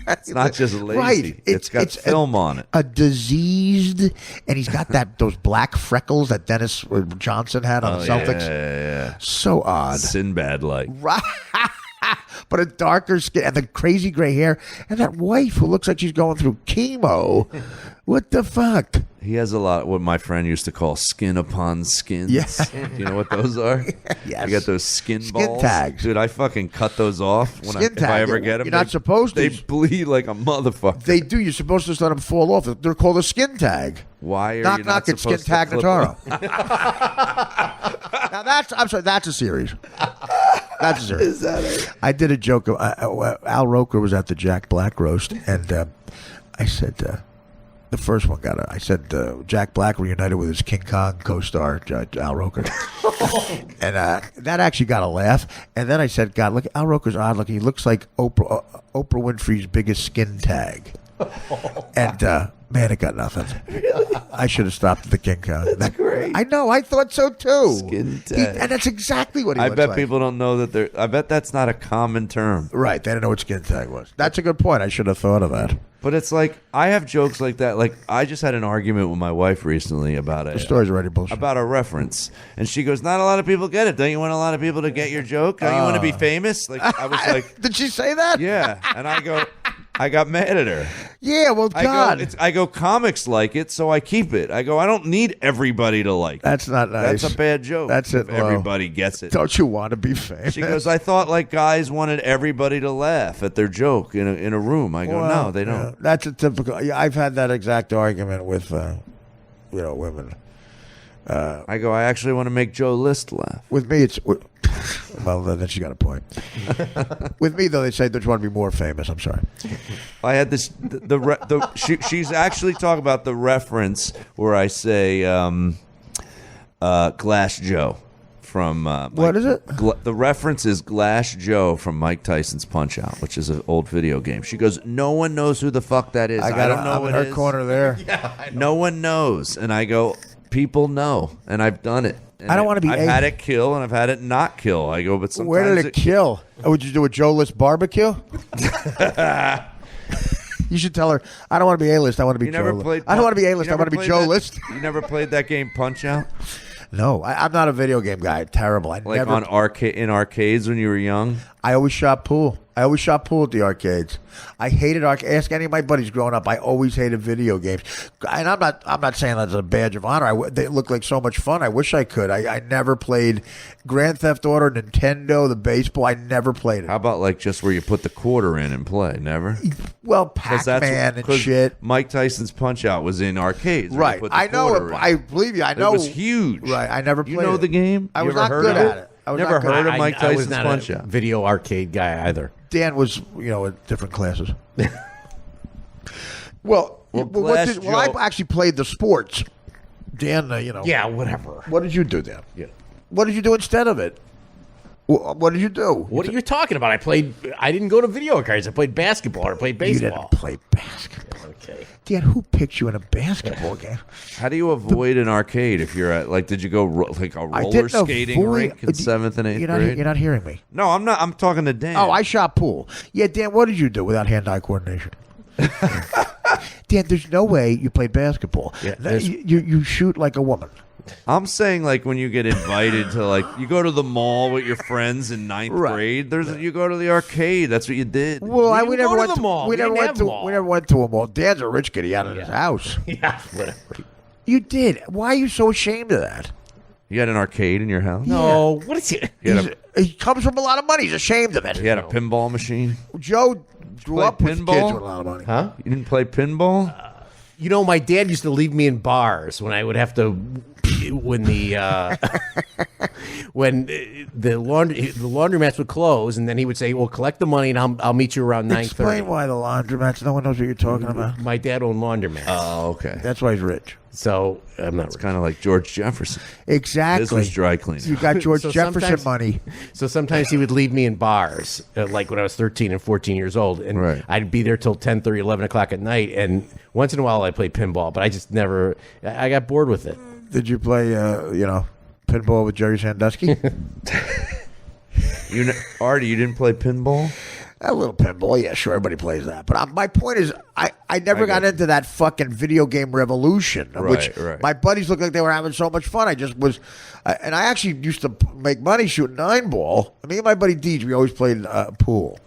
C: It's not just lazy.
A: Right.
C: It's got film on it.
A: A diseased, and he's got those black freckles that Dennis Johnson had on the Celtics.
C: Yeah.
A: So odd.
C: Sinbad-like.
A: Right. But a darker skin and the crazy gray hair and that wife who looks like she's going through chemo. What the fuck?
C: He has a lot of what my friend used to call skin upon skins.
A: Yeah.
C: Do you know what those are?
A: Yes.
C: You got those skin balls.
A: Tags.
C: Dude, I fucking cut those off if I ever get them.
A: You're not supposed to.
C: They bleed like a motherfucker.
A: They do. You're supposed to just let them fall off. They're called a skin tag.
C: Why are you not
A: knock
C: supposed
A: skin
C: to
A: tag
C: flip
A: Notaro. Now that's a series. That's a series.
C: Is that it?
A: I did a joke. Al Roker was at the Jack Black roast, and I said the first one got I said Jack Black reunited with his King Kong co-star Al Roker, and that actually got a laugh. And then I said, God, look, Al Roker's odd looking. He looks like Oprah Winfrey's biggest skin tag. And man, it got nothing. Really? I should have stopped at the King Kong.
C: That's great.
A: I know. I thought so too.
C: Skin tag.
A: And that's exactly what he looks
C: bet
A: like.
C: people don't know that I bet that's not a common term.
A: Right. They didn't know what skin tag was. That's a good point. I should have thought of that.
C: But it's like, I have jokes like that. Like, I just had an argument with my wife recently about it.
A: The story's already bullshit.
C: About a reference. And she goes, not a lot of people get it. Don't you want a lot of people to get your joke? Don't you want to be famous? Like, I was like...
A: Did she say that?
C: Yeah. And I go... I got mad at her.
A: Yeah, well, God.
C: I go, comics like it, so I keep it. I go, I don't need everybody to like it.
A: That's not nice.
C: That's a bad joke.
A: That's it.
C: If everybody gets it.
A: Don't you want to be famous?
C: She goes, I thought like guys wanted everybody to laugh at their joke in a room. I go, no, they don't.
A: Yeah, that's a typical. Yeah, I've had that exact argument with, women.
C: I go, I actually want to make Joe List laugh.
A: With me, it's well. Then she got a point. With me, though, they say they just want to be more famous. I'm sorry.
C: I had this. She's actually talking about the reference where I say Glass Joe from.
A: What is it?
C: The reference is Glass Joe from Mike Tyson's Punch Out, which is an old video game. She goes, no one knows who the fuck that is. I don't know
A: I'm
C: what
A: in her
C: it is.
A: corner there.
C: No one knows, and I go, people know, and I've done it. And
A: I don't want to be.
C: I've had it kill, and I've had it not kill. I go, but sometimes
A: where did it kill? Oh, would you do a Joe List barbecue? You should tell her, I don't want to be A-list. I want to be Joe List. I don't want to be A-list. I want to be Joe List.
C: You never played that game Punch Out?
A: No, I'm not a video game guy. Terrible.
C: On arcades when you were young?
A: I always shot pool. I always shot pool at the arcades. I hated arcades. Ask any of my buddies growing up. I always hated video games. And I'm not saying that's a badge of honor. They look like so much fun. I wish I could. I never played Grand Theft Auto, Nintendo, the baseball. I never played it.
C: How about like just where you put the quarter in and play? Never?
A: Well, Pac-Man and shit.
C: Mike Tyson's Punch Out was in arcades.
A: Right. I know it. I believe you. I know.
C: It was huge.
A: Right. I never played it.
C: You know the game?
A: I was not good at it.
C: Never heard of Mike Tyson's
B: Punch Out? I was not a video arcade guy either.
A: Dan was, at different classes. Well, I actually played the sports. Dan,
B: Yeah, whatever.
A: What did you do, Dan?
B: Yeah.
A: What did you do instead of it? What did you do?
B: What are you talking about? I didn't go to video arcades. I played basketball or I played baseball.
A: You didn't play basketball.
B: Okay.
A: Dan, who picked you in a basketball game?
C: How do you avoid an arcade if you're at, did you go like a roller skating rink in 7th and 8th grade?
A: You're not hearing me.
C: No, I'm not. I'm talking to Dan.
A: Oh, I shot pool. Yeah, Dan, what did you do without hand-eye coordination? Dan, there's no way you played basketball.
B: Yeah,
A: you shoot like a woman.
C: I'm saying when you get invited to you go to the mall with your friends in 9th grade. You go to the arcade. That's what you did.
A: Well, we never
B: go
A: went
B: to the mall.
A: We never went to a mall. Dan's a rich kid. He had it in his house.
B: Yeah, whatever.
A: You did. Why are you so ashamed of that?
C: You had an arcade in your house?
B: No. What is it?
A: He comes from a lot of money. He's ashamed of it.
C: You had a pinball machine?
A: Joe grew up with kids
C: pinball?
A: with a lot of money.
B: Huh?
C: You didn't play pinball?
B: My dad used to leave me in bars when I would have to, when the laundromats would close, and then he would say, "Well, collect the money, and I'll meet you around 9:30."
A: Explain why the laundromats. No one knows what you're talking about.
B: My dad owned laundromats.
C: Oh, okay.
A: That's why he's rich.
B: So I'm not.
C: It's kind of like George Jefferson.
A: Exactly.
C: This was dry cleaning.
A: You got George
B: So
A: Jefferson
B: sometimes-
A: money.
B: So sometimes he would leave me in bars, like when I was 13 and 14 years old, and
C: Right.
B: I'd be there till 10:30, 11 o'clock at night. And once in a while, I played pinball, but I just never. I got bored with it.
A: Did you play, pinball with Jerry Sandusky?
C: Artie, you didn't play pinball?
A: A little pinball, yeah, sure, everybody plays that. But my point is, I never got into that fucking video game revolution, which
C: Right.
A: my buddies looked like they were having so much fun. I just was, and I actually used to make money shooting 9-ball. Me and my buddy Deej, we always played pool,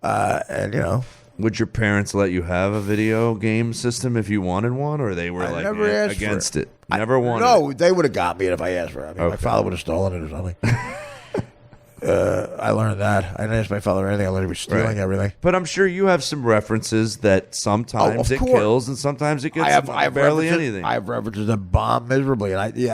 A: and
C: Would your parents let you have a video game system if you wanted one, or they were
A: never asked for
C: against
A: it.
C: it? Never wanted
A: No,
C: it.
A: they would have got me if I asked for it. I mean, my father would have stolen it or something. I learned that. I didn't ask my father anything. I learned he was stealing everything.
C: But I'm sure you have some references that sometimes it
A: course.
C: kills and sometimes it gets
A: I have
C: barely
A: references-
C: anything.
A: I have references that bomb miserably, and I'm
C: you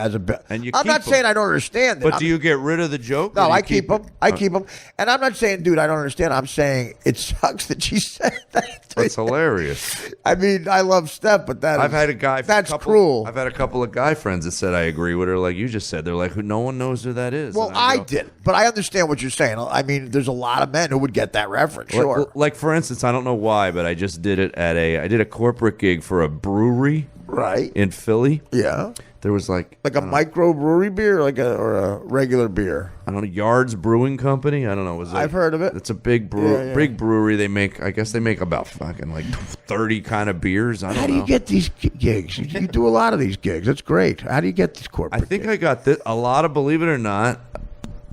A: not
C: keep 'em.
A: saying I don't understand it.
C: But do you get rid of the joke? or
A: No,
C: do you
A: I keep them.
C: it?
A: I keep them, and I'm not saying, dude, I don't understand. I'm saying it sucks that she said that.
C: That's hilarious.
A: I mean, I love Steph, but
C: I've had a guy.
A: That's cruel.
C: I've had a couple of guy friends that said I agree with her, like you just said. They're like, no one knows who that is.
A: Well,
C: And
A: I
C: go,
A: didn't, but I understand what you're saying. I mean, there's a lot of men who would get that reference. Sure,
C: Like for instance, I don't know why, but I just did it I did a corporate gig for a brewery
A: right?
C: in Philly.
A: Yeah,
C: There was like
A: a microbrewery beer, or a regular beer.
C: I don't know, Yards Brewing Company. I don't know.
A: I've heard of it.
C: It's a big big brewery. They make, I guess they make about fucking 30 kind of beers. I don't know.
A: How do you get these gigs? You do a lot of these gigs. That's great. How do you get these corporate?
C: I think
A: gigs?
C: I got this, a lot of, believe it or not,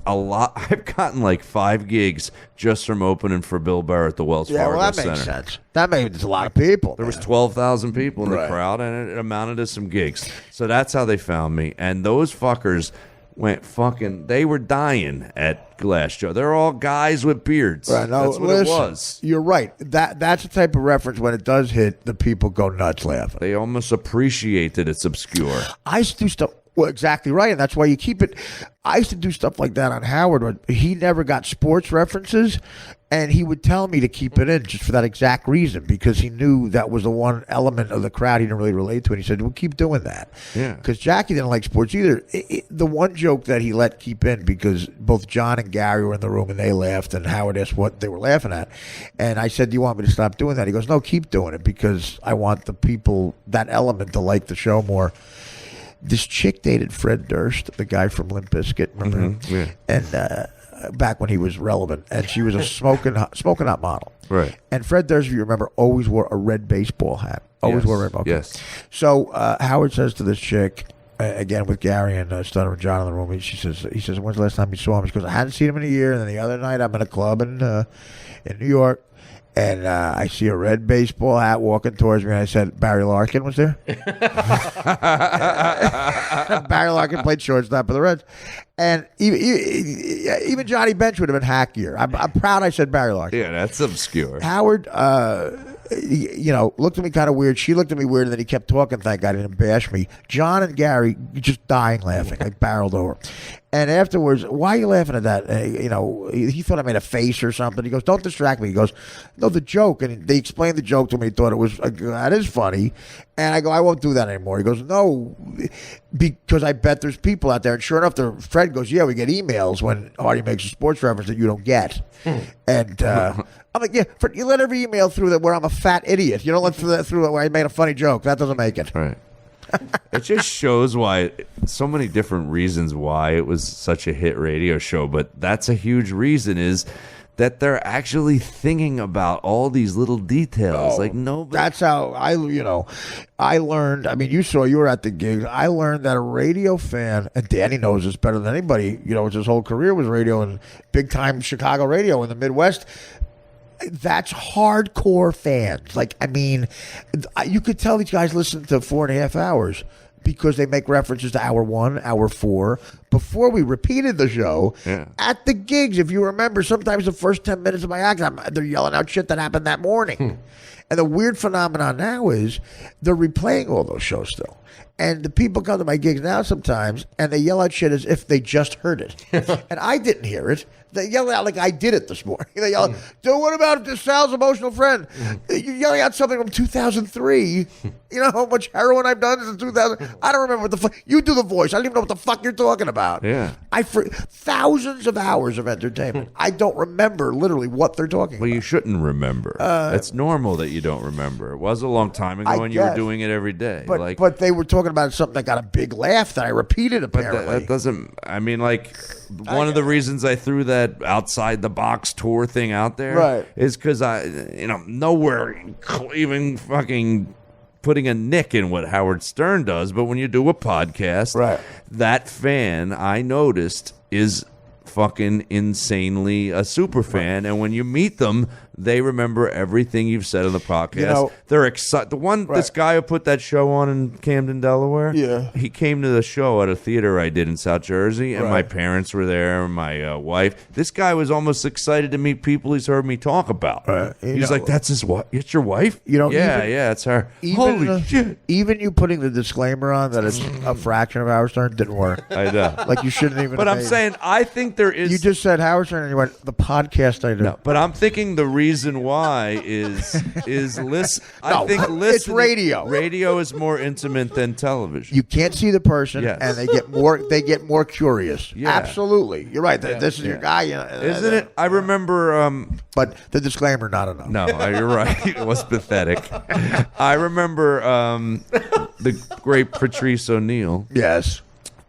C: a lot. I've gotten like 5 gigs just from opening for Bill Burr at the Wells
A: Yeah,
C: Fargo
A: well, that
C: Center.
A: makes sense. That means a lot of people.
C: There was 12,000 people in the
A: Right.
C: crowd, and it amounted to some gigs. So that's how they found me. And those fuckers went fucking. They were dying at Glass Joe. They're all guys with beards.
A: Right, no,
C: that's what
A: listen,
C: it was.
A: You're right. That's the type of reference when it does hit, the people go nuts laughing.
C: They almost appreciate that it's obscure.
A: I used to do stuff. Well, exactly right, and that's why you keep it. I used to do stuff like that on Howard, but he never got sports references, and he would tell me to keep it in just for that exact reason, because he knew that was the one element of the crowd he didn't really relate to, and he said, "Well, keep doing that."
C: Yeah.
A: Because Jackie didn't like sports either. The one joke that he let keep in, because both John and Gary were in the room and they laughed, and Howard asked what they were laughing at, and I said, "Do you want me to stop doing that?" He goes, "No, keep doing it, because I want the people, that element, to like the show more." This chick dated Fred Durst, the guy from Limp Bizkit, remember him?
C: Yeah.
A: And back when he was relevant, and she was a smoking hot model.
C: Right.
A: And Fred Durst, if you remember, always wore a red baseball hat. Always wore a red baseball hat.
C: Yes.
A: So Howard says to this chick, again with Gary and Stutter and John in the room, he says, "When's the last time you saw him?" She goes, "I hadn't seen him in a year." And then the other night, I'm in a club in New York. And I see a red baseball hat walking towards me, and I said, "Barry Larkin was there." Barry Larkin played shortstop for the Reds, and even Johnny Bench would have been hackier. I'm proud I said Barry Larkin.
C: Yeah, that's obscure.
A: Howard, looked at me kind of weird. She looked at me weird, and then he kept talking. Thank God he didn't bash me. John and Gary just dying laughing, like barreled over. And afterwards, "Why are you laughing at that?" He thought I made a face or something. He goes, "Don't distract me." He goes, "No, the joke." And they explained the joke to me. He thought it was, that is funny. And I go, "I won't do that anymore." He goes, "No, because I bet there's people out there." And sure enough, Fred goes, "Yeah, we get emails when Artie makes a sports reference that you don't get." And I'm like, "Yeah, Fred, you let every email through that where I'm a fat idiot. You don't let through where I made a funny joke. That doesn't make it."
C: Right. It just shows why, so many different reasons why it was such a hit radio show, but that's a huge reason, is that they're actually thinking about all these little details. Like, nobody.
A: That's how I learned. I mean, you were at the gig. I learned that a radio fan, and Danny knows this better than anybody. His whole career was radio and big time Chicago radio in the Midwest. That's hardcore fans. Like, I mean, you could tell these guys listen to 4.5 hours because they make references to hour 1, hour 4 before we repeated the show.
C: Yeah.
A: At the gigs. If you remember, sometimes the first 10 minutes of my act, they're yelling out shit that happened that morning. And the weird phenomenon now is they're replaying all those shows still. And the people come to my gigs now sometimes, and they yell out shit as if they just heard it. And I didn't hear it. They yell out like I did it this morning. They yell, "So what about Sal's emotional friend?" You're yelling out something from 2003. You know how much heroin I've done since 2000? I don't remember what the fuck. You do the voice. I don't even know what the fuck you're talking about.
C: Yeah.
A: Thousands of hours of entertainment. I don't remember literally what they're talking
C: Well,
A: about.
C: you shouldn't remember. It's normal that you don't remember. It was a long time ago,
A: I
C: and you were
A: guess.
C: doing it every day.
A: But they were talking about something that got a big laugh that I repeated,
C: But
A: apparently.
C: that doesn't. I mean, like, one of the reasons I threw that outside the box tour thing out there,
A: Right.
C: is because nowhere even fucking putting a nick in what Howard Stern does. But when you do a podcast,
A: Right.
C: that fan, I noticed, is fucking insanely a super fan, and when you meet them, they remember everything you've said on the podcast. They're excited. This guy who put that show on in Camden, Delaware, he came to the show at a theater I did in South Jersey, and my parents were there, and my wife. This guy was almost excited to meet people he's heard me talk about.
A: Right.
C: He's like, "That's his wife? It's your wife?" Yeah, it's her. Holy shit!
A: Even you putting the disclaimer on that it's a fraction of Howard Stern didn't work.
C: I know.
A: Like, you shouldn't even.
C: But I'm saying, I think there is.
A: You just said Howard Stern, and you went, "The podcast I do."
C: No, but I'm thinking the reason why is listen. I think
A: it's
C: listening.
A: radio.
C: Radio is more intimate than television.
A: You can't see the person,
C: Yes.
A: and they get more curious.
C: Yeah.
A: Absolutely, you're right. This is your guy,
C: Isn't it? I remember.
A: But the disclaimer, not enough.
C: No, you're right. It was pathetic. I remember the great Patrice O'Neill
A: Yes.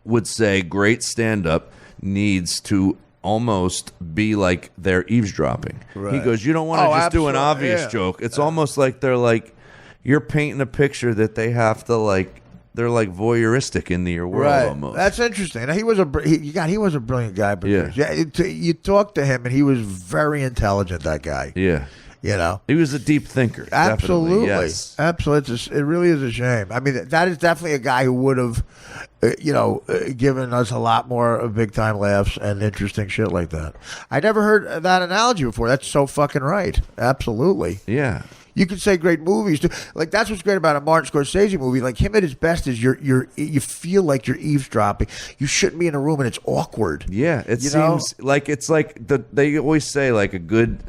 C: would say, "Great stand-up needs to almost be like they're eavesdropping."
A: Right.
C: He goes, "You don't want to just do an
A: absolutely,
C: obvious
A: yeah.
C: joke. It's almost like they're like, you're painting a picture that they have to they're like voyeuristic into your world almost.
A: That's interesting. Now, he was a brilliant guy. You talked to him, and he was very intelligent. That guy.
C: Yeah.
A: You know,
C: he was a deep thinker.
A: Absolutely,
C: yes.
A: Absolutely. It really is a shame. I mean, that is definitely a guy who would have, given us a lot more big time laughs and interesting shit like that. I never heard that analogy before. That's so fucking right. Absolutely.
C: Yeah.
A: You could say great movies too. Like that's what's great about a Martin Scorsese movie. Like him at his best is you feel like you're eavesdropping. You shouldn't be in a room and it's awkward.
C: Yeah, it seems like it's like they always say like a good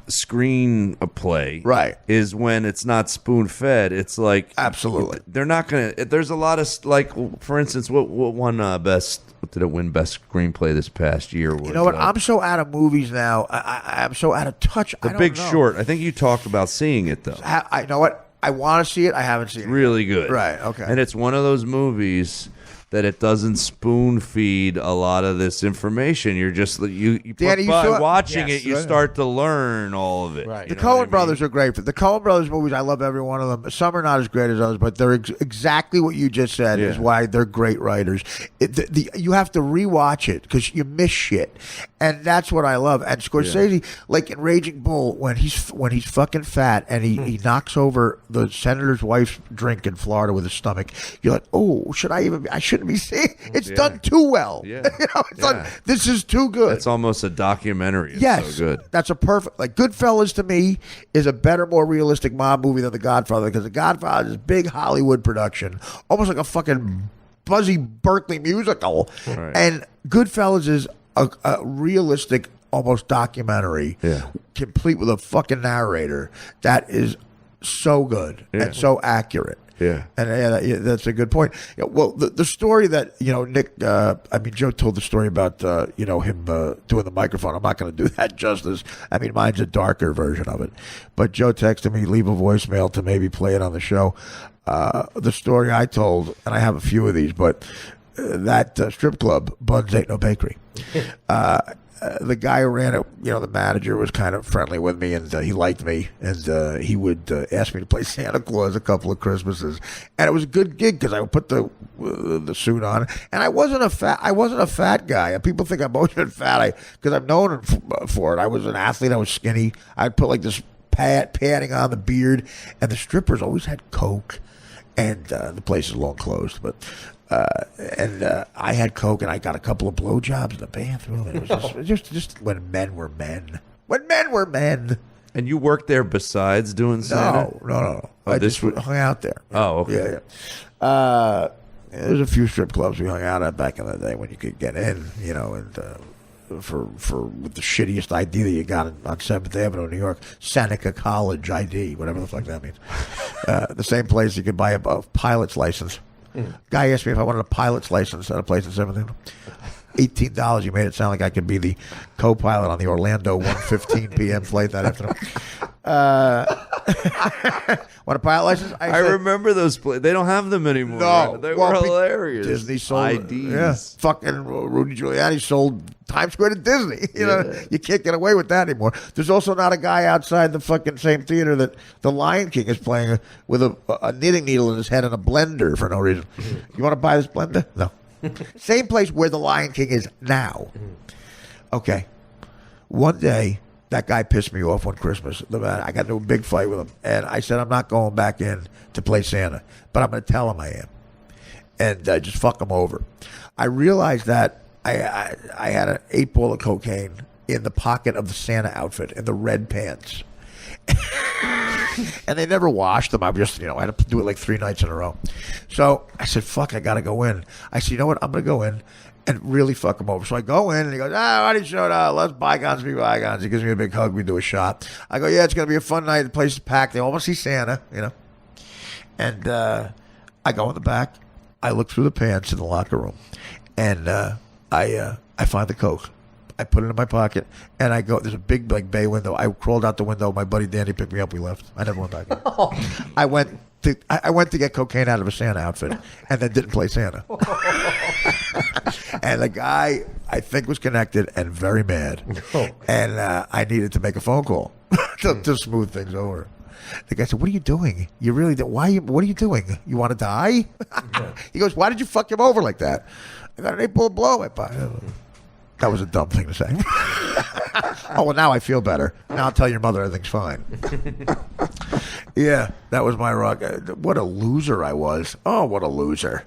C: screenplay is when it's not spoon fed. It's like
A: absolutely
C: they're not gonna. There's a lot of like, for instance, what won best? What did it win best screenplay this past year?
A: You know what? I'm so out of movies now. I'm so out of touch.
C: The Big Short. I think you talked about seeing it though.
A: I know what. I want to see it. I haven't seen it.
C: Really good.
A: Right. Okay.
C: And it's one of those movies that it doesn't spoon feed a lot of this information. You're just
A: Danny,
C: watching it, you start to learn all of it.
A: Right. The Coen brothers are great. The Coen brothers movies, I love every one of them. Some are not as great as others, but they're exactly what you just said is why they're great writers. You have to rewatch it because you miss shit, and that's what I love. And Scorsese, like in Raging Bull, when he's fucking fat and he knocks over the senator's wife's drink in Florida with his stomach, you're like, oh, I shouldn't be seeing. It's done too well.
C: Yeah.
A: This is too good.
C: It's almost a documentary. It's
A: yes,
C: so good.
A: That's a perfect. Like Goodfellas to me is a better, more realistic mob movie than The Godfather because The Godfather is a big Hollywood production, almost like a fucking buzzy Berkeley musical, and Goodfellas is a realistic, almost documentary, complete with a fucking narrator that is so good and so accurate.
C: Yeah,
A: and that's a good point. Well, the story that Nick, Joe told the story about him doing the microphone. I'm not going to do that justice. I mean, mine's a darker version of it. But Joe texted me, leave a voicemail to maybe play it on the show. The story I told, and I have a few of these, but that strip club, Buns Ain't No Bakery. The guy who ran it, the manager was kind of friendly with me, and he liked me, and he would ask me to play Santa Claus a couple of Christmases, and it was a good gig because I would put the suit on, and I wasn't a fat guy. People think I've always been fat, because I'm known for it. I was an athlete. I was skinny. I'd put like this padding on the beard, and the strippers always had Coke, and the place is long closed, but. I had Coke, and I got a couple of blowjobs in the bathroom. And it was just when men were men. When men were men.
C: And you worked there besides doing Santa?
A: No. I just hung out there.
C: Oh, okay.
A: Yeah. There's a few strip clubs we hung out at back in the day when you could get in, and for with the shittiest ID that you got on 7th Avenue in New York, Seneca College ID, whatever the fuck that means. The same place you could buy a pilot's license. Guy asked me if I wanted a pilot's license at a place in 7th Avenue. $18. You made it sound like I could be the co-pilot on the Orlando 1:15 p.m. flight that afternoon. Want a pilot license?
C: I remember those. They don't have them anymore.
A: No,
C: they were hilarious.
A: Disney sold
C: IDs.
A: Yeah, fucking Rudy Giuliani sold Times Square to Disney. You can't get away with that anymore. There's also not a guy outside the fucking same theater that the Lion King is playing with a knitting needle in his head and a blender for no reason. You want to buy this blender? No. Same place where the Lion King is now. Okay. One day, that guy pissed me off one Christmas. I got into a big fight with him, and I said I'm not going back in to play Santa, but I'm going to tell him I am, and just fuck him over. I realized that I had an 8-ball of cocaine in the pocket of the Santa outfit in the red pants. And they never washed them. I just, I had to do it like 3 nights in a row. So I said, fuck, I got to go in. I said, you know what? I'm going to go in and really fuck him over. So I go in, and he goes, Artie showed up. Let's bygones be bygones. He gives me a big hug. We do a shot. I go, yeah, it's going to be a fun night. The place is packed. They almost see Santa, And I go in the back. I look through the pants in the locker room, and I find the Coke. I put it in my pocket, and I go. There's a big bay window. I crawled out the window. My buddy Danny picked me up. We left. I never went back in. I went to get cocaine out of a Santa outfit, and then didn't play Santa. And the guy, I think, was connected and very mad, and I needed to make a phone call to smooth things over. The guy said, "What are you doing? You really? What are you doing? You want to die?" He goes, "Why did you fuck him over like that?" I got an 8-bullet blow. That was a dumb thing to say. Oh, well, now I feel better. Now I'll tell your mother everything's fine. Yeah, that was my rock. What a loser I was. Oh, what a loser.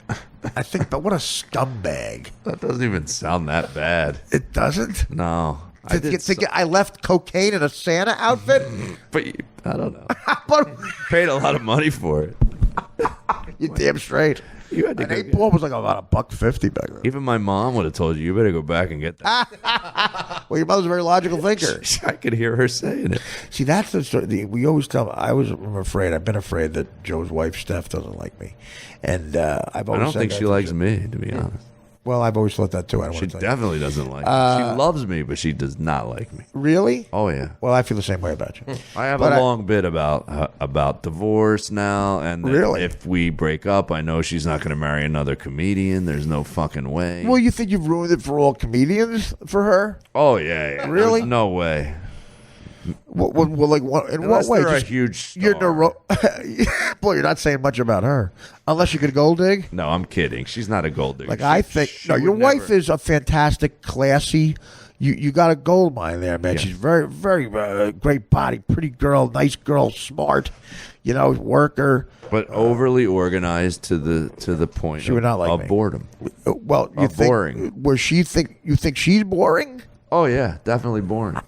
A: I think, but what a scumbag.
C: That doesn't even sound that bad.
A: It doesn't?
C: No.
A: I left cocaine in a Santa outfit?
C: But I don't know.
A: But
C: Paid a lot of money for it.
A: you're damn straight.
C: You had to
A: An
C: go
A: 8-ball was like about $1.50 back then.
C: Even my mom would have told you better go back and get that.
A: Well, your mother's a very logical thinker.
C: I could hear her saying it.
A: See, that's the story. We always tell. I'm afraid. I've been afraid that Joe's wife, Steph, doesn't like me, and I've always.
C: I don't
A: said
C: think
A: that
C: she
A: to
C: likes
A: Joe.
C: me, to be honest.
A: Well, I've always thought that too. I don't
C: She
A: want to tell you.
C: definitely doesn't like me. She loves me, but she does not like me.
A: Really?
C: Oh yeah.
A: Well, I feel the same way about you.
C: I have
A: But
C: a long bit about divorce now, and that
A: Really?
C: if we break up, I know she's not going to marry another comedian. There's no fucking way.
A: Well, you think you've ruined it for all comedians for her?
C: Oh yeah.
A: Really?
C: There's no way.
A: Well, like, in
C: Unless
A: what way?
C: they're a
A: Just-
C: huge star.
A: You're Boy, you're not saying much about her, unless you could gold dig.
C: No, I'm kidding. She's not a gold digger.
A: Like I think,
C: She
A: no, your
C: would
A: wife
C: never-
A: is a fantastic, classy. You got a gold mine there, man.
C: Yeah.
A: She's very, very great body, pretty girl, nice girl, smart. Worker.
C: but overly organized to the point
A: She would not like
C: of
A: me.
C: boredom.
A: Well, you think
C: boring.
A: You think she's boring?
C: Oh yeah, definitely boring.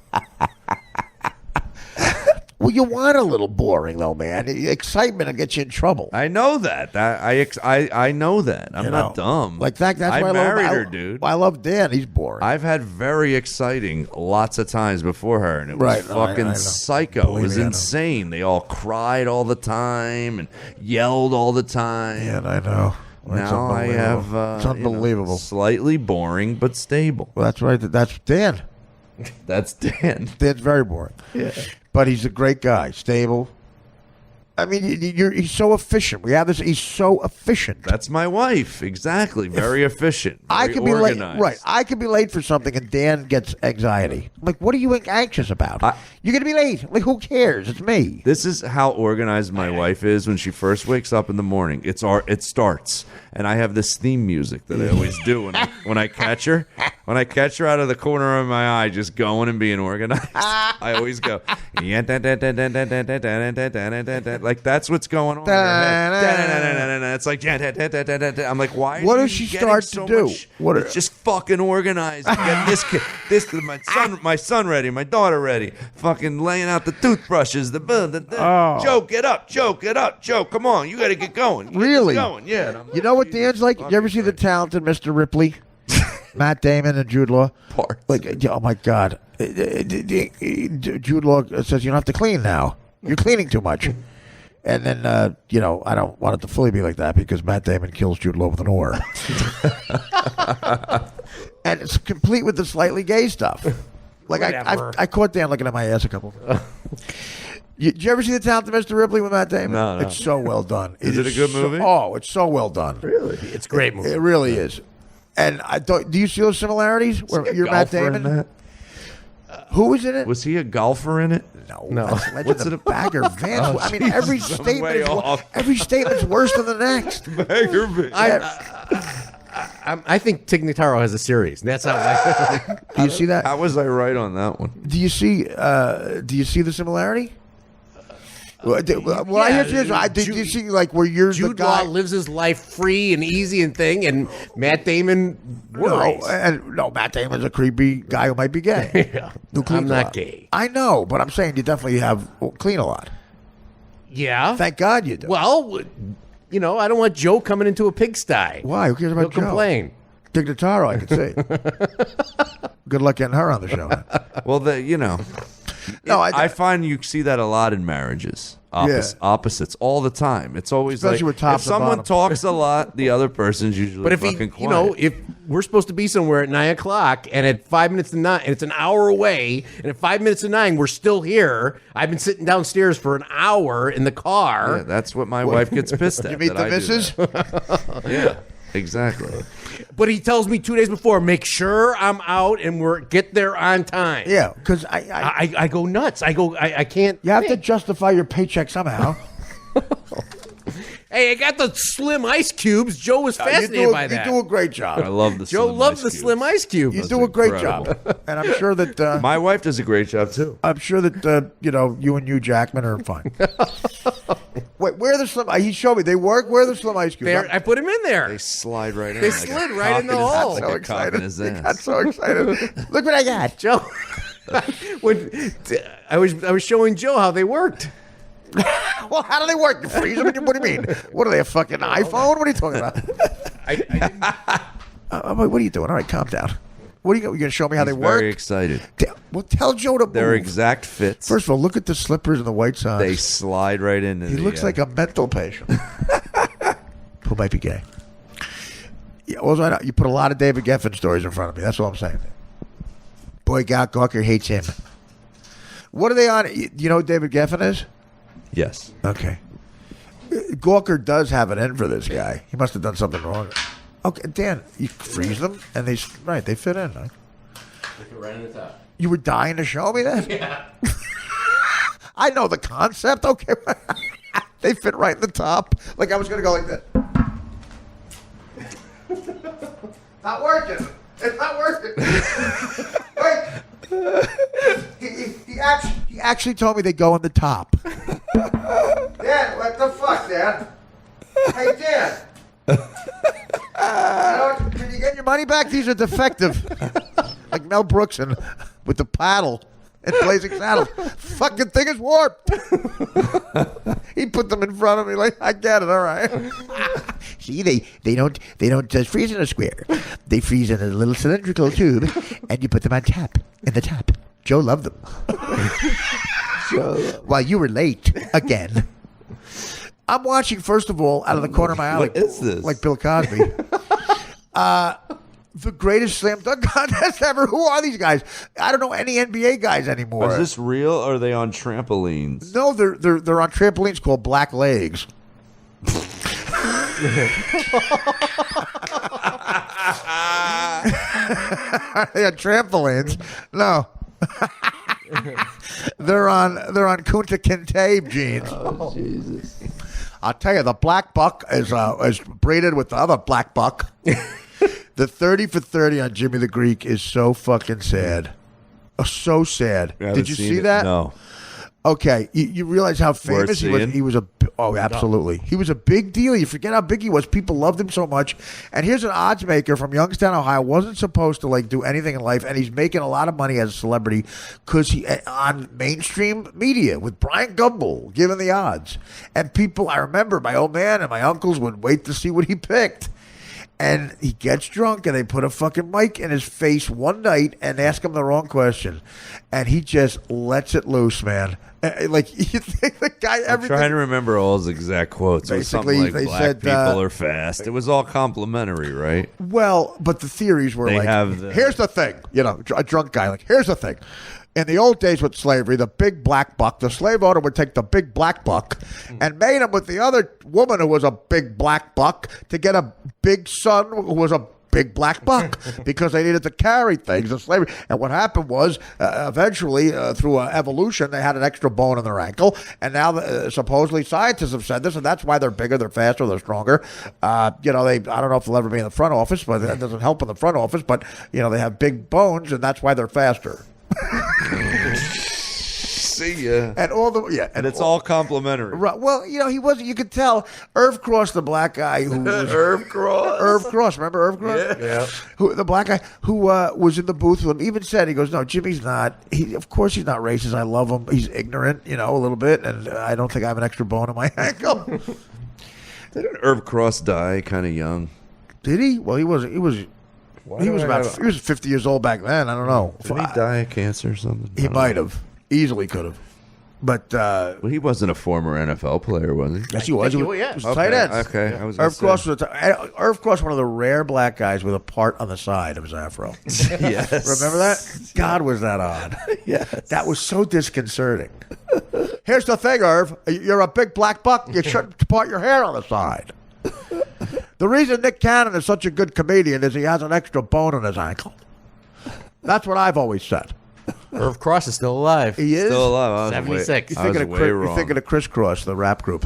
A: Well, you want a little boring though, man. Excitement will get you in trouble.
C: I know that. I know that. I'm
A: You
C: not
A: know?
C: dumb.
A: Like that. That's
C: I
A: why
C: married
A: I love
C: her, dude.
A: I love Dan. He's boring.
C: I've had very exciting lots of times before her, and it was
A: Right. No, I
C: fucking
A: know.
C: psycho.
A: Believe
C: it was
A: me, I know.
C: insane. They all cried all the time and yelled all the time.
A: Man, I know. It's
C: Now I have
A: it's unbelievable.
C: slightly boring but stable.
A: Well, that's right. That's Dan.
C: That's Dan.
A: Dan's very boring.
C: Yeah.
A: But he's a great guy, stable. I mean, he's so efficient. We have this. He's so efficient.
C: That's my wife. Exactly. Very efficient.
A: I
C: Very
A: could be late.
C: organized.
A: Right. I could be late for something, and Dan gets anxiety. I'm like, what are you anxious about? You're gonna be late. Like, who cares? It's me.
C: This is how organized my wife is when she first wakes up in the morning. It starts, and I have this theme music that I always do when I catch her. When I catch her out of the corner of my eye, just going and being organized, I always go, like that's what's going on. In her head. It's like, I'm like, why?
A: What
C: are
A: does
C: you
A: she
C: getting
A: start
C: so
A: to do?
C: much-
A: What are-
C: It's just fucking organized. Get this my son ready, my daughter ready. Fucking laying out the toothbrushes. Joe, get up, Joe. Come on, you got to get going. You gotta
A: Really?
C: get going. Yeah. And I'm
A: You know what
C: Jesus
A: Dan's like? You ever see the
C: fucking
A: talented Mr. Ripley? Matt Damon and Jude Law.
C: Parts.
A: Like, oh my God, Jude Law says you don't have to clean now. You're cleaning too much. And then, I don't want it to fully be like that because Matt Damon kills Jude Law with an oar. And it's complete with the slightly gay stuff. Like, I caught Dan looking at my ass a couple of times. Did you ever see The Talented Mr. Ripley with Matt Damon?
C: No.
A: It's so well done.
C: Is it a good movie?
A: Oh, it's so well done.
B: Really? It's a great movie.
A: It really is. And I thought, do you see those similarities? Where you're Matt
C: golfer in
A: Damon?
C: that?
A: Who was in it?
C: Was he a golfer in it?
A: No. That's Legend of Bagger Vance.
C: Oh,
A: I mean, every
C: Jesus, I'm
A: statement
C: way
A: is
C: off.
A: every statement's worse than the next.
C: Bagger Vance.
B: I think Tig Notaro has a series. That's how.
A: Do you see that?
C: How was I right on that one?
A: Do you see the similarity? Well, I hear did you see like where you're
B: Jude
A: the guy?
B: Law lives his life free and easy and thing, and Matt Damon worries.
A: No, Matt Damon's a creepy guy who might be gay.
B: Yeah.
A: Who cleans
B: I'm
A: a
B: not
A: lot.
B: gay.
A: I know, but I'm saying you definitely clean a lot.
B: Yeah.
A: Thank God you do.
B: Well, I don't want Joe coming into a pigsty.
A: Why? Who cares about
B: He'll
A: Joe?
B: complain.
A: Tig Notaro, I can see. Good luck getting her on the show.
C: Well,
A: No,
C: I find you see that a lot in marriages. Opposites all the time. It's always
A: Especially with
C: like
A: top
C: if
A: to
C: someone
A: bottom.
C: talks a lot, the other person's usually
B: But if
C: fucking quiet.
B: if we're supposed to be somewhere at 9:00 and at 5 minutes to 9, and it's an hour away, and at 5 minutes to 9 we're still here. I've been sitting downstairs for an hour in the car.
C: Yeah, that's what my wife gets pissed at.
A: You meet
C: that
A: the
C: I do
A: missus?
C: that. Yeah. Exactly.
B: But he tells me 2 days before, make sure I'm out and get there on time.
A: Yeah, because
B: I go nuts. I can't.
A: you have to justify your paycheck somehow.
B: Hey, I got the slim ice cubes. Joe was fascinated by that.
A: You do a great job.
C: I love the
B: Joe
C: slim
B: loved
C: ice
B: the
C: cubes.
B: slim ice cube.
A: You do a great
C: incredible.
A: job, and I'm sure that
C: My wife does a great job too.
A: you and Hugh Jackman are fine. Wait, where are the slim? He showed me they work. Where are the slim ice cubes?
B: I put him in there.
C: They slide right in.
B: They
C: like a
B: slid right in the
C: cock
B: hole.
C: Like
A: so
C: a cock in his
A: excited. I got
C: ass.
A: so excited. Look what I got.
B: Joe, when I was showing Joe how they worked.
A: Well, how do they work? You freeze them? What do you mean? What are they, a fucking iPhone? What are you talking about?
B: I didn't,
A: I'm like, what are you doing? All right, calm down. What are you going to show me how they work?
C: Very excited.
A: Well, tell Joe to move.
C: Their exact fits.
A: First of all, look at the slippers and the white socks.
C: They slide right into.
A: He looks like a mental patient who might be gay. Yeah, also, I know, you put a lot of David Geffen stories in front of me. That's all I'm saying. Boy, Gawker hates him. What are they on? You know who David Geffen is?
C: Yes.
A: Okay. Gawker does have an end for this guy. He must have done something wrong. Okay, Dan, you freeze them and they fit in. Huh?
B: right in the top.
A: You were dying to show me that?
B: Yeah.
A: I know the concept. Okay. They fit right in the top. Like I was going to go like that. Not working. It's not working. Wait. He actually told me they go on the top. Dad, what the fuck, Dad? Hey, Dad. Can you get your money back? These are defective. Like Mel Brooks and with the paddle and Blazing Saddles. Fucking thing is warped. He put them in front of me like, I get it, all right. See, they don't just freeze in a square. They freeze in a little cylindrical tube, and you put them on top, in the top. Joe loved them. While you were late again. I'm watching, first of all, out of the corner of my eye.
C: What is this?
A: Like Bill Cosby. The greatest slam dunk contest ever. Who are these guys? I don't know any NBA guys anymore.
C: Is this real or are they on trampolines?
A: No, they're on trampolines called black legs. They are trampolines. No. They're on Kunta Kinte jeans.
C: Oh, Jesus.
A: I'll tell you, the black buck is braided with the other black buck. The 30 for 30 on Jimmy the Greek is so fucking sad. Oh, so sad. Did you see that?
C: No.
A: Okay, you realize how famous he was.
C: seeing?
A: He was absolutely. He was a big deal. You forget how big he was. People loved him so much. And here's an odds maker from Youngstown, Ohio. Wasn't supposed to like do anything in life, and he's making a lot of money as a celebrity because he on mainstream media with Brian Gumbel giving the odds. And people, I remember my old man and my uncles would wait to see what he picked. And he gets drunk, and they put a fucking mic in his face one night and ask him the wrong question. And he just lets it loose, man. Like, you think the guy,
C: I'm
A: everything.
C: trying to remember all his exact quotes. It was something
A: Basically,
C: like
A: they
C: black
A: said,
C: people are fast. It was all complimentary, right?
A: Well, but the theories were
C: They
A: like,
C: have the-
A: here's the thing. You know, a drunk guy, like, here's the thing. In the old days with slavery, the big black buck, the slave owner would take the big black buck and mate him with the other woman who was a big black buck to get a big son who was a big black buck because they needed to carry things in slavery. And what happened was eventually through evolution, they had an extra bone in their ankle. And now supposedly scientists have said this, and that's why they're bigger, they're faster, they're stronger. I don't know if they'll ever be in the front office, but that doesn't help in the front office. But, they have big bones, and that's why they're faster.
C: See ya.
A: And all the
C: And it's all complimentary.
A: Right. Well, he wasn't. You could tell Irv Cross, the black guy who was
C: Irv Cross.
A: Irv Cross. Remember Irv Cross?
C: Yeah.
A: Who the black guy who was in the booth with him even said, he goes, no, Jimmy's not. Of course he's not racist. I love him. He's ignorant, a little bit, and I don't think I have an extra bone in my ankle.
C: Didn't Irv Cross die kind of young?
A: Did he? Well, he was. He was 50 years old back then. I don't know.
C: Didn't he die of cancer or something?
A: He might have. Easily could have. But
C: Well, he wasn't a former NFL player, was he?
A: yes, he was. He
B: yeah.
A: was tight ends.
C: Okay. I was gonna
A: Irv Cross was Irv Cross, one of the rare black guys with a part on the side of his afro.
C: Yes.
A: Remember that? God, was that odd?
C: Yes.
A: That was so disconcerting. Here's the thing, Irv. You're a big black buck. You shouldn't part your hair on the side. The reason Nick Cannon is such a good comedian is he has an extra bone in his ankle. That's what I've always said.
B: Irv Cross is still alive.
A: He is
C: Still alive.
B: 76.
C: I was
A: You're thinking of Chris Cross, the rap group.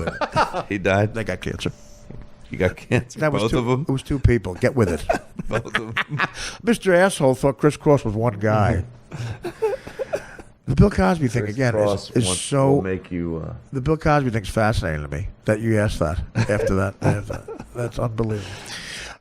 C: He died.
A: They got cancer.
C: He got cancer.
A: That was
C: Both of them.
A: It was two people. Get with it.
C: Both of them.
A: Mr. Asshole thought Chris Cross was one guy. The Bill Cosby thing again is so.
C: Will make you.
A: The Bill Cosby thing's fascinating to me. That you asked that after that. That's unbelievable.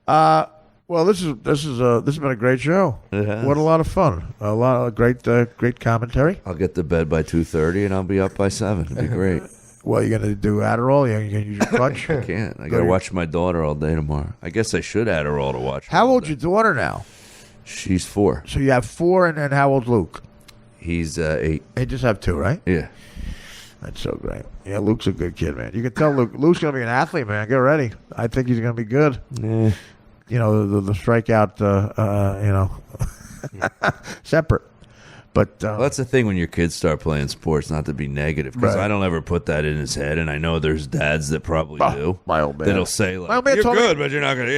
A: Well, this has been a great show.
C: It has.
A: What a lot of fun. A lot of great commentary.
C: I'll get to bed by 2:30 and I'll be up by 7. It'd be great.
A: Well, you're gonna do Adderall? You're gonna use your crutch?
C: I can't. I gotta watch my daughter all day tomorrow. I guess I should Adderall to watch.
A: How old's your daughter now?
C: She's 4.
A: So you have 4, and how old's Luke?
C: He's 8.
A: They just have 2, right?
C: Yeah.
A: That's so great. Yeah, Luke's a good kid, man. You can tell Luke's going to be an athlete, man. Get ready. I think he's going to be good.
C: Yeah.
A: You know, the strikeout, separate. But
C: Well, that's the thing when your kids start playing sports, not to be negative, because
A: Right.
C: I don't ever put that in his head, and I know there's dads that probably do.
A: my old man.
C: That'll say
A: My
C: like,
A: old man
C: "You're
A: told me-
C: good, but you're not gonna,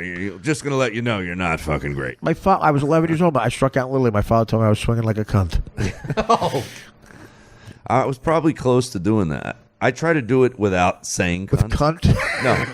C: you're just gonna let you know you're not fucking great."
A: I was 11 years old, but I struck out Lily. My father told me I was swinging like a cunt.
C: I was probably close to doing that. I try to do it without saying
A: With
C: cunt.
A: cunt?
C: No.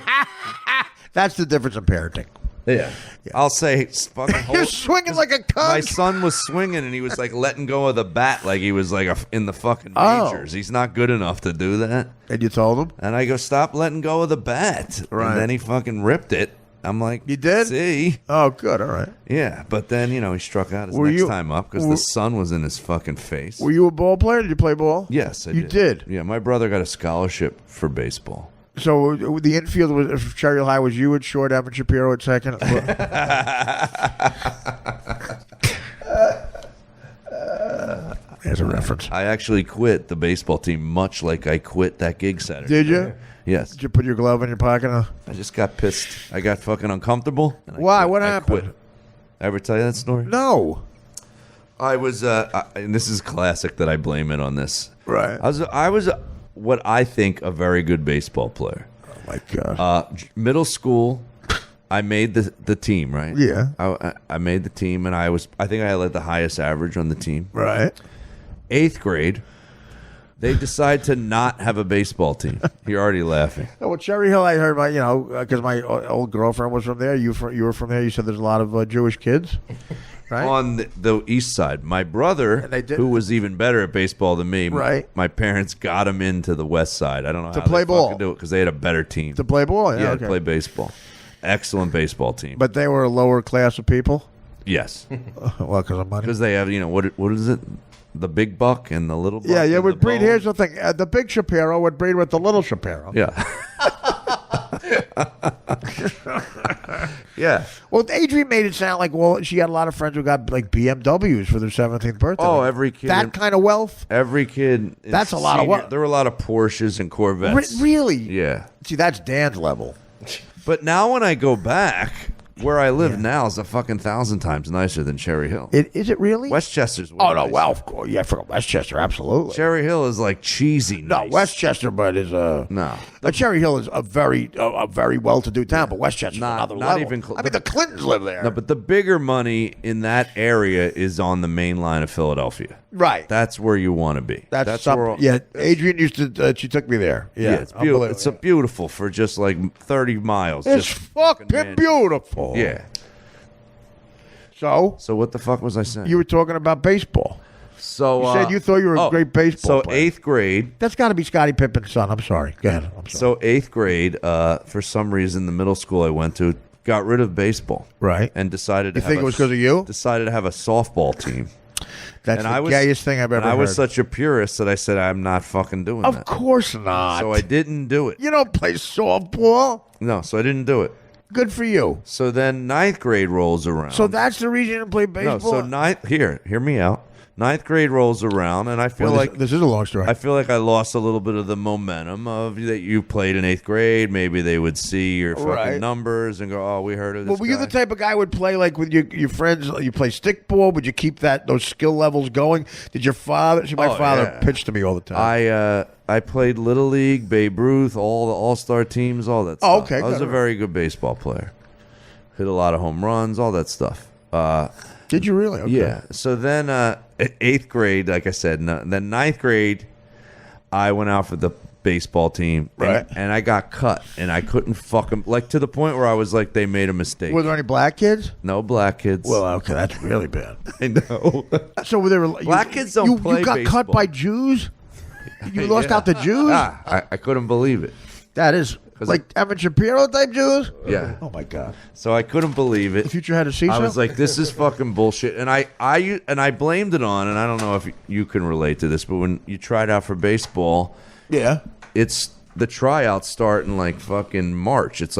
A: That's the difference in parenting.
C: Yeah. I'll say, fucking
A: You're
C: hold.
A: swinging like a cunt.
C: My son was swinging and he was like letting go of the bat like he was like in the fucking
A: Oh.
C: majors. He's not good enough to do that.
A: And you told him?
C: And I go, stop letting go of the bat.
A: Right.
C: And then he fucking ripped it. I'm like,
A: You did?
C: See?
A: Oh, good. All right.
C: Yeah. But then, he struck out his
A: Were
C: next
A: you-
C: time up because the sun was in his fucking face.
A: Were you a ball player? Did you play ball?
C: Yes, I
A: You did?
C: Yeah, my brother got a scholarship for baseball.
A: So the infield was Cherry Hill High was you at short, Evan Shapiro at second. There's a reference.
C: I actually quit the baseball team much like I quit that gig Saturday.
A: Did you?
C: Yes.
A: Did you put your glove in your pocket?
C: I just got pissed. I got fucking uncomfortable. And I
A: Why?
C: quit.
A: What
C: I
A: happened?
C: quit. Ever tell you that story?
A: No.
C: I was, and this is classic that I blame it on this.
A: Right.
C: I was what I think a very good baseball player.
A: Oh my God.
C: Middle school, I made the team, right?
A: Yeah.
C: I made the team, and I think I had like the highest average on the team.
A: Right.
C: 8th grade, they decide to not have a baseball team. You're already laughing.
A: Oh, well, Cherry Hill, I heard because my old girlfriend was from there. You were from there. You said there's a lot of Jewish kids, right?
C: On the east side, my brother,
A: they did-
C: who was even better at baseball than me,
A: Right.
C: My parents got him into the west side. I don't know
A: To
C: how
A: play
C: they
A: ball.
C: fucking do it because they had a better team.
A: To play ball.
C: yeah,
A: okay.
C: to play baseball. Excellent baseball team.
A: But they were a lower class of people.
C: yes,
A: Well, because of money.
C: because they have what is it? The big buck and the little buck.
A: Yeah,
C: and
A: would
C: the
A: breed.
C: bone.
A: Here's the thing: the big Shapiro would breed with the little Shapiro.
C: Yeah. yeah.
A: Well, Adrienne made it sound like she had a lot of friends who got like BMWs for their 17th birthday.
C: Oh, every kid.
A: that kind of wealth.
C: Every kid. in
A: That's a lot of what-
C: There were a lot of Porsches and Corvettes.
A: Really?
C: Yeah.
A: See, that's Dan's level.
C: But now when I go back, where I live now is a fucking 1,000 times nicer than Cherry Hill.
A: Is it really?
C: Westchester's way
A: Oh no!
C: nicer.
A: Well, of course, yeah, for Westchester, absolutely.
C: Cherry Hill is like cheesy.
A: No,
C: nice.
A: Westchester, but is
C: No.
A: Cherry Hill is a very well-to-do town, but Westchester's another
C: not
A: level.
C: even cl-
A: I mean, the Clintons live there.
C: No, but the bigger money in that area is on the main line of Philadelphia.
A: right.
C: That's where you want to be.
A: That's
C: where
A: something. Yeah, Adrienne used to. She took me there. Yeah,
C: it's beautiful.
A: unbelievable.
C: It's a beautiful for just like 30 miles.
A: It's
C: just
A: fucking
C: man.
A: beautiful.
C: Yeah.
A: So
C: what the fuck was I saying?
A: you were talking about baseball.
C: So
A: You said you thought you were a great baseball
C: So
A: player.
C: 8th grade.
A: That's got to be Scottie Pippen's son. I'm sorry. Go ahead. I'm sorry.
C: So 8th grade. For some reason, the middle school I went to got rid of baseball.
A: Right.
C: And decided to
A: You think it was 'cause of you?
C: Decided to have a softball team.
A: That's
C: and
A: the
C: I was,
A: gayest thing I've ever
C: and I
A: heard.
C: was such a purist that I said I'm not fucking doing
A: of
C: that.
A: course not.
C: So I didn't do it.
A: You don't play softball.
C: No, so I didn't do it.
A: Good for you.
C: So then 9th grade rolls around.
A: So that's the reason you didn't play baseball.
C: no, so hear me out. 9th grade rolls around, and I feel
A: Well,
C: like
A: this is a long story.
C: I feel like I lost a little bit of the momentum of that you played in 8th grade. Maybe they would see your fucking
A: Right.
C: numbers and go, "Oh, we heard of this."
A: Well, were you
C: guy."
A: the type of guy who would play like with your friends? You play stickball? Would you keep those skill levels going? Did your father? See, my
C: Oh,
A: father
C: yeah.
A: pitched to me all the time.
C: I played Little League, Babe Ruth, all the All-Star teams, all that stuff.
A: Okay,
C: I was
A: good.
C: a very good baseball player. Hit a lot of home runs, all that stuff.
A: Did you really? Okay.
C: Yeah. So then 8th grade, like I said, then 9th grade, I went out for the baseball team.
A: Right.
C: And I got cut, and I couldn't fucking, like, to the point where I was like, they made a mistake.
A: Were there any black kids?
C: No black kids.
A: Well, okay, that's really bad.
C: I know.
A: So were there
C: Black kids don't play
A: You got cut
C: baseball.
A: by Jews? You lost out to Jews?
C: I couldn't believe it.
A: That is like Evan Shapiro type Jews?
C: Yeah.
A: Oh my God.
C: So I couldn't believe it.
A: The future had a seesaw?
C: I was like, this is fucking bullshit. And I blamed it on, and I don't know if you can relate to this, but when you tried out for baseball,
A: yeah,
C: it's the tryouts start in like fucking March. It's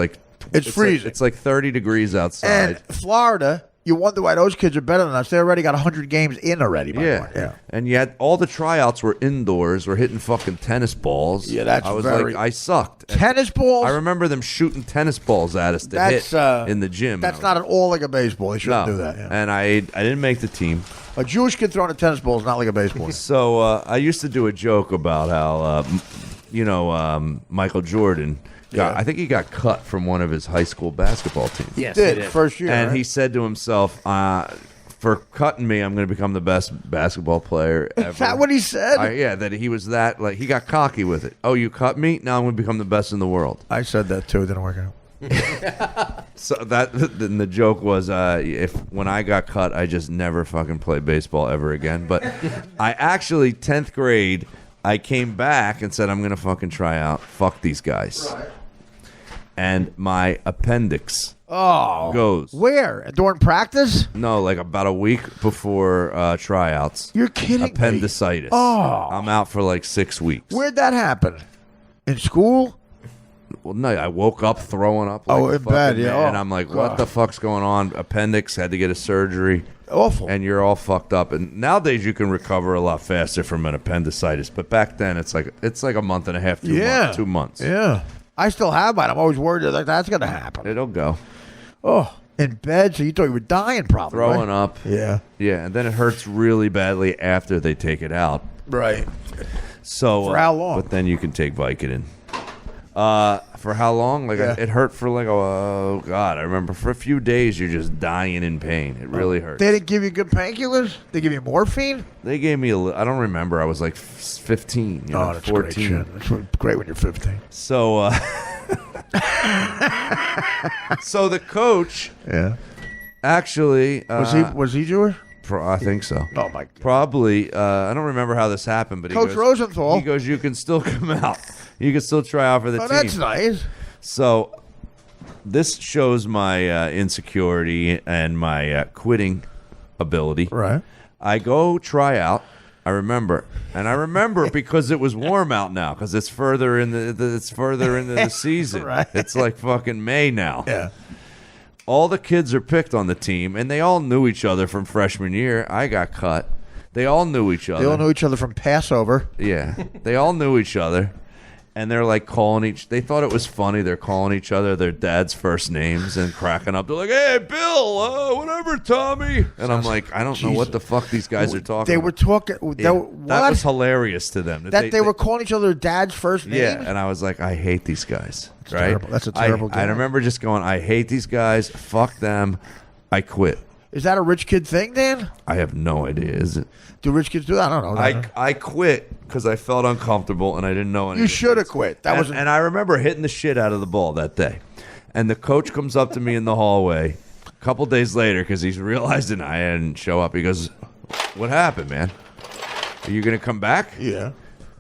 A: freezing.
C: It's like 30 degrees outside.
A: And Florida, you wonder why those kids are better than us. They already got 100 games in already. By
C: Yeah.
A: yeah.
C: And yet all the tryouts were indoors. We're hitting fucking tennis balls.
A: Yeah, that's
C: I was
A: very-
C: like, I sucked.
A: Tennis balls?
C: I remember them shooting tennis balls at us to
A: That's,
C: hit in the gym.
A: That's not at all like a baseball. They shouldn't do that. Yeah.
C: And I didn't make the team.
A: A Jewish kid throwing a tennis ball is not like a baseball.
C: So I used to do a joke about how, Michael Jordan, I think he got cut from one of his high school basketball teams.
B: Yes,
A: Did first year.
C: And
A: right?
C: he said to himself, for cutting me, I'm going to become the best basketball player ever.
A: Is that what he said?
C: Yeah, that he was that, like, he got cocky with it. Oh, you cut me? Now I'm going to become the best in the world.
A: I said that too. It didn't work out.
C: So then the joke was, when I got cut, I just never fucking played baseball ever again. But I actually, 10th grade, I came back and said, I'm going to fucking try out. Fuck these guys. Right. And my appendix goes.
A: Where? During practice?
C: No, like about a week before tryouts.
A: You're kidding
C: Appendicitis.
A: me. Oh.
C: I'm out for like 6 weeks.
A: Where'd that happen? In school?
C: Well, no, I woke up throwing up. Like
A: in bed, yeah.
C: And I'm like, what the fuck's going on? Appendix, had to get a surgery.
A: Awful.
C: And you're all fucked up. And nowadays you can recover a lot faster from an appendicitis. But back then it's like a month and a half, 2 months.
A: Yeah. I still have mine. I'm always worried that that's going to happen.
C: It'll go.
A: Oh, in bed? So you thought you were dying probably,
C: Throwing
A: right?
C: up.
A: Yeah.
C: Yeah, and then it hurts really badly after they take it out.
A: Right.
C: So
A: For how long?
C: But then you can take Vicodin. For how long? Like
A: Yeah.
C: it hurt for like oh god, I remember for a few days you're just dying in pain. It really hurt.
A: They didn't give you good painkillers? They give you morphine?
C: They gave me I don't remember. I was like 15,
A: That's
C: 14.
A: great shit. That's great when you're 15.
C: So so the coach
A: Yeah.
C: actually
A: Was he Jewish?
C: I think so.
A: Oh my God.
C: Probably. I don't remember how this happened, but
A: Coach
C: he goes,
A: Rosenthal.
C: He goes, you can still come out. You can still try out for the
A: Oh,
C: team.
A: that's nice.
C: So this shows my insecurity and my quitting ability.
A: Right.
C: I go try out. I remember because it was warm out now because it's further in the season.
A: Right.
C: It's like fucking May now.
A: Yeah.
C: All the kids are picked on the team, and they all knew each other from freshman year. I got cut. They all knew each other.
A: They all know each other from Passover.
C: Yeah. They all knew each other. And they're like they thought it was funny. They're calling each other their dad's first names and cracking up. They're like, hey, Bill, whatever, Tommy. And I'm like, I don't know what the fuck these guys are talking
A: They
C: about.
A: were talking.
C: Yeah,
A: What?
C: that was hilarious to them.
A: That they were calling each other their dad's first name?
C: Yeah, and I was like, I hate these guys.
A: That's
C: right?
A: terrible. That's a terrible
C: I
A: game.
C: remember just going, I hate these guys. Fuck them. I quit.
A: Is that a rich kid thing, Dan?
C: I have no idea. Is it?
A: Do rich kids do that? I don't know.
C: I quit because I felt uncomfortable and I didn't know anything.
A: You should have quit. That was
C: And I remember hitting the shit out of the ball that day. And the coach comes up to me in the hallway a couple days later because he's realizing I didn't show up. He goes, what happened, man? Are you going to come back?
A: Yeah.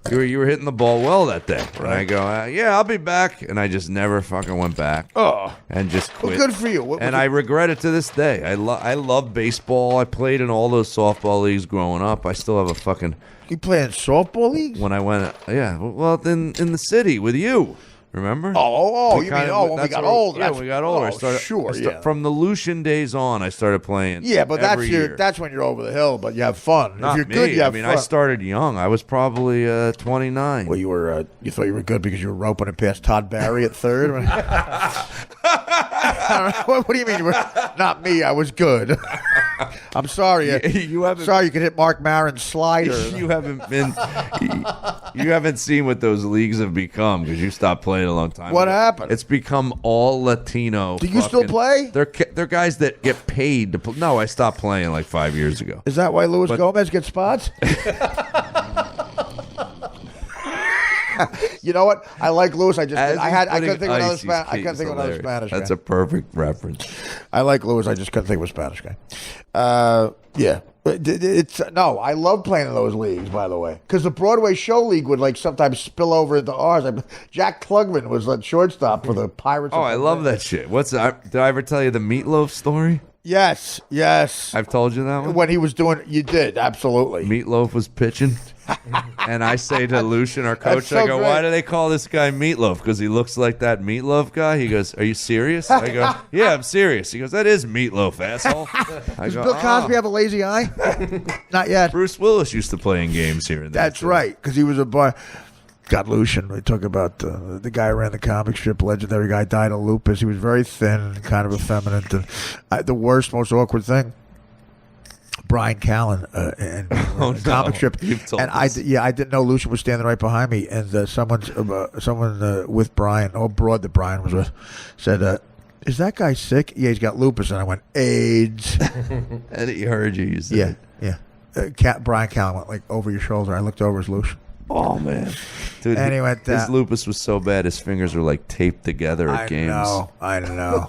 C: You were hitting the ball well that day. Right. And I go, yeah, I'll be back. And I just never fucking went back.
A: Oh.
C: And just quit.
A: Well, good for you.
C: And I regret it to this day. I love baseball. I played in all those softball leagues growing up. I still have a fucking...
A: You play in softball leagues?
C: When I went... Yeah. Well, in the city with you. Remember?
A: When we got older.
C: Yeah, when we got older. From the Lucian days on, I started playing.
A: Yeah, but
C: year.
A: that's when you're over the hill, but you have fun.
C: Not
A: if you're
C: me.
A: good, you have
C: I
A: fun.
C: started young. I was probably 29.
A: Well, you thought you were good because you were roping it past Todd Barry at third? what do you mean? Not me. I was good. I'm sorry.
C: You haven't.
A: Sorry, you could hit Mark Maron's slider.
C: You haven't been. You haven't seen what those leagues have become because you stopped playing a long time
A: What
C: ago.
A: happened?
C: It's become all Latino.
A: Do you still play?
C: They're guys that get paid to play. No, I stopped playing like 5 years ago.
A: Is that why Luis Gomez gets spots? You know what? I like Luis. I couldn't think of another Spanish. I couldn't think of another Spanish guy.
C: That's a perfect reference.
A: I like Luis. I just couldn't think of a Spanish guy. Yeah. No, I love playing in those leagues, by the way, because the Broadway show league would like sometimes spill over into ours. Jack Klugman was the shortstop for the Pirates.
C: Oh, I love that shit. Did I ever tell you the Meatloaf story?
A: Yes.
C: I've told you that one.
A: When he was doing, you did absolutely.
C: Meatloaf was pitching, and I say to Lucian, our coach,
A: so
C: I go,
A: great.
C: "Why do they call this guy Meatloaf? Because he looks like that Meatloaf guy." He goes, "Are you serious?" I go, "Yeah, I'm serious." He goes, "That is Meatloaf, asshole." I
A: Does
C: go,
A: Bill Cosby have a lazy eye? Not yet.
C: Bruce Willis used to play in games here and there.
A: That's right, because he was a boy. God, Lucian. We talk about the guy who ran the comic strip, legendary guy, died of lupus. He was very thin, kind of effeminate. And the worst, most awkward thing, Brian Callen and comic strip.
C: You've told
A: and
C: us.
A: I didn't know Lucian was standing right behind me, and someone with Brian, broad that Brian was with, said, "Is that guy sick?" Yeah, he's got lupus. And I went, AIDS.
C: And he heard you. You said,
A: Yeah. Brian Callen went like over your shoulder. I looked over as Lucian.
C: "Oh man, dude."
A: And he went,
C: his lupus was so bad, his fingers were like taped together at games.
A: I know.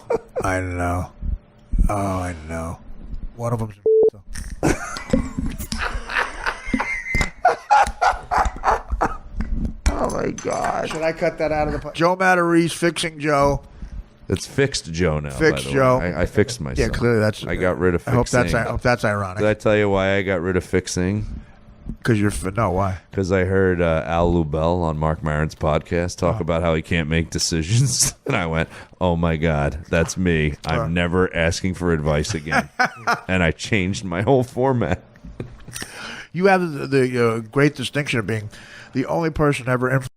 A: Oh, I know. One of them's oh my God! Should I cut that out of the? Joe Matarese fixing Joe.
C: It's fixed Joe now.
A: Fixed
C: by the
A: Joe.
C: Way. I fixed myself.
A: Yeah, clearly that's.
C: I got rid of fixing.
A: I hope that's ironic.
C: Did I tell you why I got rid of fixing?
A: Because why?
C: Because I heard Al Lubell on Mark Maron's podcast talk about how he can't make decisions, and I went, "Oh my God, that's me! I'm never asking for advice again." And I changed my whole format.
A: You have the great distinction of being the only person ever influenced